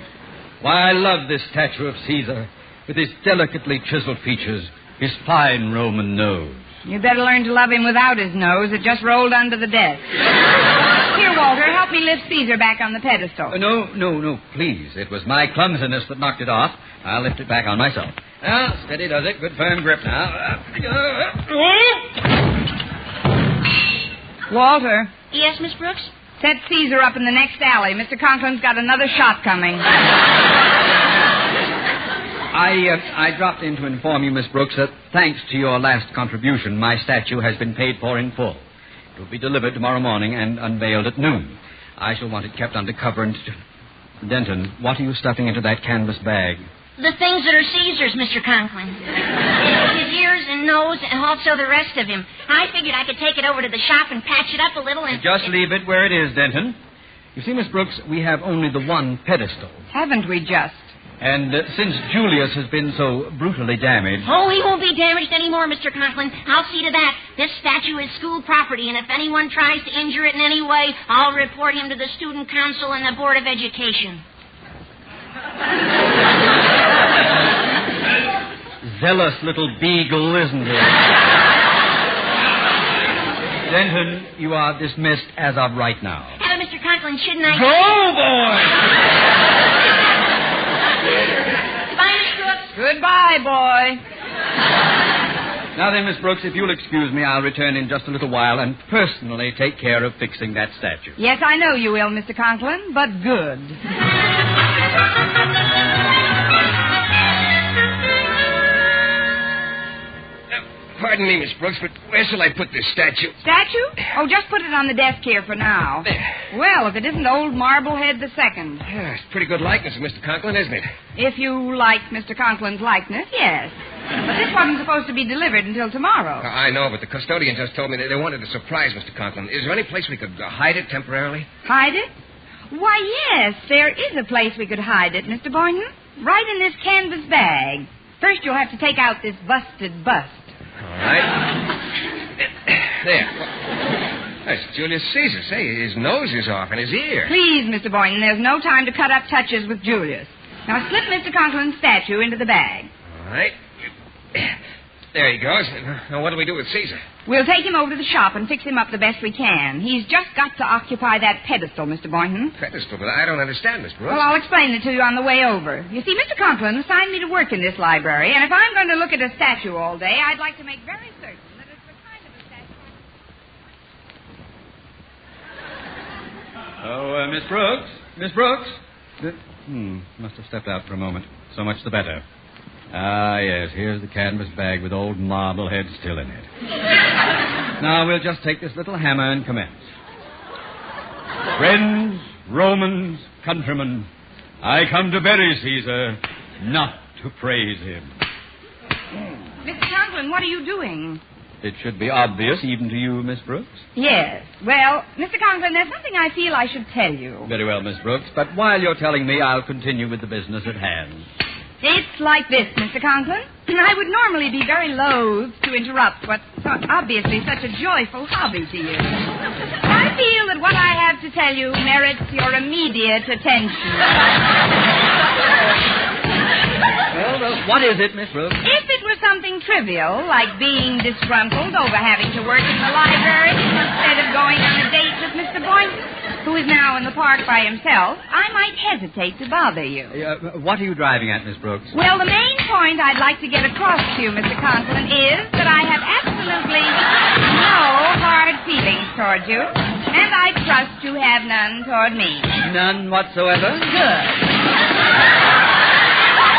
Why, I love this statue of Caesar, with his delicately chiseled features, his fine Roman nose. You better learn to love him without his nose. It just rolled under the desk. Here, Walter, help me lift Caesar back on the pedestal. No, please. It was my clumsiness that knocked it off. I'll lift it back on myself. Now, steady does it. Good firm grip now. Walter. Yes, Miss Brooks? Set Caesar up in the next alley. Mr. Conklin's got another shot coming. I dropped in to inform you, Miss Brooks, that thanks to your last contribution, my statue has been paid for in full. It will be delivered tomorrow morning and unveiled at noon. I shall want it kept under cover and... Denton, what are you stuffing into that canvas bag? The things that are Caesar's, Mr. Conklin. His ears and nose and also the rest of him. I figured I could take it over to the shop and patch it up a little and... Just leave it where it is, Denton. You see, Miss Brooks, we have only the one pedestal. Haven't we just? And since Julius has been so brutally damaged... Oh, he won't be damaged anymore, Mr. Conklin. I'll see to that. This statue is school property, and if anyone tries to injure it in any way, I'll report him to the student council and the Board of Education. Zealous little beagle, isn't he? Denton, you are dismissed as of right now. Mr. Conklin, shouldn't I... Go, boy! Goodbye, Miss Brooks. Goodbye, boy. Now then, Miss Brooks, if you'll excuse me, I'll return in just a little while and personally take care of fixing that statue. Yes, I know you will, Mr. Conklin, but good. Pardon me, Miss Brooks, but where shall I put this statue? Statue? Oh, just put it on the desk here for now. There. Well, if it isn't old Marblehead II. Yeah, it's a pretty good likeness of Mr. Conklin, isn't it? If you like Mr. Conklin's likeness, yes. But this wasn't supposed to be delivered until tomorrow. I know, but the custodian just told me that they wanted to surprise Mr. Conklin. Is there any place we could hide it temporarily? Hide it? Why, yes, there is a place we could hide it, Mr. Boynton. Right in this canvas bag. First, you'll have to take out this busted bust. All right. There. That's Julius Caesar. Say, his nose is off and his ear. Please, Mr. Boynton, there's no time to cut up touches with Julius. Now, slip Mr. Conklin's statue into the bag. All right. There he goes. Now, what do we do with Caesar? We'll take him over to the shop and fix him up the best we can. He's just got to occupy that pedestal, Mr. Boynton. Pedestal? But I don't understand, Miss Brooks. Well, I'll explain it to you on the way over. You see, Mr. Conklin assigned me to work in this library, and if I'm going to look at a statue all day, I'd like to make very certain that it's the kind of a statue... Oh, Miss Brooks? Miss Brooks? Must have stepped out for a moment. So much the better. Ah, yes, here's the canvas bag with old Marblehead still in it. Now, we'll just take this little hammer and commence. Friends, Romans, countrymen, I come to bury Caesar, not to praise him. Mr. Conklin, what are you doing? It should be obvious even to you, Miss Brooks. Yes. Well, Mr. Conklin, there's something I feel I should tell you. Very well, Miss Brooks, but while you're telling me, I'll continue with the business at hand. It's like this, Mr. Conklin. I would normally be very loath to interrupt what's obviously such a joyful hobby to you. I feel that what I have to tell you merits your immediate attention. Well, what is it, Miss Brooks? If it were something trivial, like being disgruntled over having to work in the library instead of going on a date with Mr. Boynton, who is now in the park by himself, I might hesitate to bother you. What are you driving at, Miss Brooks? Well, the main point I'd like to get across to you, Mr. Conklin, is that I have absolutely no hard feelings toward you, and I trust you have none toward me. None whatsoever? Good.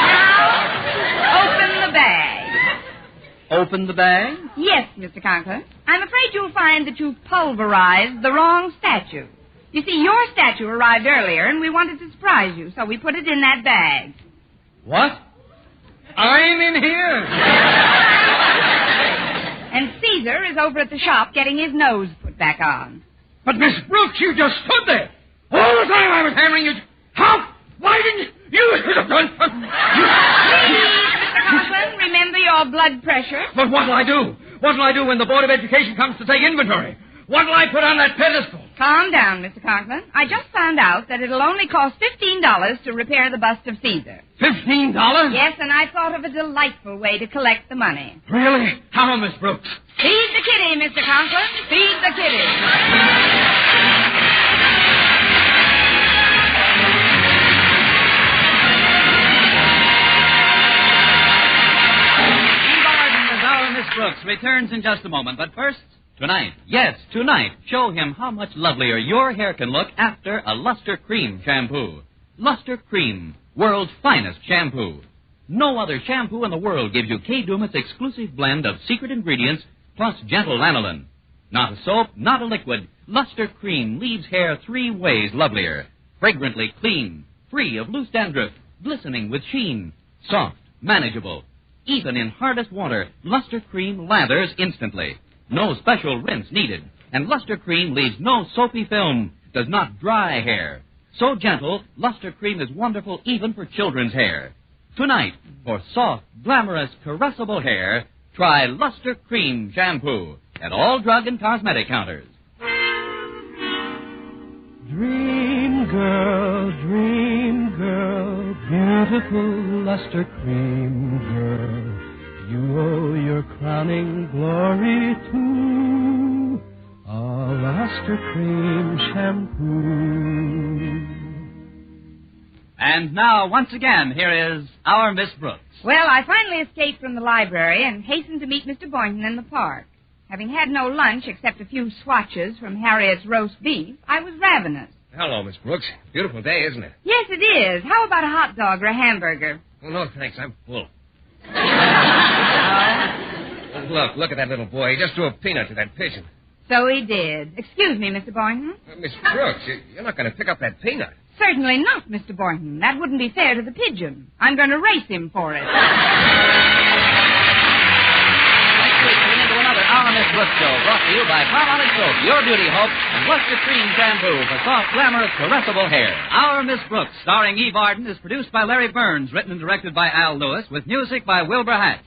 Now, open the bag. Open the bag? Yes, Mr. Conklin. I'm afraid you'll find that you've pulverized the wrong statue. You see, your statue arrived earlier, and we wanted to surprise you, so we put it in that bag. What? I'm in here? And Caesar is over at the shop getting his nose put back on. But, Miss Brooks, you just stood there. All the time I was hammering you. How? Why didn't you should have done... Please, Mr. Conklin, remember your blood pressure. But what'll I do? What'll I do when the Board of Education comes to take inventory? What'll I put on that pedestal? Calm down, Mr. Conklin. I just found out that it'll only cost $15 to repair the bust of Caesar. $15? Yes, and I thought of a delightful way to collect the money. Really? How, Miss Brooks? Feed the kitty, Mr. Conklin. Feed the kitty. Miss Brooks returns in just a moment, but first, tonight, yes, tonight, show him how much lovelier your hair can look after a Luster Cream shampoo. Luster Cream, world's finest shampoo. No other shampoo in the world gives you K. Dumit's exclusive blend of secret ingredients plus gentle lanolin. Not a soap, not a liquid. Luster Cream leaves hair 3 ways lovelier. Fragrantly clean, free of loose dandruff, glistening with sheen, soft, manageable. Even in hardest water, Luster Cream lathers instantly. No special rinse needed. And Luster Cream leaves no soapy film, does not dry hair. So gentle, Luster Cream is wonderful even for children's hair. Tonight, for soft, glamorous, caressable hair, try Luster Cream shampoo at all drug and cosmetic counters. Dream girl, beautiful Luster Cream girl, you owe your crowning glory to a Luster Cream shampoo. And now, once again, here is our Miss Brooks. Well, I finally escaped from the library and hastened to meet Mr. Boynton in the park. Having had no lunch except a few swatches from Harriet's roast beef, I was ravenous. Hello, Miss Brooks. Beautiful day, isn't it? Yes, it is. How about a hot dog or a hamburger? Well, no, thanks. I'm full. Look at that little boy. He just threw a peanut to that pigeon. So he did. Excuse me, Mr. Boynton. Miss Brooks, you're not going to pick up that peanut. Certainly not, Mr. Boynton. That wouldn't be fair to the pigeon. I'm going to race him for it. Our Miss Brooks Show, brought to you by Palmolive Soap, Your Beauty Hope, and Luster Cream Shampoo for soft, glamorous, caressable hair. Our Miss Brooks, starring Eve Arden, is produced by Larry Burns, written and directed by Al Lewis, with music by Wilbur Hatch.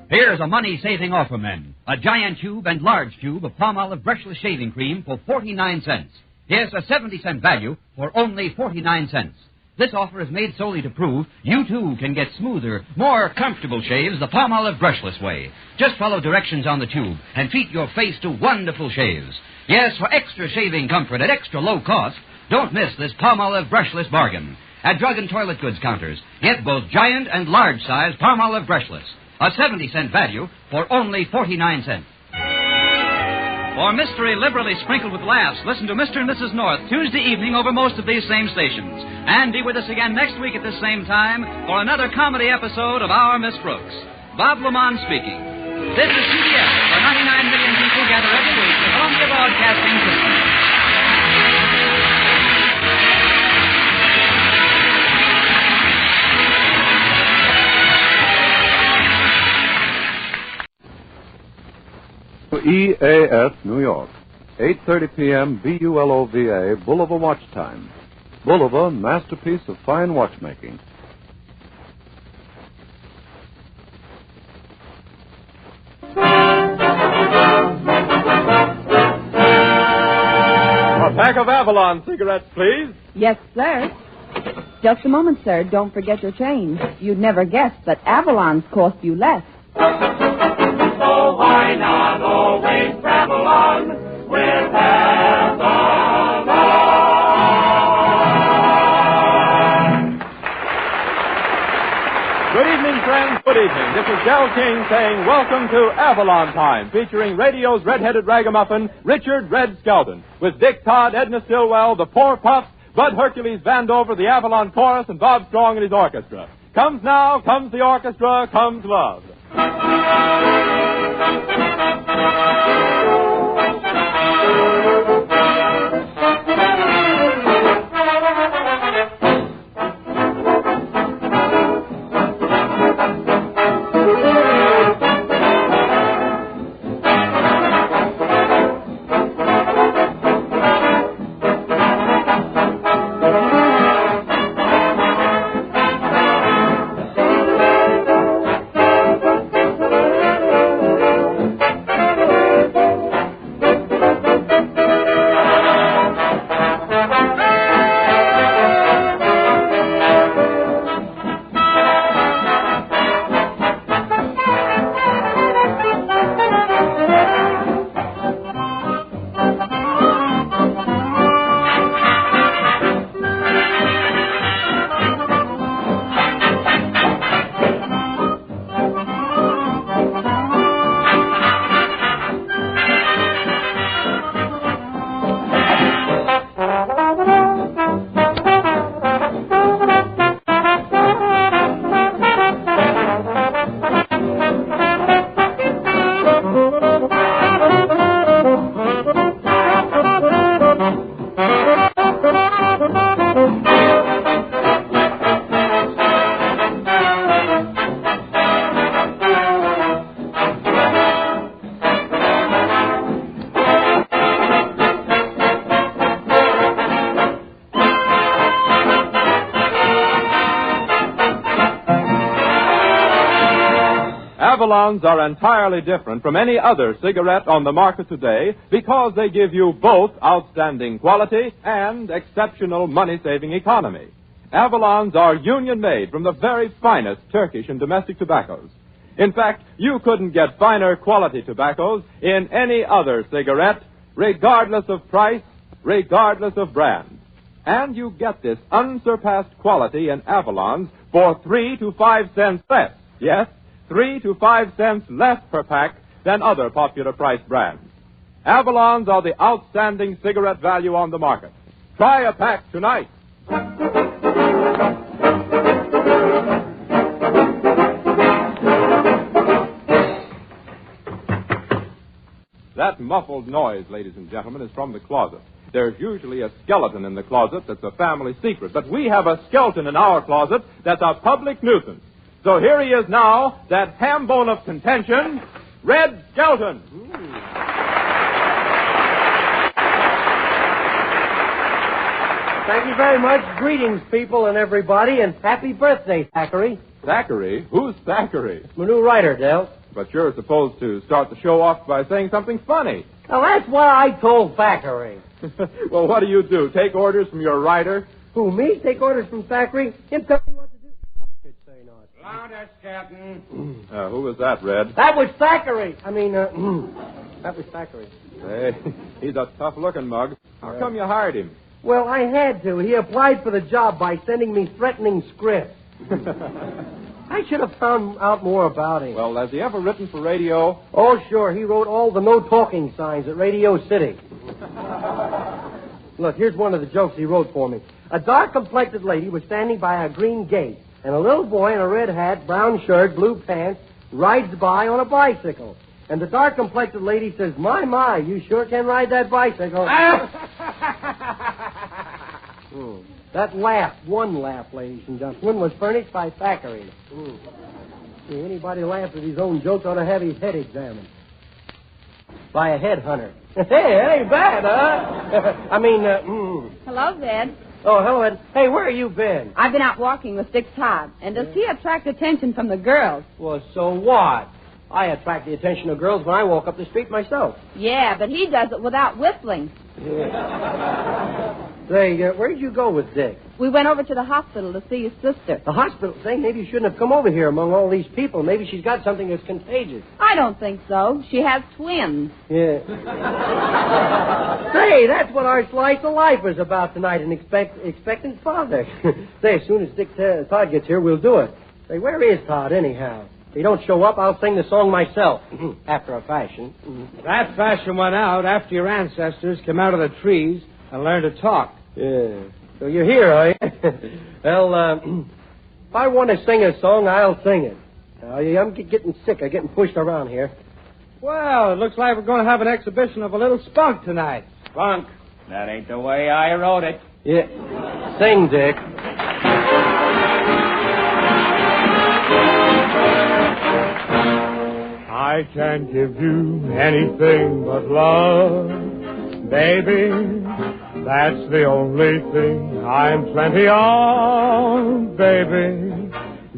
Here's a money-saving offer, men. A giant tube and large tube of Palmolive brushless shaving cream for 49 cents. Yes, a 70-cent value for only 49 cents. This offer is made solely to prove you, too, can get smoother, more comfortable shaves the Palmolive brushless way. Just follow directions on the tube and treat your face to wonderful shaves. Yes, for extra shaving comfort at extra low cost, don't miss this Palmolive brushless bargain. At drug and toilet goods counters, get both giant and large-size Palmolive brushless. A 70-cent value for only 49 cents. For mystery liberally sprinkled with laughs, listen to Mr. and Mrs. North Tuesday evening over most of these same stations. And be with us again next week at this same time for another comedy episode of Our Miss Brooks. Bob Lamont speaking. This is CBS, where 99 million people gather every week for Columbia Broadcasting System. EAS, New York, 8:30 p.m. BULOVA, Bulova Watch Time. Bulova, masterpiece of fine watchmaking. Pack of Avalon cigarettes, please. Yes, sir. Just a moment, sir. Don't forget your change. You'd never guess that Avalon's cost you less. So why not always travel on with Avalon? Good evening, friends. Good evening. This is Del King saying welcome to Avalon Time, featuring radio's red-headed ragamuffin, Richard Red Skelton, with Dick Todd, Edna Stillwell, the Poor Pups, Bud Hercules Vandover, the Avalon Chorus, and Bob Strong and his orchestra. Comes now, comes the orchestra, comes love. Avalons are entirely different from any other cigarette on the market today because they give you both outstanding quality and exceptional money-saving economy. Avalons are union-made from the very finest Turkish and domestic tobaccos. In fact, you couldn't get finer quality tobaccos in any other cigarette, regardless of price, regardless of brand. And you get this unsurpassed quality in Avalons for 3 to 5 cents less. Yes, 3 to 5 cents less per pack than other popular price brands. Avalons are the outstanding cigarette value on the market. Try a pack tonight. That muffled noise, ladies and gentlemen, is from the closet. There's usually a skeleton in the closet that's a family secret, but we have a skeleton in our closet that's a public nuisance. So here he is now, that ham bone of contention, Red Skelton. Thank you very much. Greetings, people and everybody, and happy birthday, Thackeray. Thackeray? Who's Thackeray? My new writer, Del. But you're supposed to start the show off by saying something funny. Now, that's what I told Thackeray. Well, what do? Take orders from your writer? Who, me? Take orders from Thackeray? Him tell me what to do? I should say not. Louder, Captain. Who was that, Red? That was Thackeray. That was Thackeray. Hey, he's a tough-looking mug. How come you hired him? Well, I had to. He applied for the job by sending me threatening scripts. I should have found out more about him. Well, has he ever written for radio? Oh, sure. He wrote all the no-talking signs at Radio City. Look, here's one of the jokes he wrote for me. A dark-complected lady was standing by a green gate, and a little boy in a red hat, brown shirt, blue pants, rides by on a bicycle. And the dark-complected lady says, My, you sure can ride that bicycle. That laugh, one laugh, ladies and gentlemen, was furnished by Thackeray. See, anybody laughs at his own jokes ought to have his head examined. By a headhunter. Hey, it ain't bad, huh? Hello, Zed. Oh, hello, Ed. Hey, where have you been? I've been out walking with Dick Todd. And does he attract attention from the girls? Well, so what? I attract the attention of girls when I walk up the street myself. Yeah, but he does it without whistling. Say, where'd you go with Dick? We went over to the hospital to see his sister. The hospital? Say, maybe you shouldn't have come over here among all these people. Maybe she's got something that's contagious. I don't think so. She has twins. Yeah. Say, that's what our slice of life is about tonight, an expectant father. Say, as soon as Todd gets here, we'll do it. Say, where is Todd, anyhow? If he don't show up, I'll sing the song myself, after a fashion. That fashion went out after your ancestors came out of the trees and learned to talk. Yeah. So you're here, are you? Well, if I want to sing a song, I'll sing it. I'm getting sick of getting pushed around here. Well, it looks like we're going to have an exhibition of a little spunk tonight. Spunk? That ain't the way I wrote it. Yeah. Sing, Dick. I can't give you anything but love, baby. That's the only thing I'm plenty of, baby.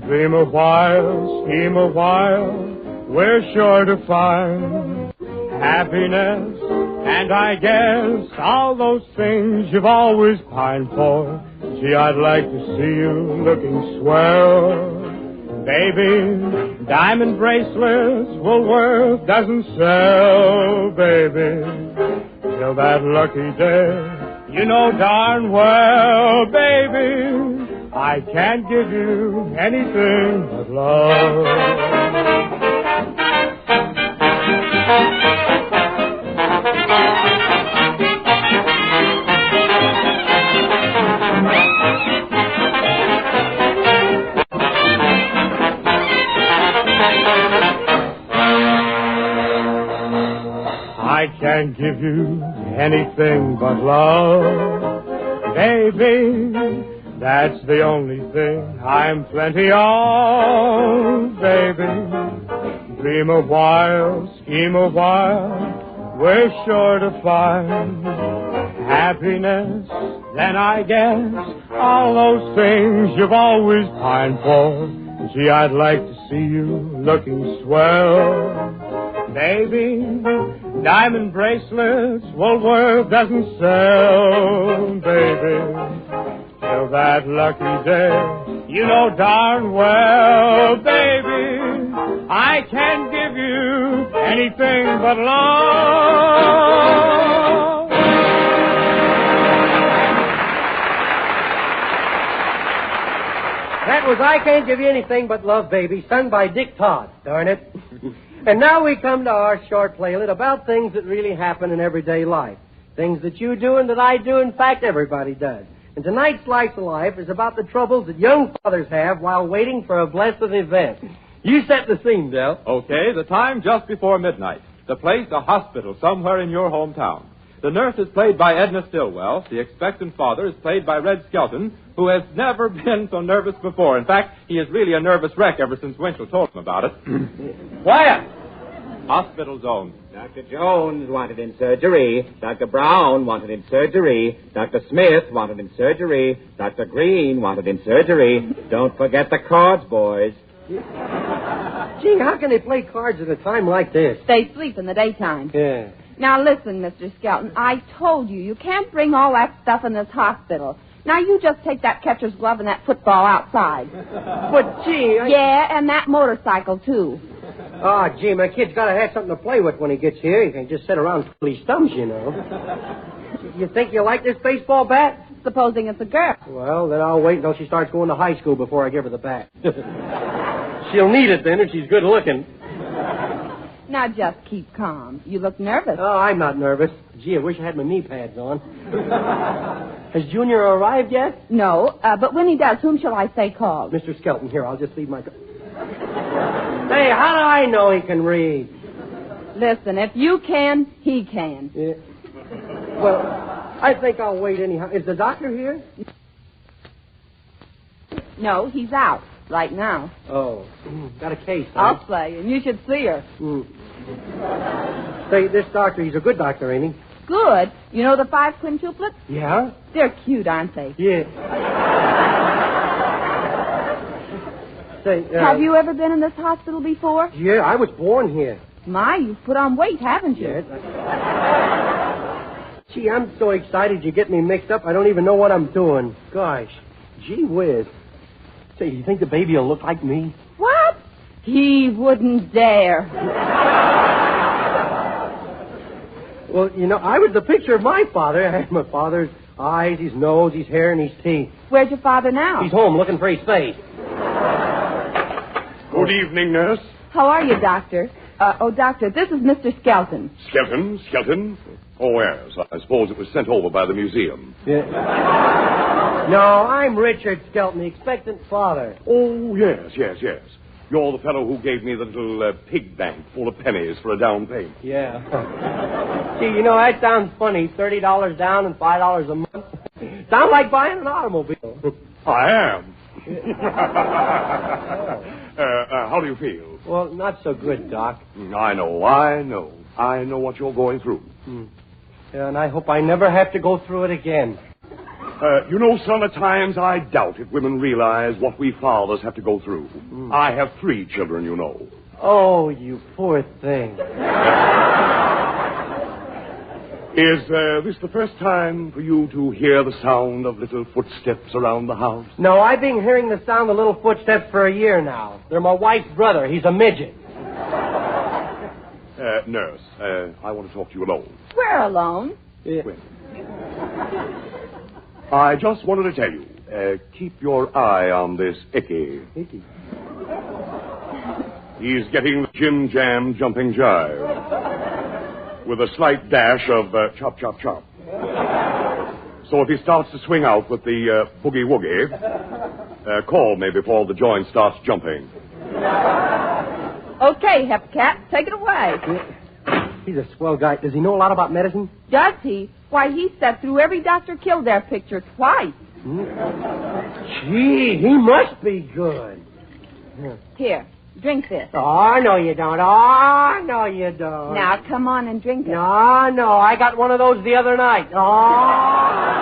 Dream a while, scheme a while, we're sure to find happiness. And I guess all those things you've always pined for. Gee, I'd like to see you looking swell. Baby, diamond bracelets Woolworth doesn't sell, baby. Till that lucky day, you know darn well, baby, I can't give you anything but love. I can't give you anything but love, baby. That's the only thing I'm plenty of, baby. Dream a while, scheme a while, we're sure to find happiness. Then I guess all those things you've always pined for. Gee, I'd like to see you looking swell, baby. Diamond bracelets Woolworth doesn't sell, baby. Till that lucky day, you know darn well, baby, I can't give you anything but love. That was I Can't Give You Anything But Love, Baby, sung by Dick Todd, darn it. And now we come to our short playlet about things that really happen in everyday life. Things that you do and that I do, in fact, everybody does. And tonight's Slice of Life is about the troubles that young fathers have while waiting for a blessed event. You set the scene, Del. Okay, the time just before midnight. The place, a hospital somewhere in your hometown. The nurse is played by Edna Stillwell. The expectant father is played by Red Skelton, who has never been so nervous before. In fact, he is really a nervous wreck ever since Winchell told him about it. Quiet! Hospital zone. Dr. Jones wanted in surgery. Dr. Brown wanted in surgery. Dr. Smith wanted in surgery. Dr. Green wanted in surgery. Don't forget the cards, boys. Gee, how can they play cards at a time like this? They sleep in the daytime. Yeah. Now, listen, Mr. Skelton, I told you can't bring all that stuff in this hospital. Now, you just take that catcher's glove and that football outside. But, gee, Yeah, and that motorcycle, too. Oh, gee, my kid's got to have something to play with when he gets here. He can't just sit around twiddling his thumbs, you know. You think you like this baseball bat? Supposing it's a girl. Well, then I'll wait until she starts going to high school before I give her the bat. She'll need it then if she's good looking. Now, just keep calm. You look nervous. Oh, I'm not nervous. Gee, I wish I had my knee pads on. Has Junior arrived yet? No, but when he does, whom shall I say called? Mr. Skelton, here, I'll just leave my... Hey, how do I know he can read? Listen, if you can, he can. Yeah. Well, I think I'll wait anyhow. Is the doctor here? No, he's out right now. Oh, got a case, huh? I'll play, and you should see her. Say, this doctor, he's a good doctor, ain't he? Good. You know the 5 quintuplets? Yeah? They're cute, aren't they? Yeah. Say, have you ever been in this hospital before? Yeah, I was born here. My, you've put on weight, haven't you? Yeah. Gee, I'm so excited you get me mixed up, I don't even know what I'm doing. Gosh, gee whiz. Say, you think the baby will look like me? What? He wouldn't dare. Well, you know, I was the picture of my father. I had my father's eyes, his nose, his hair, and his teeth. Where's your father now? He's home looking for his face. Good evening, nurse. How are you, Doctor? Doctor, this is Mr. Skelton. Skelton? Oh, yes. I suppose it was sent over by the museum. Yeah. No, I'm Richard Skelton, the expectant father. Oh, yes. You're the fellow who gave me the little pig bank full of pennies for a down payment. Yeah. Gee, you know, that sounds funny. $30 down and $5 a month. Sounds like buying an automobile. I am. How do you feel? Well, not so good, Doc. I know what you're going through. Yeah, and I hope I never have to go through it again. You know, son, at times I doubt if women realize what we fathers have to go through. I have 3 children, you know. Oh, you poor thing. Is this the first time for you to hear the sound of little footsteps around the house? No, I've been hearing the sound of little footsteps for a year now. They're my wife's brother. He's a midget. Nurse, I want to talk to you alone. We're alone. Yeah. I just wanted to tell you, keep your eye on this Icky. He's getting the Jim Jam jumping jive with a slight dash of chop, chop, chop. So if he starts to swing out with the boogie woogie, call me before the joint starts jumping. Okay, Hepcat, take it away. He's a swell guy. Does he know a lot about medicine? Does he? Why, he sat through every Dr. Kildare picture twice. Gee, he must be good. Here, drink this. Oh, no, you don't. Oh, no, you don't. Now, come on and drink it. No, I got one of those the other night. Oh.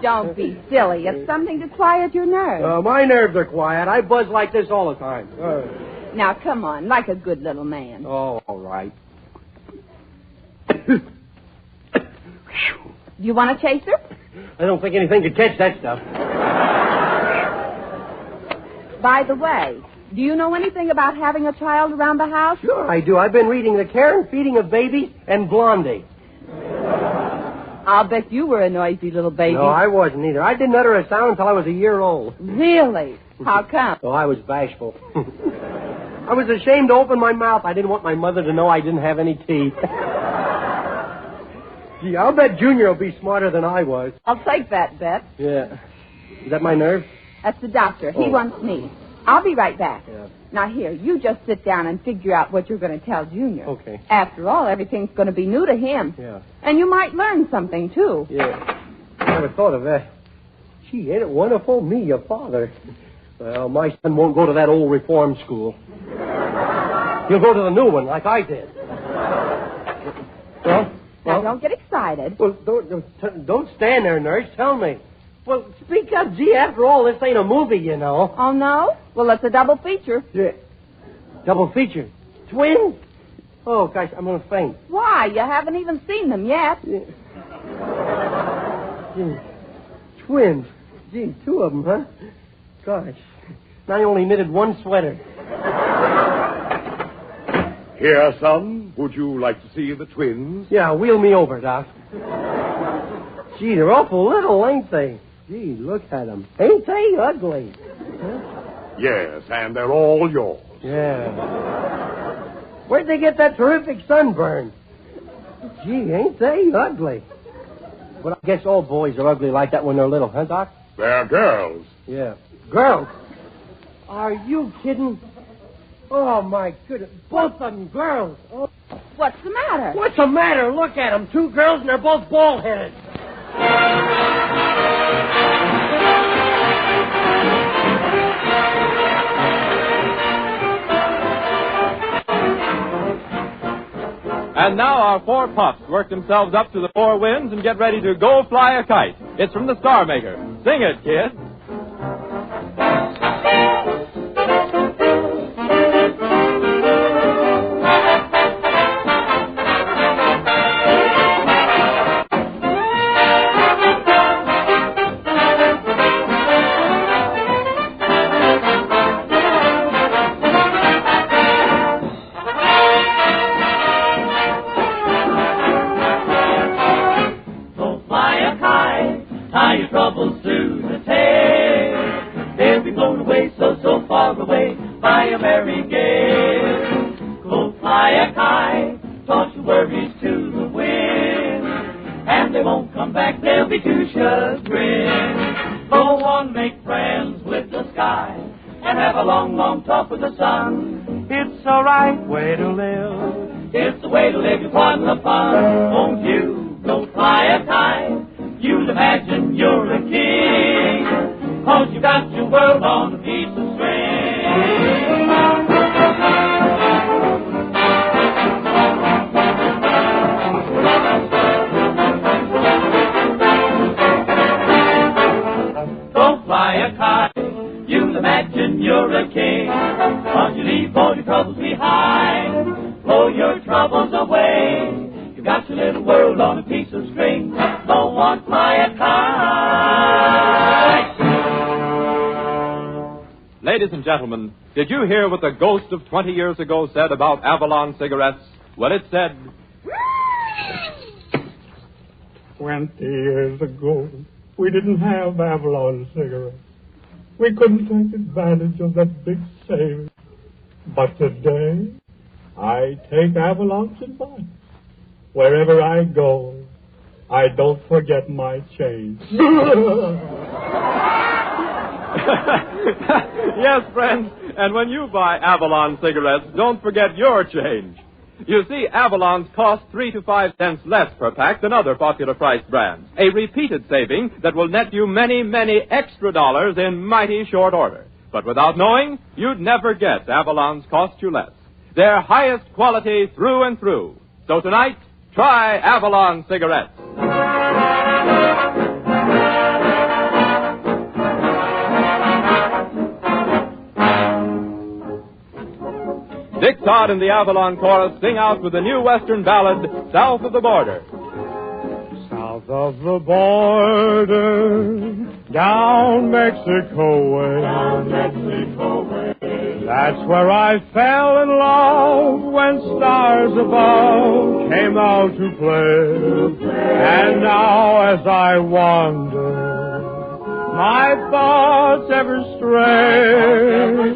Don't be silly. It's something to quiet your nerves. My nerves are quiet. I buzz like this all the time. Now, come on, like a good little man. Oh, all right. Do you want a chaser? I don't think anything could catch that stuff. By the way, do you know anything about having a child around the house? Sure, I do. I've been reading The Care and Feeding of Babies and Blondie. I'll bet you were a noisy little baby. No, I wasn't either. I didn't utter a sound until I was a year old. Really? How come? Oh, I was bashful. I was ashamed to open my mouth. I didn't want my mother to know I didn't have any teeth. Gee, I'll bet Junior will be smarter than I was. I'll take that bet. Yeah. Is that my nerve? That's the doctor. He wants me. I'll be right back. Yeah. Now, here, you just sit down and figure out what you're going to tell Junior. Okay. After all, everything's going to be new to him. Yeah. And you might learn something, too. Yeah. I never thought of that. Gee, ain't it wonderful? Me, your father. Well, my son won't go to that old reform school. He'll go to the new one, like I did. Well, now, don't get excited. Well, don't stand there, nurse. Tell me. Well, speak up. Gee, after all, this ain't a movie, you know. Oh, no? Well, it's a double feature. Yeah. Double feature? Twins? Oh, gosh, I'm going to faint. Why? You haven't even seen them yet. Yeah. Twins? Gee, 2 of them, huh? Gosh. And I only knitted 1 sweater. Here, son. Would you like to see the twins? Yeah, wheel me over, Doc. Gee, they're awful little, ain't they? Gee, look at them. Ain't they ugly? Huh? Yes, and they're all yours. Yeah. Where'd they get that terrific sunburn? Gee, ain't they ugly? But I guess all boys are ugly like that when they're little, huh, Doc? They're girls. Yeah. Girls? Are you kidding? Oh, my goodness. Both of them girls. Oh. What's the matter? What's the matter? Look at them. 2 girls and they're both bald-headed. And now our 4 pups work themselves up to the 4 winds and get ready to go fly a kite. It's from the Star Maker. Sing it, kid. won't come back, they'll be too chagrined. Go on, make friends with the sky, and have a long, long talk with the sun. It's the right way to live. It's the way to live, you pardon the fun. Won't you go fly a kite? You'll imagine you're a king, 'cause you got your world on a piece of string. Go fly a kite, you'll imagine you're a king, 'cause you leave all your troubles behind. Blow your troubles away, you got your little world on a piece of string. Go on, fly a kite. Ladies and gentlemen, did you hear what the ghost of 20 years ago said about Avalon cigarettes? Well, it said... 20 years ago, we didn't have Avalon cigarettes. We couldn't take advantage of that big saving. But today, I take Avalon's advice. Wherever I go, I don't forget my change. Yes, friends, and when you buy Avalon cigarettes, don't forget your change. You see, Avalon's cost 3 to 5 cents less per pack than other popular priced brands. A repeated saving that will net you many, many extra dollars in mighty short order. But without knowing, you'd never guess Avalon's cost you less. They're highest quality through and through. So tonight, try Avalon cigarettes. Dick Todd and the Avalon Chorus sing out with the new Western ballad, South of the Border. South of the border, down Mexico way. Down Mexico way. That's where I fell in love when stars above came out to play. And now as I wander, my thoughts ever stray.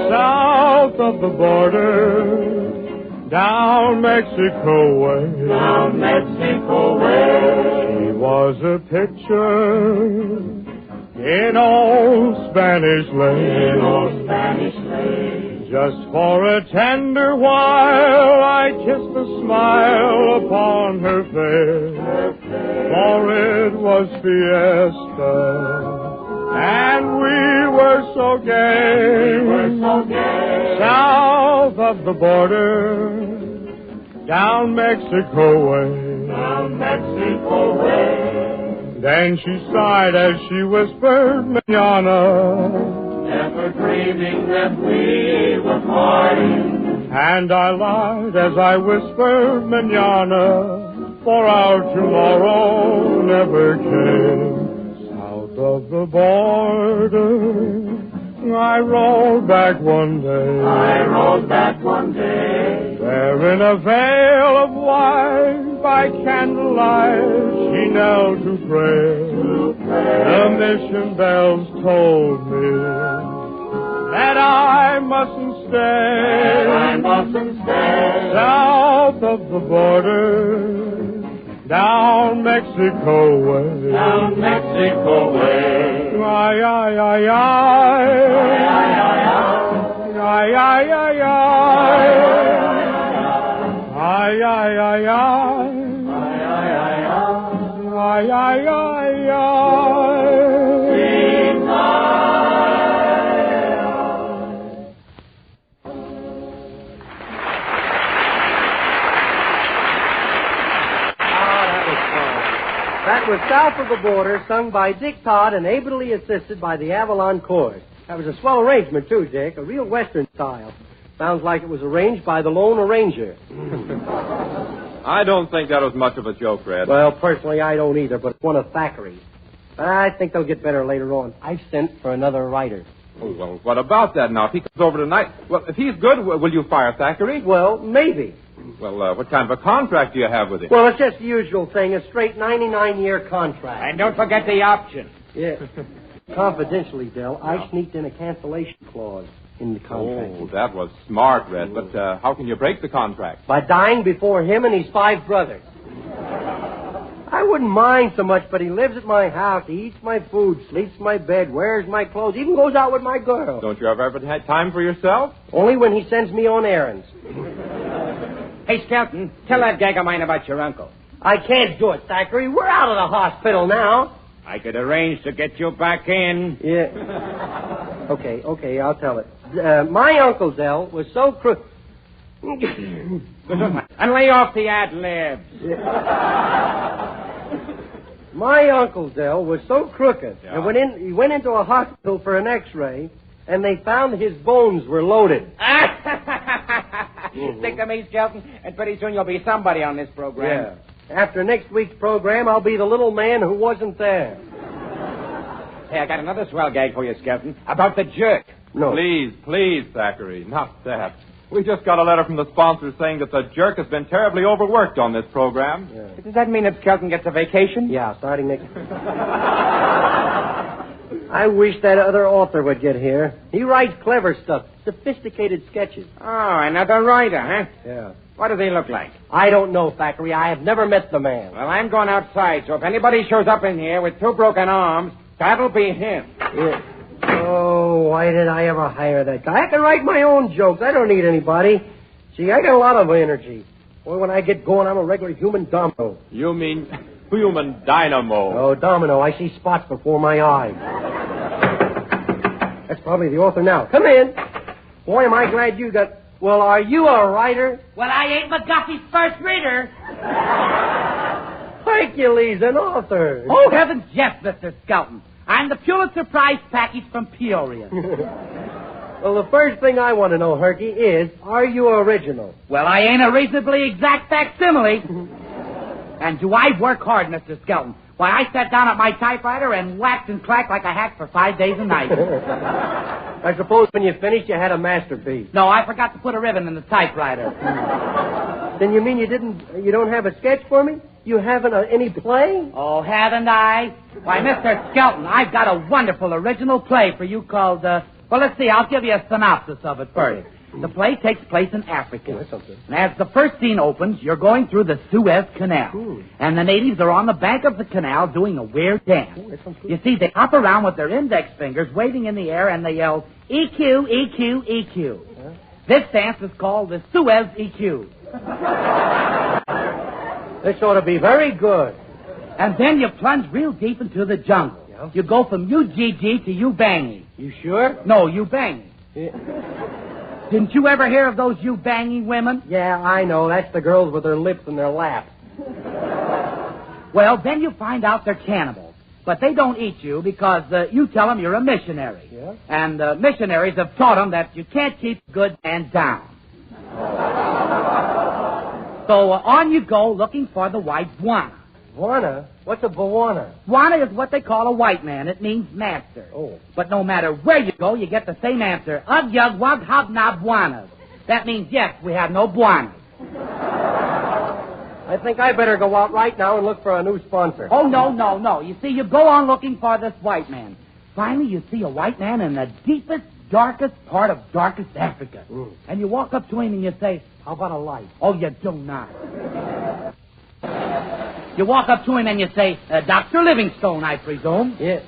South of the border, down Mexico way. Down Mexico way. She was a picture in old Spanish lace. In old Spanish lace. Just for a tender while I kissed a smile upon her face. For it was fiesta, and we were so gay. South of the border, down Mexico way. Down Mexico way. Then she sighed as she whispered, Manana, never dreaming that we were parting. And I lied as I whispered, Manana, for our tomorrow never came. South of the border, I rode back one day. There in a veil of white, by candlelight, she knelt to pray. The mission bells told me that I mustn't stay. South of the border, down Mexico way. Down Mexico way. Ay, ay, ay, ay. Ay, ay, ay, ay. Ay, ay, ay, ay. Ay, ay, ay, ay. That was South of the Border, sung by Dick Todd and ably assisted by the Avalon Chorus. That was a swell arrangement, too, Dick, a real Western style. Sounds like it was arranged by the Lone Arranger. I don't think that was much of a joke, Red. Well, personally, I don't either, but it's one of Thackeray's. I think they'll get better later on. I've sent for another writer. Oh, well, what about that now? If he comes over tonight, well, if he's good, will you fire Thackeray? Well, maybe. Well, what kind of a contract do you have with him? Well, it's just the usual thing, a straight 99-year contract. And don't forget the option. Yeah. Confidentially, Del, I sneaked in a cancellation clause in the contract. Oh, that was smart, Red. But how can you break the contract? By dying before him and his 5 brothers. I wouldn't mind so much, but he lives at my house. He eats my food, sleeps in my bed, wears my clothes, even goes out with my girl. Don't you ever have time for yourself? Only when he sends me on errands. Hey, Skelton, tell that gag of mine about your uncle. I can't do it, Thackeray. We're out of the hospital now. I could arrange to get you back in. Yeah. Okay, I'll tell it. My Uncle Zell was so crooked. And lay off the ad-libs. My Uncle Zell was so crooked. Yeah. And he went into a hospital for an X-ray, and they found his bones were loaded. Stick to me, Skelton, and pretty soon you'll be somebody on this program. Yeah. After next week's program, I'll be the little man who wasn't there. Hey, I got another swell gag for you, Skelton, about the jerk. No. Please, Thackeray, not that. We just got a letter from the sponsor saying that the jerk has been terribly overworked on this program. Yeah. Does that mean that Skelton gets a vacation? Yeah, starting next... I wish that other author would get here. He writes clever stuff, sophisticated sketches. Oh, another writer, huh? Yeah. What does he look like? I don't know, Thackeray. I have never met the man. Well, I'm going outside, so if anybody shows up in here with 2 broken arms, that'll be him. Yeah. Oh, why did I ever hire that guy? I can write my own jokes. I don't need anybody. See, I got a lot of energy. Boy, when I get going, I'm a regular human domino. You mean human dynamo? Oh, domino. I see spots before my eyes. That's probably the author now. Come in. Boy, am I glad you got... Well, are you a writer? Well, I ain't McGuffey's first reader. Hercules, an author. Oh, heavens, yes, Mr. Skelton. I'm the Pulitzer Prize package from Peoria. Well, the first thing I want to know, Herky, is, are you original? Well, I ain't a reasonably exact facsimile. And do I work hard, Mr. Skelton? Why, I sat down at my typewriter and whacked and clacked like a hack for 5 days and nights. I suppose when you finished, you had a masterpiece. No, I forgot to put a ribbon in the typewriter. Then you mean you don't have a sketch for me? You haven't any play? Oh, haven't I? Why, Mr. Skelton, I've got a wonderful original play for you called, well, let's see, I'll give you a synopsis of it first. The play takes place in Africa. And as the first scene opens, you're going through the Suez Canal. And the natives are on the bank of the canal doing a weird dance. You see, they hop around with their index fingers waving in the air and they yell, EQ, EQ, EQ. This dance is called the Suez EQ. This ought to be very good. And then you plunge real deep into the jungle. Yeah. You go from UGG to Ubangi. You sure? No, Ubangi. Yeah. Didn't you ever hear of those Ubangi women? Yeah, I know. That's the girls with their lips in their laps. Well, then you find out they're cannibals. But they don't eat you because you tell them you're a missionary. Yeah? And missionaries have taught them that you can't keep a good man down. So on you go looking for the white Bwana. Bwana? What's a Bwana? Bwana is what they call a white man. It means master. Oh. But no matter where you go, you get the same answer. Ug yug wug hub nob Bwanas. That means, yes, we have no Bwanas. I think I better go out right now and look for a new sponsor. Oh, no. You see, you go on looking for this white man. Finally, you see a white man in the deepest, darkest part of darkest Africa. And you walk up to him and you say, how about a light? Oh, you do not. You walk up to him and you say, Dr. Livingstone, I presume. Yes.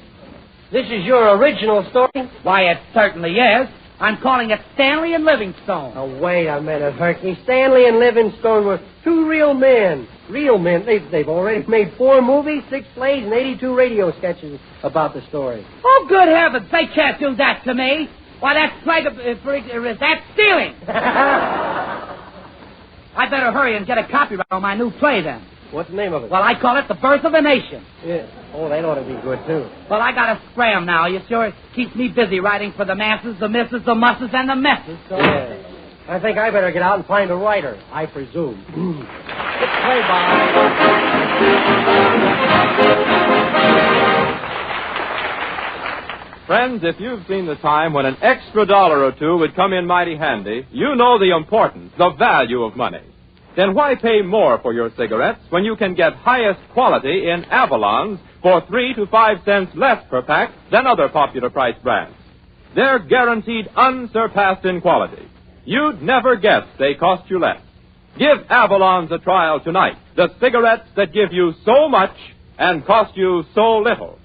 This is your original story? Why, it certainly is. I'm calling it Stanley and Livingstone. Oh, wait a minute, Herky. Stanley and Livingstone were two real men. Real men. They've already made 4 movies, 6 plays, and 82 radio sketches about the story. Oh, good heavens. They can't do that to me. Why, that's that's stealing. I better hurry and get a copyright on my new play, then. What's the name of it? Well, I call it The Birth of a Nation. Yeah. Oh, that ought to be good, too. Well, I got to scram now. You sure keeps me busy writing for the masses, the misses, the musses, and the messes. So... Yeah. I think I better get out and find a writer, I presume. Play, Bob. Friends, if you've seen the time when an extra $1 or 2 would come in mighty handy, you know the importance, the value of money. Then why pay more for your cigarettes when you can get highest quality in Avalons for 3 to 5 cents less per pack than other popular price brands? They're guaranteed unsurpassed in quality. You'd never guess they cost you less. Give Avalons a trial tonight. The cigarettes that give you so much and cost you so little.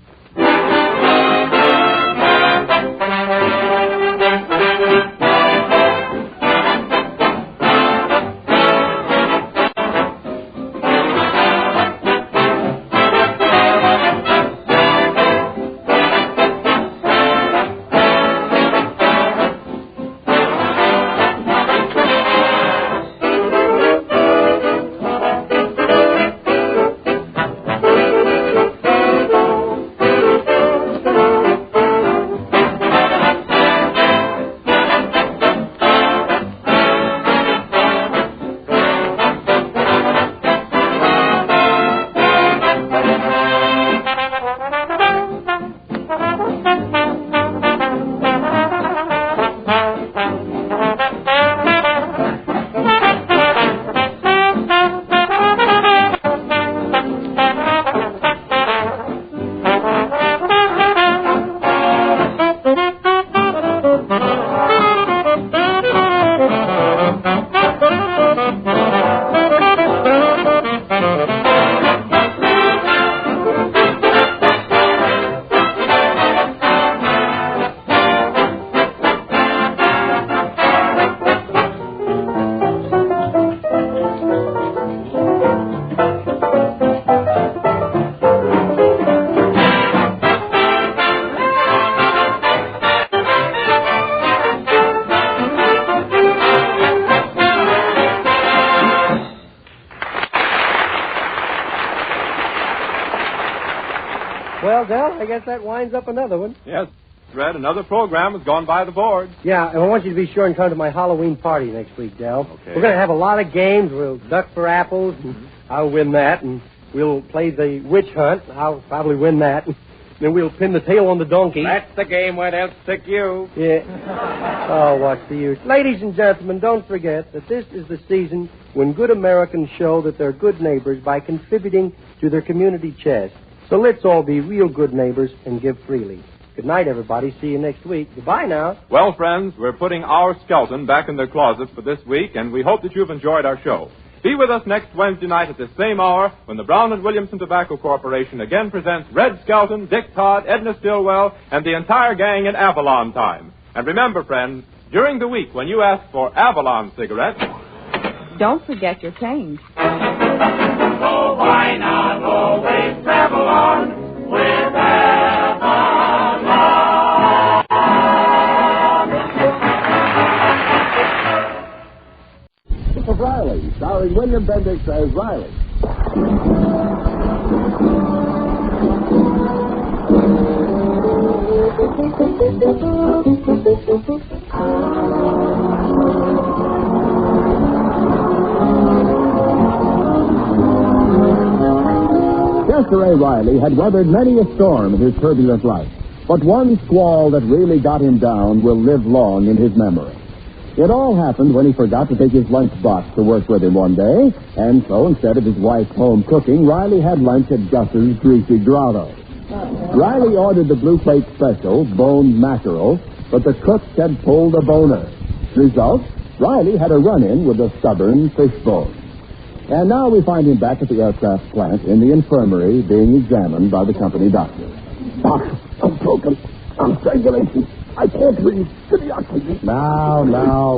Well, Del, I guess that winds up another one. Yes, Red, another program has gone by the board. Yeah, and I want you to be sure and come to my Halloween party next week, Del. Okay. We're going to have a lot of games. We'll duck for apples, and I'll win that. And we'll play the witch hunt. I'll probably win that. And then we'll pin the tail on the donkey. That's the game where they'll stick you. Yeah. Oh, what's the use? Ladies and gentlemen, don't forget that this is the season when good Americans show that they're good neighbors by contributing to their community chest. So let's all be real good neighbors and give freely. Good night, everybody. See you next week. Goodbye now. Well, friends, we're putting our skeleton back in the closet for this week, and we hope that you've enjoyed our show. Be with us next Wednesday night at this same hour when the Brown and Williamson Tobacco Corporation again presents Red Skelton, Dick Todd, Edna Stillwell, and the entire gang in Avalon time. And remember, friends, during the week when you ask for Avalon cigarettes, don't forget your change. So why not always travel on with Avalon? Of Riley, starring William Bendix as Riley. Jester A. Riley had weathered many a storm in his turbulent life, but one squall that really got him down will live long in his memory. It all happened when he forgot to take his lunchbox to work with him one day, and so instead of his wife's home cooking, Riley had lunch at Gus's Greasy Grotto. Riley ordered the Blue Plate Special, boned mackerel, but the cook had pulled a boner. Result, Riley had a run-in with a stubborn fishbone. And now we find him back at the aircraft plant in the infirmary being examined by the company doctor. Doc, I'm broken. I'm strangulating. I can't breathe. Give me oxygen. Now,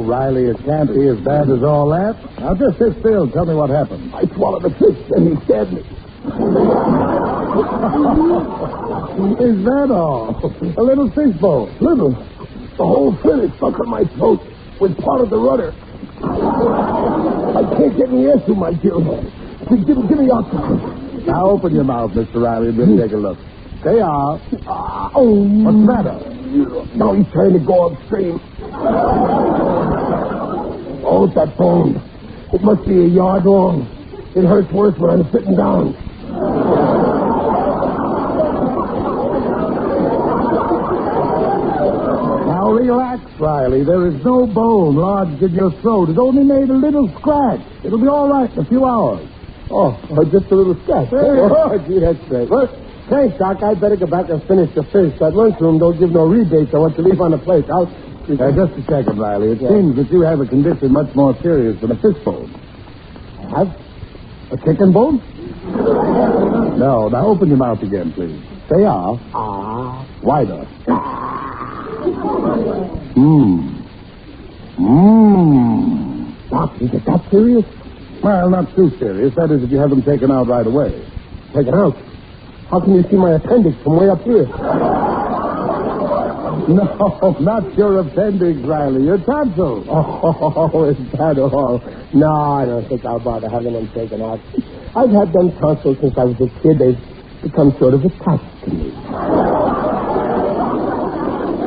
Riley, it can't be as bad as all that. Now, just sit still. Tell me what happened. I swallowed a fish and he stabbed me. Is that all? A little fishbowl. Little. The whole fin is stuck on my throat with part of the rudder. I can't get any air through my gills. Give me oxygen. Now, open your mouth, Mr. Riley, and we'll take a look. They are. What's the matter? Now he's trying to go upstream. Oh, that bone. It must be a yard long. It hurts worse when I'm sitting down. Now, relax, Riley. There is no bone lodged in your throat. It only made a little scratch. It'll be all right in a few hours. Oh, just a little scratch. Oh, gee, that's great. Well, thanks, Doc. I'd better go back and finish the fish. That lunchroom don't give no rebates on what you leave on the plate. Just a second, Riley. It seems that you have a condition much more serious than a fishbone. Have a chicken bone? No, now open your mouth again, please. Say ah. Ah. Wider. Doc, is it that serious? Well, not too serious. That is, if you have them taken out right away. Taken out? How can you see my appendix from way up here? No, not your appendix, Riley. Your tonsils. Oh, is that all? No, I don't think I'll bother having them taken out. I've had them tonsils since I was a kid. They've become sort of attached to me.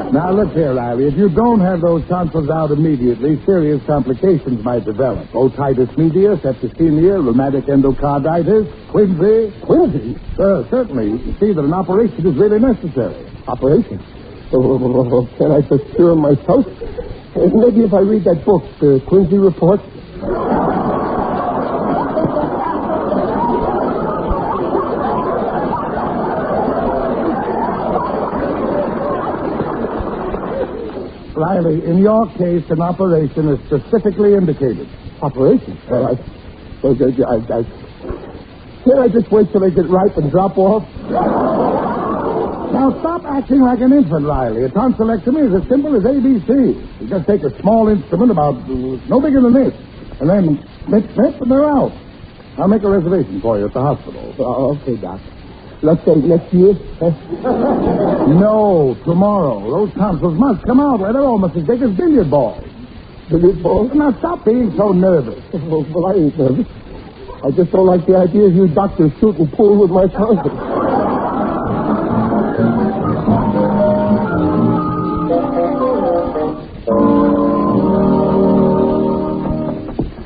Now, look here, Riley. If you don't have those tonsils out immediately, serious complications might develop. Otitis media, septicemia, rheumatic endocarditis, quinsy. Quinsy? Certainly. You see that an operation is really necessary. Operation? Can I just cure myself? Maybe if I read that book, the Quinsy Report. Riley, in your case, an operation is specifically indicated. Operation? Can't I just wait till they get ripe and drop off? Now, stop acting like an infant, Riley. A tonsilectomy is as simple as ABC. You just take a small instrument about no bigger than this, and then snip, and they're out. I'll make a reservation for you at the hospital. Okay, Doc. Let's say next year? No, tomorrow. Those tonsils must come out. They're almost as big as billiard balls. Billiard balls? Now, stop being so nervous. Well, I ain't nervous. I just don't like the idea of you doctors shooting pool with my tonsils.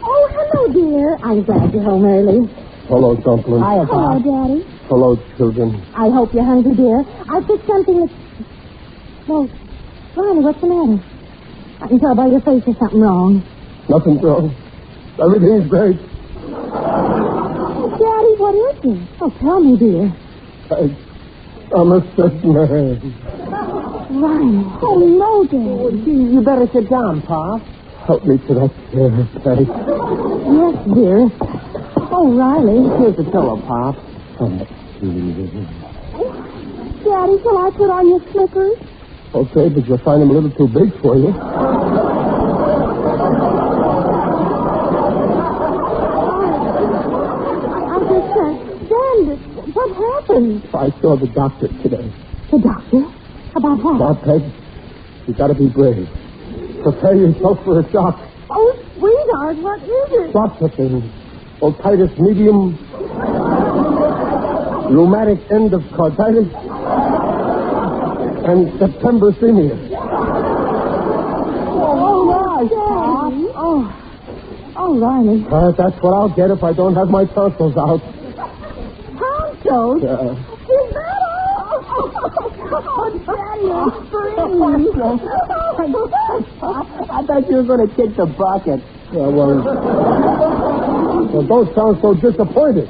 Oh, hello, dear. I'm glad you're home early. Hello, Dumpling. Hello, Daddy. Hello, children. I hope you're hungry, dear. I picked something that... Well, Ronnie, what's the matter? I can tell by your face there's something wrong. Nothing's wrong. Everything's great. Daddy, what is it? Oh, tell me, dear. I'm a sick man. Ronnie. Oh, no, Daddy. Oh, gee, you better sit down, Pop. Help me to that chair, Patty. Yes, dear. Oh, Riley. Here's the pillow, Pop. Daddy, shall I put on your slippers? Okay, but you'll find them a little too big for you. I just can't stand it. What happened? I saw the doctor today. The doctor? About what? Now, Peg, you gotta be brave. Prepare yourself for a shock. Oh, sweetheart, what is it? Lots of things. Otitis medium, rheumatic endocarditis, and septemberemia. Oh, Riley. Oh, Riley. That's what I'll get if I don't have my tonsils out. Tonsils? Yeah. Is that all? Oh, Daddy, you're screaming. I thought you were going to kick the bucket. Yeah, well, don't sound so disappointed.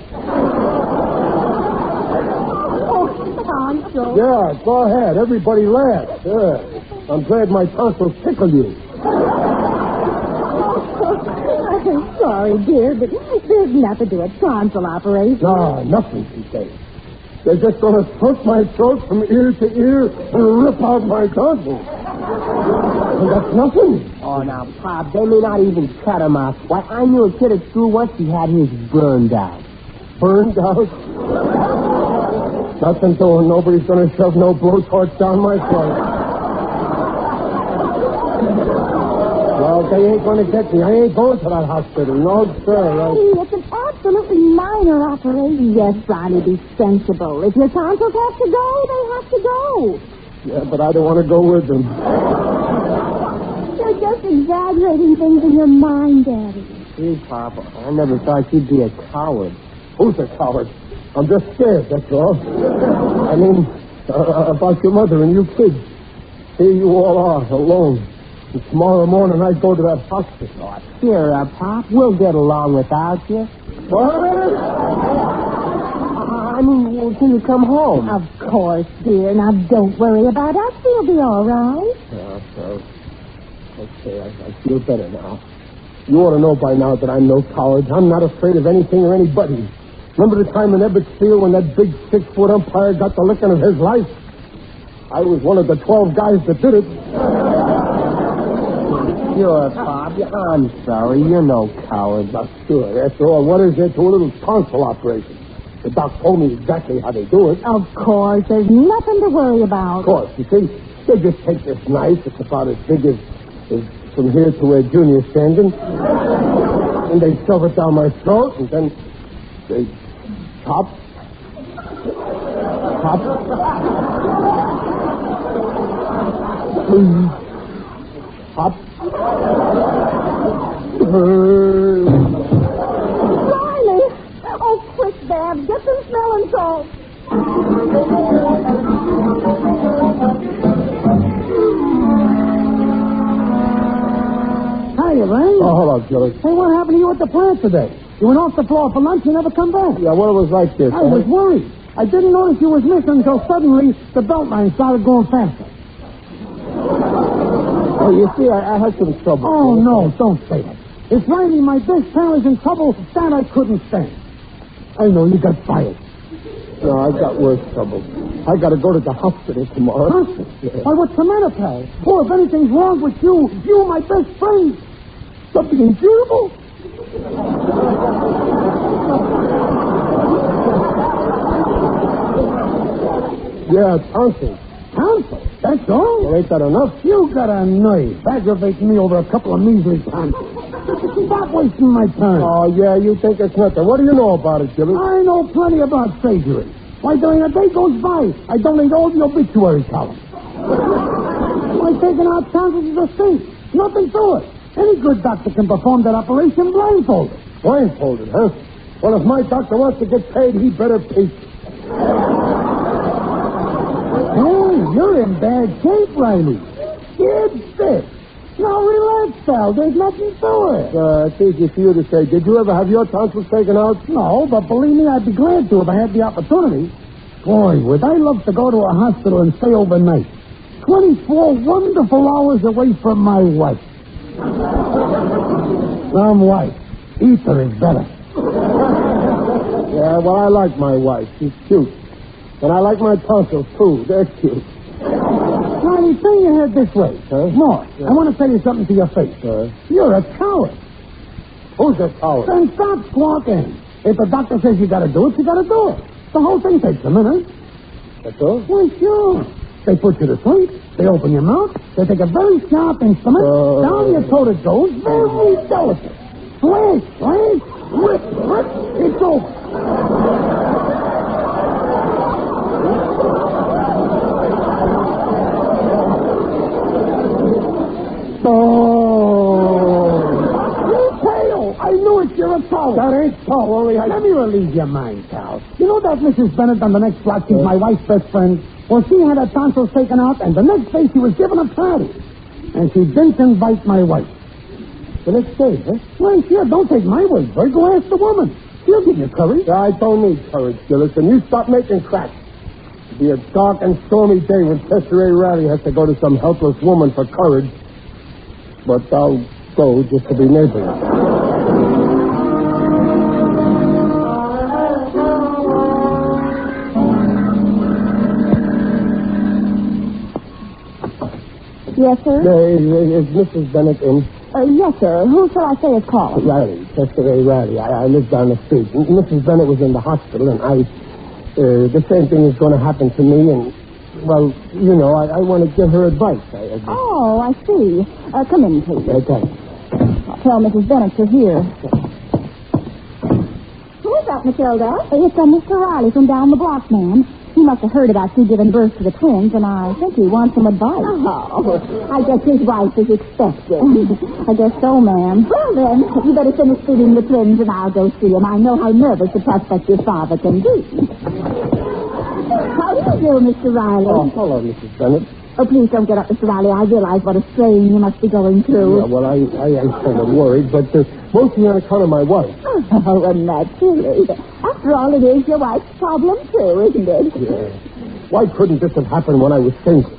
Oh, tonsils. Yeah, go ahead. Everybody laugh. Yeah. I'm glad my tonsils tickle you. I'm sorry, dear, but there's nothing to a tonsil operation. No, nothing, she says. They're just going to slit my throat from ear to ear and rip out my tonsils. And that's nothing. Oh, now, Pop, they may not even cut him off. Why, I knew a kid at school once he had his burned out. Burned out? Nothing doing. Nobody's going to shove no blowtorch down my throat. Well, they ain't going to get me. I ain't going to that hospital. No, sir. It's an absolutely minor operation. Yes, Ronnie, be sensible. If your tonsils have to go, they have to go. Yeah, but I don't want to go with them. You're just exaggerating things in your mind, Daddy. Gee, Papa, I never thought you'd be a coward. Who's a coward? I'm just scared, that's all. I mean, about your mother and you kids. Here you all are, alone. And tomorrow morning I go to that hospital. Oh, cheer up, Pop. We'll get along without you. What? I mean, till you come home. Of course, dear. Now, don't worry about us. We'll be all right. Yeah, so. Okay, I feel better now. You ought to know by now that I'm no coward. I'm not afraid of anything or anybody. Remember the time in Ebbetsfield when that big 6-foot umpire got the licking of his life? I was one of the 12 guys that did it. Sure, Bob. I'm sorry. You're no coward. Not sure. After all, what is there to a little tonsil operation? The doc told me exactly how they do it. Of course. There's nothing to worry about. Of course. You see, they just take this knife. It's about as big as from here to where Junior's standing. And they shove it down my throat, and then they chop. Hop. Riley! Oh, quick, Dad. Get some smelling salts. Hiya, Ray. Oh, hello, Gilly. Hey, what happened to you at the plant today? You went off the floor for lunch and never come back. Yeah, well, it was like this. I was worried. I didn't notice you was missing until suddenly the belt line started going faster. Oh, you see, I had some trouble. Oh, no, don't say that. If Riley, my best pal, is in trouble, that I couldn't stand. I know you got fired. No, I got worse trouble. I got to go to the hospital tomorrow. Hospital? Yeah. Why, what's the matter, pal? Oh, if anything's wrong with you, my best friend. Something incurable? Yeah, tonsils. Tonsils? That's all? Well, ain't that enough? You got a nerve aggravating me over a couple of measly tonsils. Stop wasting my time. Oh, yeah, you think it's nothing. What do you know about it, Jimmy? I know plenty about surgery. Why, during a day goes by, I donate all the obituary columns. Why, taking out tonsils is a thing. Nothing to it. Any good doctor can perform that operation blindfolded. Blindfolded, huh? Well, if my doctor wants to get paid, he better pay. Hey, you're in bad shape, Riley. Scared stiff. Now relax, pal. There's nothing to it. It's easy for you to say. Did you ever have your tonsils taken out? No, but believe me, I'd be glad to if I had the opportunity. Boy, would I love to go to a hospital and stay overnight. 24 wonderful hours away from my wife. Some wife. Ether is better. Yeah, well, I like my wife. She's cute. And I like my tonsils, too. They're cute. Riley, turn your head this way. Huh? More. Yeah. I want to tell you something to your face. You're a coward. Who's a coward? Then stop squawking. If the doctor says you got to do it, you got to do it. The whole thing takes a minute. That's all? Well, sure. They put you to sleep. They open your mouth. They take a very sharp instrument. Down your throat it goes. Very delicate. Slash, rip. It's over. I knew it, you're a coward. That ain't so, only I... Let me relieve your mind, pal. You know that Mrs. Bennett on the next block, she's my wife's best friend? Well, she had her tonsils taken out, and the next day she was given a party. And she didn't invite my wife. The next day, huh? Well, sure, don't take my word for it. Go ask the woman. She'll give you courage. I don't need courage, Gillis, and you stop making cracks. It'll be a dark and stormy day when Chester A. Riley has to go to some helpless woman for courage. But I'll go just to be neighborly. Yes, sir? Is Mrs. Bennett in? Yes, sir. Who shall I say is calling? Riley, Chester A. Riley. I live down the street. Mrs. Bennett was in the hospital, and the same thing is going to happen to me, and, well, you know, I want to give her advice. Oh, I see. Come in, please. Okay. I'll tell Mrs. Bennett you're here. Who is that, Matilda? It's Mr. Riley from down the block, ma'am. He must have heard about you giving birth to the twins, and I think he wants some advice. Oh, I guess his wife is expecting. I guess so, ma'am. Well, then, you better finish feeding the twins, and I'll go see him. I know how nervous the prospective father can be. How do you do, Mr. Riley? Oh, hello, Mrs. Bennett. Oh, please don't get up, Mr. Riley. I realize what a strain you must be going through. Yeah, well, I am kind of worried, but mostly on account of my wife. Oh, and naturally. After all, it is your wife's problem, too, isn't it? Yeah. Why couldn't this have happened when I was single?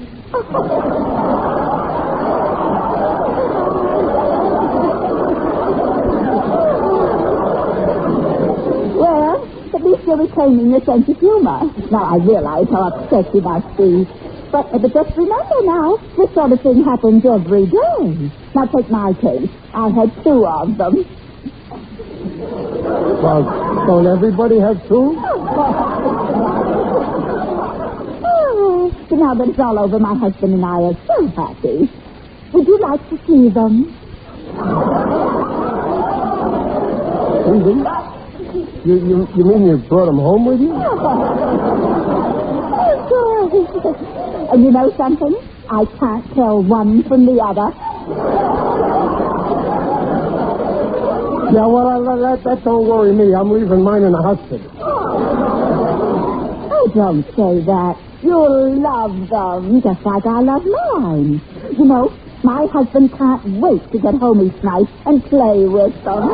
still retaining your sense of humor. Now, I realize how upset you must be. But just remember now, this sort of thing happens every day. Now, take my case. I had 2 of them. Well, don't everybody have 2? So now that it's all over, my husband and I are so happy. Would you like to see them? See them? You mean you brought them home with you? And you know something? I can't tell one from the other. Yeah, well, that don't worry me. I'm leaving mine in the hospital. Oh, don't say that. You'll love them, just like I love mine. You know, my husband can't wait to get home each night and play with them.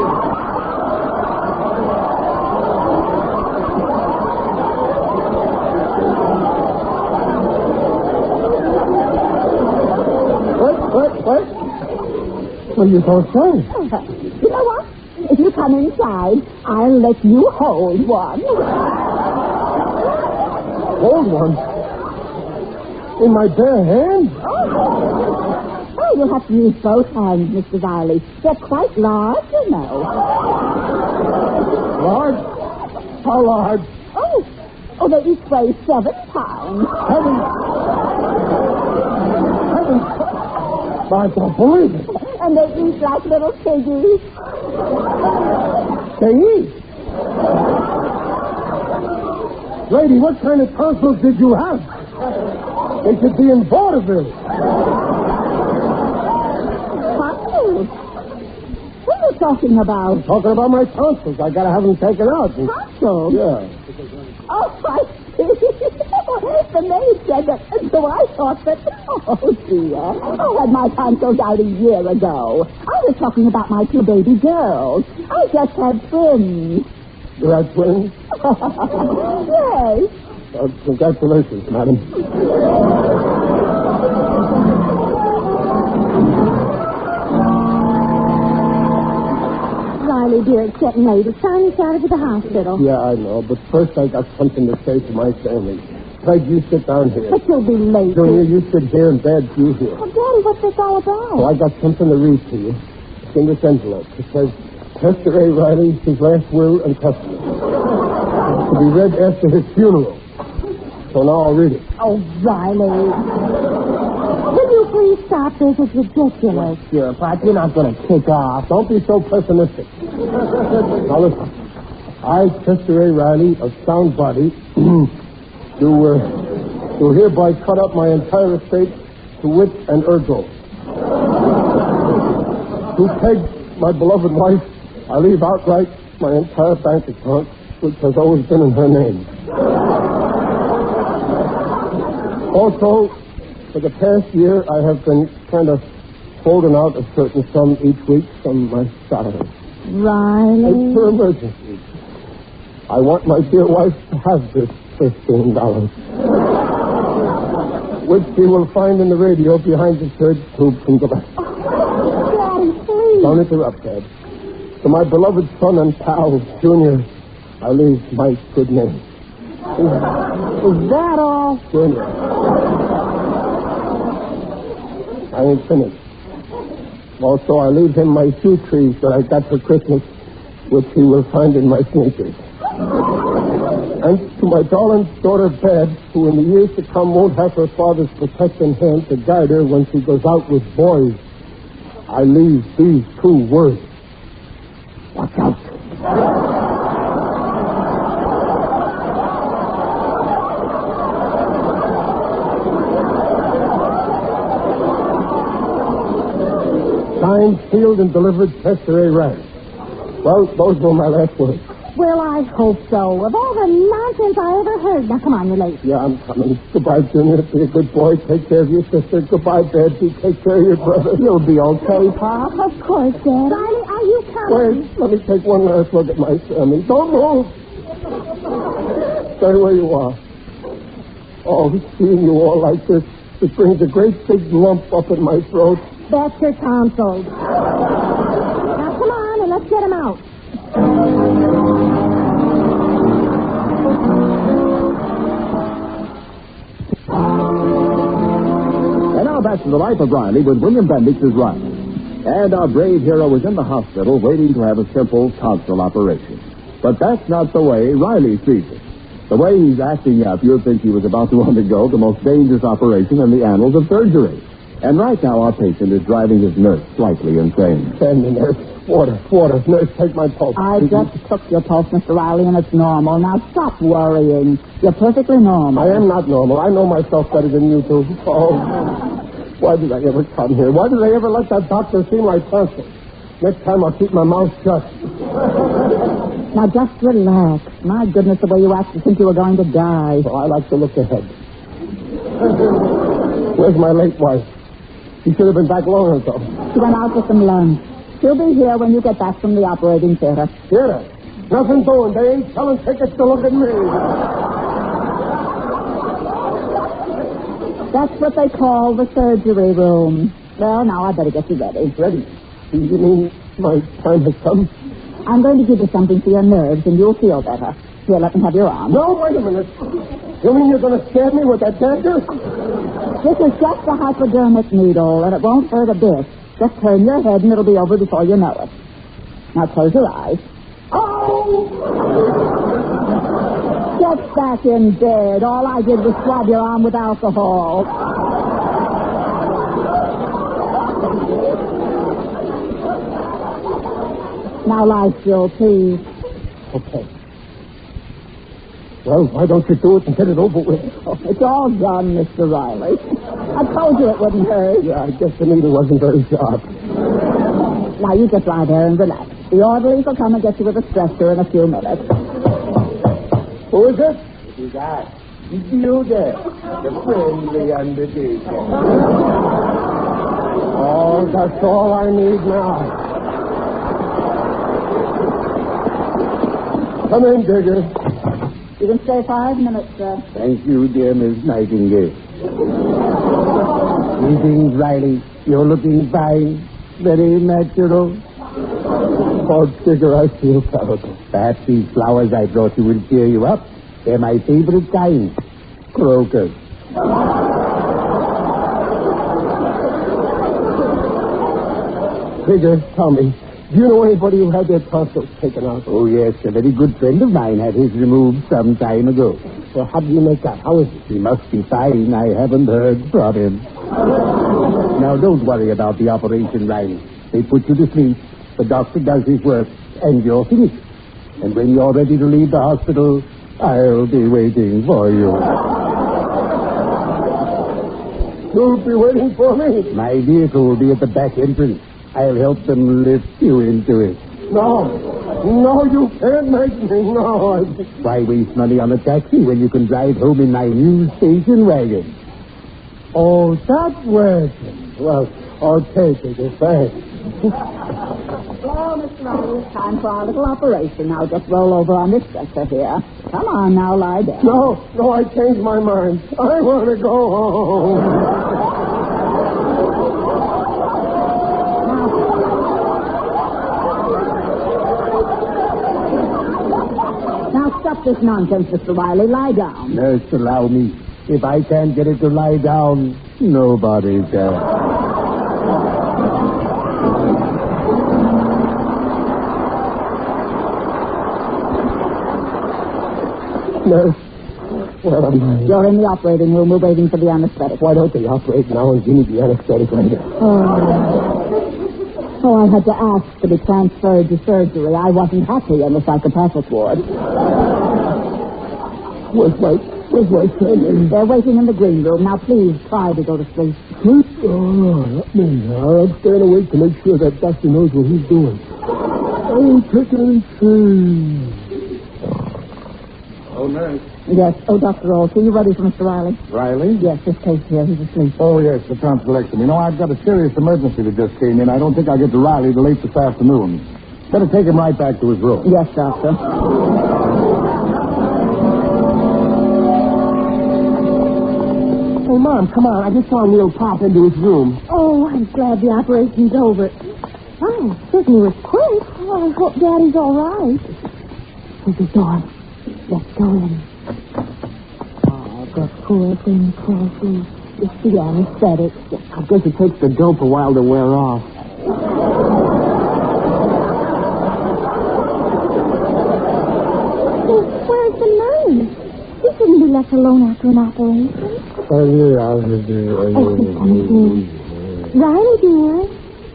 What? What are you going to say? You know what? If you come inside, I'll let you hold one. Hold one? In my bare hand? Oh, you'll have to use both hands, Mr. Riley. They're quite large, you know. Large? How large? Oh, they each weigh 7 pounds. Heavens! I don't believe it. And they eat like little piggies. They eat? Lady, what kind of tonsils did you have? They should be in vaudeville. Tonsils? What are you talking about? I'm talking about my tonsils. I gotta have them taken out. Tonsils? Yeah. Oh, I see. The maid said that, and so I thought that, oh, dear. I had my tonsils out a year ago. I was talking about my 2 baby girls. I just had twins. You had twins? Yes. Congratulations, madam. Riley, dear, it's getting late. It's time you started to the hospital. Yeah, I know, but first I got something to say to my family. Peg, you sit down here. But you'll be late. Junior, you sit here, and Dad, you here. Oh, Daddy, what's this all about? Well, I got something to read to you. It's in this envelope. It says, Chester A. Riley, his last will and testament. To be read after his funeral. So now I'll read it. Oh, Riley. Will you please stop this? It's ridiculous. Sure, but you're not going to kick off. Don't be so pessimistic. Now listen. I, Chester A. Riley, of sound body, do hereby cut up my entire estate to wit and ergo. To Peg, my beloved wife, I leave outright my entire bank account, which has always been in her name. Also, for the past year, I have been kind of holding out a certain sum each week from my salary. Riley? It's for emergencies. I want my dear wife to have this $15, which she will find in the radio behind the third tube from the left. Daddy, please. Don't interrupt, Dad. To my beloved son and pal, Junior, I leave my good name. Is that all? Junior. I ain't finished. Also, I leave him my shoe trees that I got for Christmas, which he will find in my sneakers. And to my darling daughter, Bed, who in the years to come won't have her father's protecting hand to guide her when she goes out with boys, I leave these 2 words. Watch out. Signed, sealed, and delivered, Chester A. Riley. Well, those were my last words. Well, I hope so. Of all the nonsense I ever heard. Now, come on, you're late. Yeah, I'm coming. Goodbye, Junior. Be a good boy. Take care of your sister. Goodbye, Betsy. Take care of your brother. You'll be okay, Pop. Of course, Dad. Riley, are you coming? Wait, let me take one last look at my sermon. Don't move. Stay where you are. Oh, seeing you all like this, it brings a great big lump up in my throat. That's your tonsils. Now, come on, and let's get him out. back to the life of Riley with William Bendix as Riley. And our brave hero is in the hospital waiting to have a simple tonsil operation. But that's not the way Riley sees it. The way he's acting up, you'd think he was about to undergo the most dangerous operation in the annals of surgery. And right now, our patient is driving his nurse slightly insane. Send me, nurse. Water. Nurse, take my pulse. I just took your pulse, Mr. Riley, and it's normal. Now stop worrying. You're perfectly normal. I am not normal. I know myself better than you do. Oh, why did I ever come here? Why did I ever let that doctor see my tonsil? Next time I'll keep my mouth shut. Now just relax. My goodness, the way you act, you think you were going to die. Well, I like to look ahead. Where's my late wife? She should have been back long ago. She went out with some lunch. She'll be here when you get back from the operating theater. Theater? Nothing doing. They ain't selling tickets to look at me. That's what they call the surgery room. Well, now I better get you ready. Ready? You mean my time has come? I'm going to give you something for your nerves, and you'll feel better. Here, let me have your arm. No, wait a minute. You mean you're going to stab me with that dagger? This is just a hypodermic needle, and it won't hurt a bit. Just turn your head, and it'll be over before you know it. Now close your eyes. Oh! Get back in bed. All I did was swab your arm with alcohol. Now lie still, please. Okay. Well, why don't you do it and get it over with? Oh, it's all done, Mr. Riley. I told you it wouldn't hurt. Yeah, I guess the needle wasn't very sharp. Now you just lie there and relax. The orderlies will come and get you with a stretcher in a few minutes. Who is it? It is I. You there. The friendly undertaker. Oh, that's all I need now. Come in, Digger. You can stay 5 minutes, sir. Thank you, dear Miss Nightingale. Greetings, Riley. You're looking fine. Very natural. Oh, Digger, I feel terrible. Perhaps these flowers I brought you will cheer you up. They're my favorite kind. Crocus. Digger, tell me. Do you know anybody who had their tonsils taken out? Oh, yes. A very good friend of mine had his removed some time ago. Well, how do you make that? How is it? He must be fine. I haven't heard from him. Now, don't worry about the operation, Riley. They put you to sleep. The doctor does his work, and you're finished. And when you're ready to leave the hospital, I'll be waiting for you. You'll be waiting for me? My vehicle will be at the back entrance. I'll help them lift you into it. No, you can't make me. No. Why waste money on a taxi when you can drive home in my new station wagon? Oh, that wagon. Well, I'll take it. Thanks. Well, Mr. Riley, it's time for our little operation. Now just roll over on this stretcher here. Come on now, lie down. No, I changed my mind. I want to go home. Now stop this nonsense, Mr. Riley. Lie down. Nurse, allow me. If I can't get it to lie down, nobody can. Nurse, where am I? You're in the operating room. We're waiting for the anesthetic. Why don't they operate now and give me the anesthetic later? Oh, I had to ask to be transferred to surgery. I wasn't happy in the psychopathic ward. Where's my friend? They're waiting in the green room. Now, please, try to go to sleep. Sleep? Oh, not me. I'm staying awake to make sure that doctor knows what he's doing. Oh, take it easy. Oh, nurse. Yes. Oh, Dr. Olson, you ready for Mr. Riley? Riley? Yes, this case here. He's asleep. Oh, yes, the tonsilectomy. No, I've got a serious emergency that just came in. I don't think I'll get to Riley till late this afternoon. Better take him right back to his room. Yes, doctor. Hey, Mom, come on. I just saw Neil pop into his room. Oh, I'm glad the operation's over. Oh, certainly was quick. Oh, I hope Daddy's all right. Here's the door. Let's go in. Oh, the poor thing, poor thing. It's the anesthetic. I guess it takes the dope a while to wear off. Where's the nurse? He shouldn't be left alone after an operation. Oh, he's coming through. Riley, dear,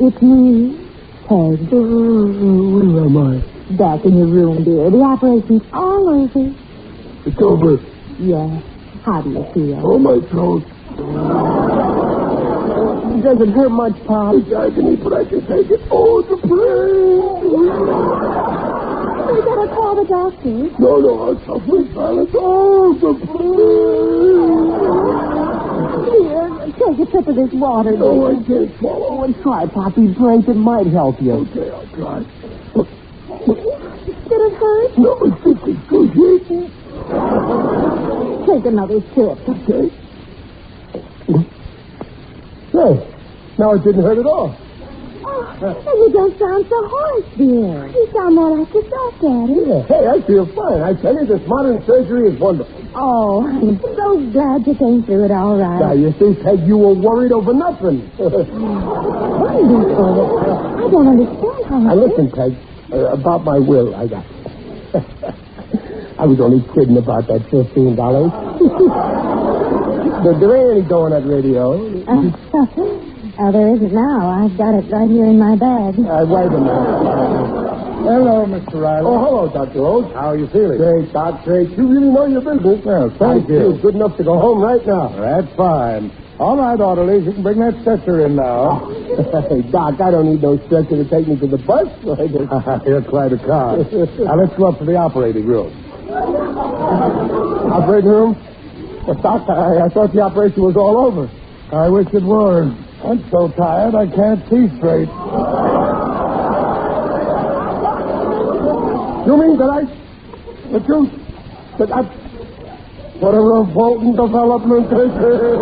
it's me, Peg. Where am I? Back in your room, dear. The operation's all over. It's over. Yeah. How do you feel? Oh, my throat. Does it hurt much, Pop? It's agony, but I can take it. Oh, the pain. We better call the doctor. No, I'll suffer in silence. Oh, the Here, take a sip of this water. No, I can't swallow. Well, try, Poppy. Drink. It might help you. Okay, I'll try. Did it hurt? No, it's just excruciating. Take another sip. Okay. Hey, now it didn't hurt at all. Oh, you don't sound so hoarse, dear. You sound more like yourself, Daddy. Yeah. Hey, I feel fine. I tell you, this modern surgery is wonderful. Oh, I'm so glad you came through it all right. Now, you see, Peg, you were worried over nothing. Wonderful. I don't understand how. Now, listen, Peg, about my will, I got I was only kidding about that $15. There ain't any donut radio. There isn't now. I've got it right here in my bag. Wait a minute. Hello, Mr. Riley. Oh, hello, Dr. Rhodes. How are you feeling? Great, Doc, great. You really know your business. Well, thank you. Good enough to go home right now. That's fine. All right, orderlies, you can bring that stretcher in now. Hey, Doc, I don't need no stretcher to take me to the bus. You're quite a car. Now, let's go up to the operating room. Operating room? Well, Doc, I thought the operation was all over. I wish it were. I'm so tired I can't see straight. You mean that I... What a revolting development this is.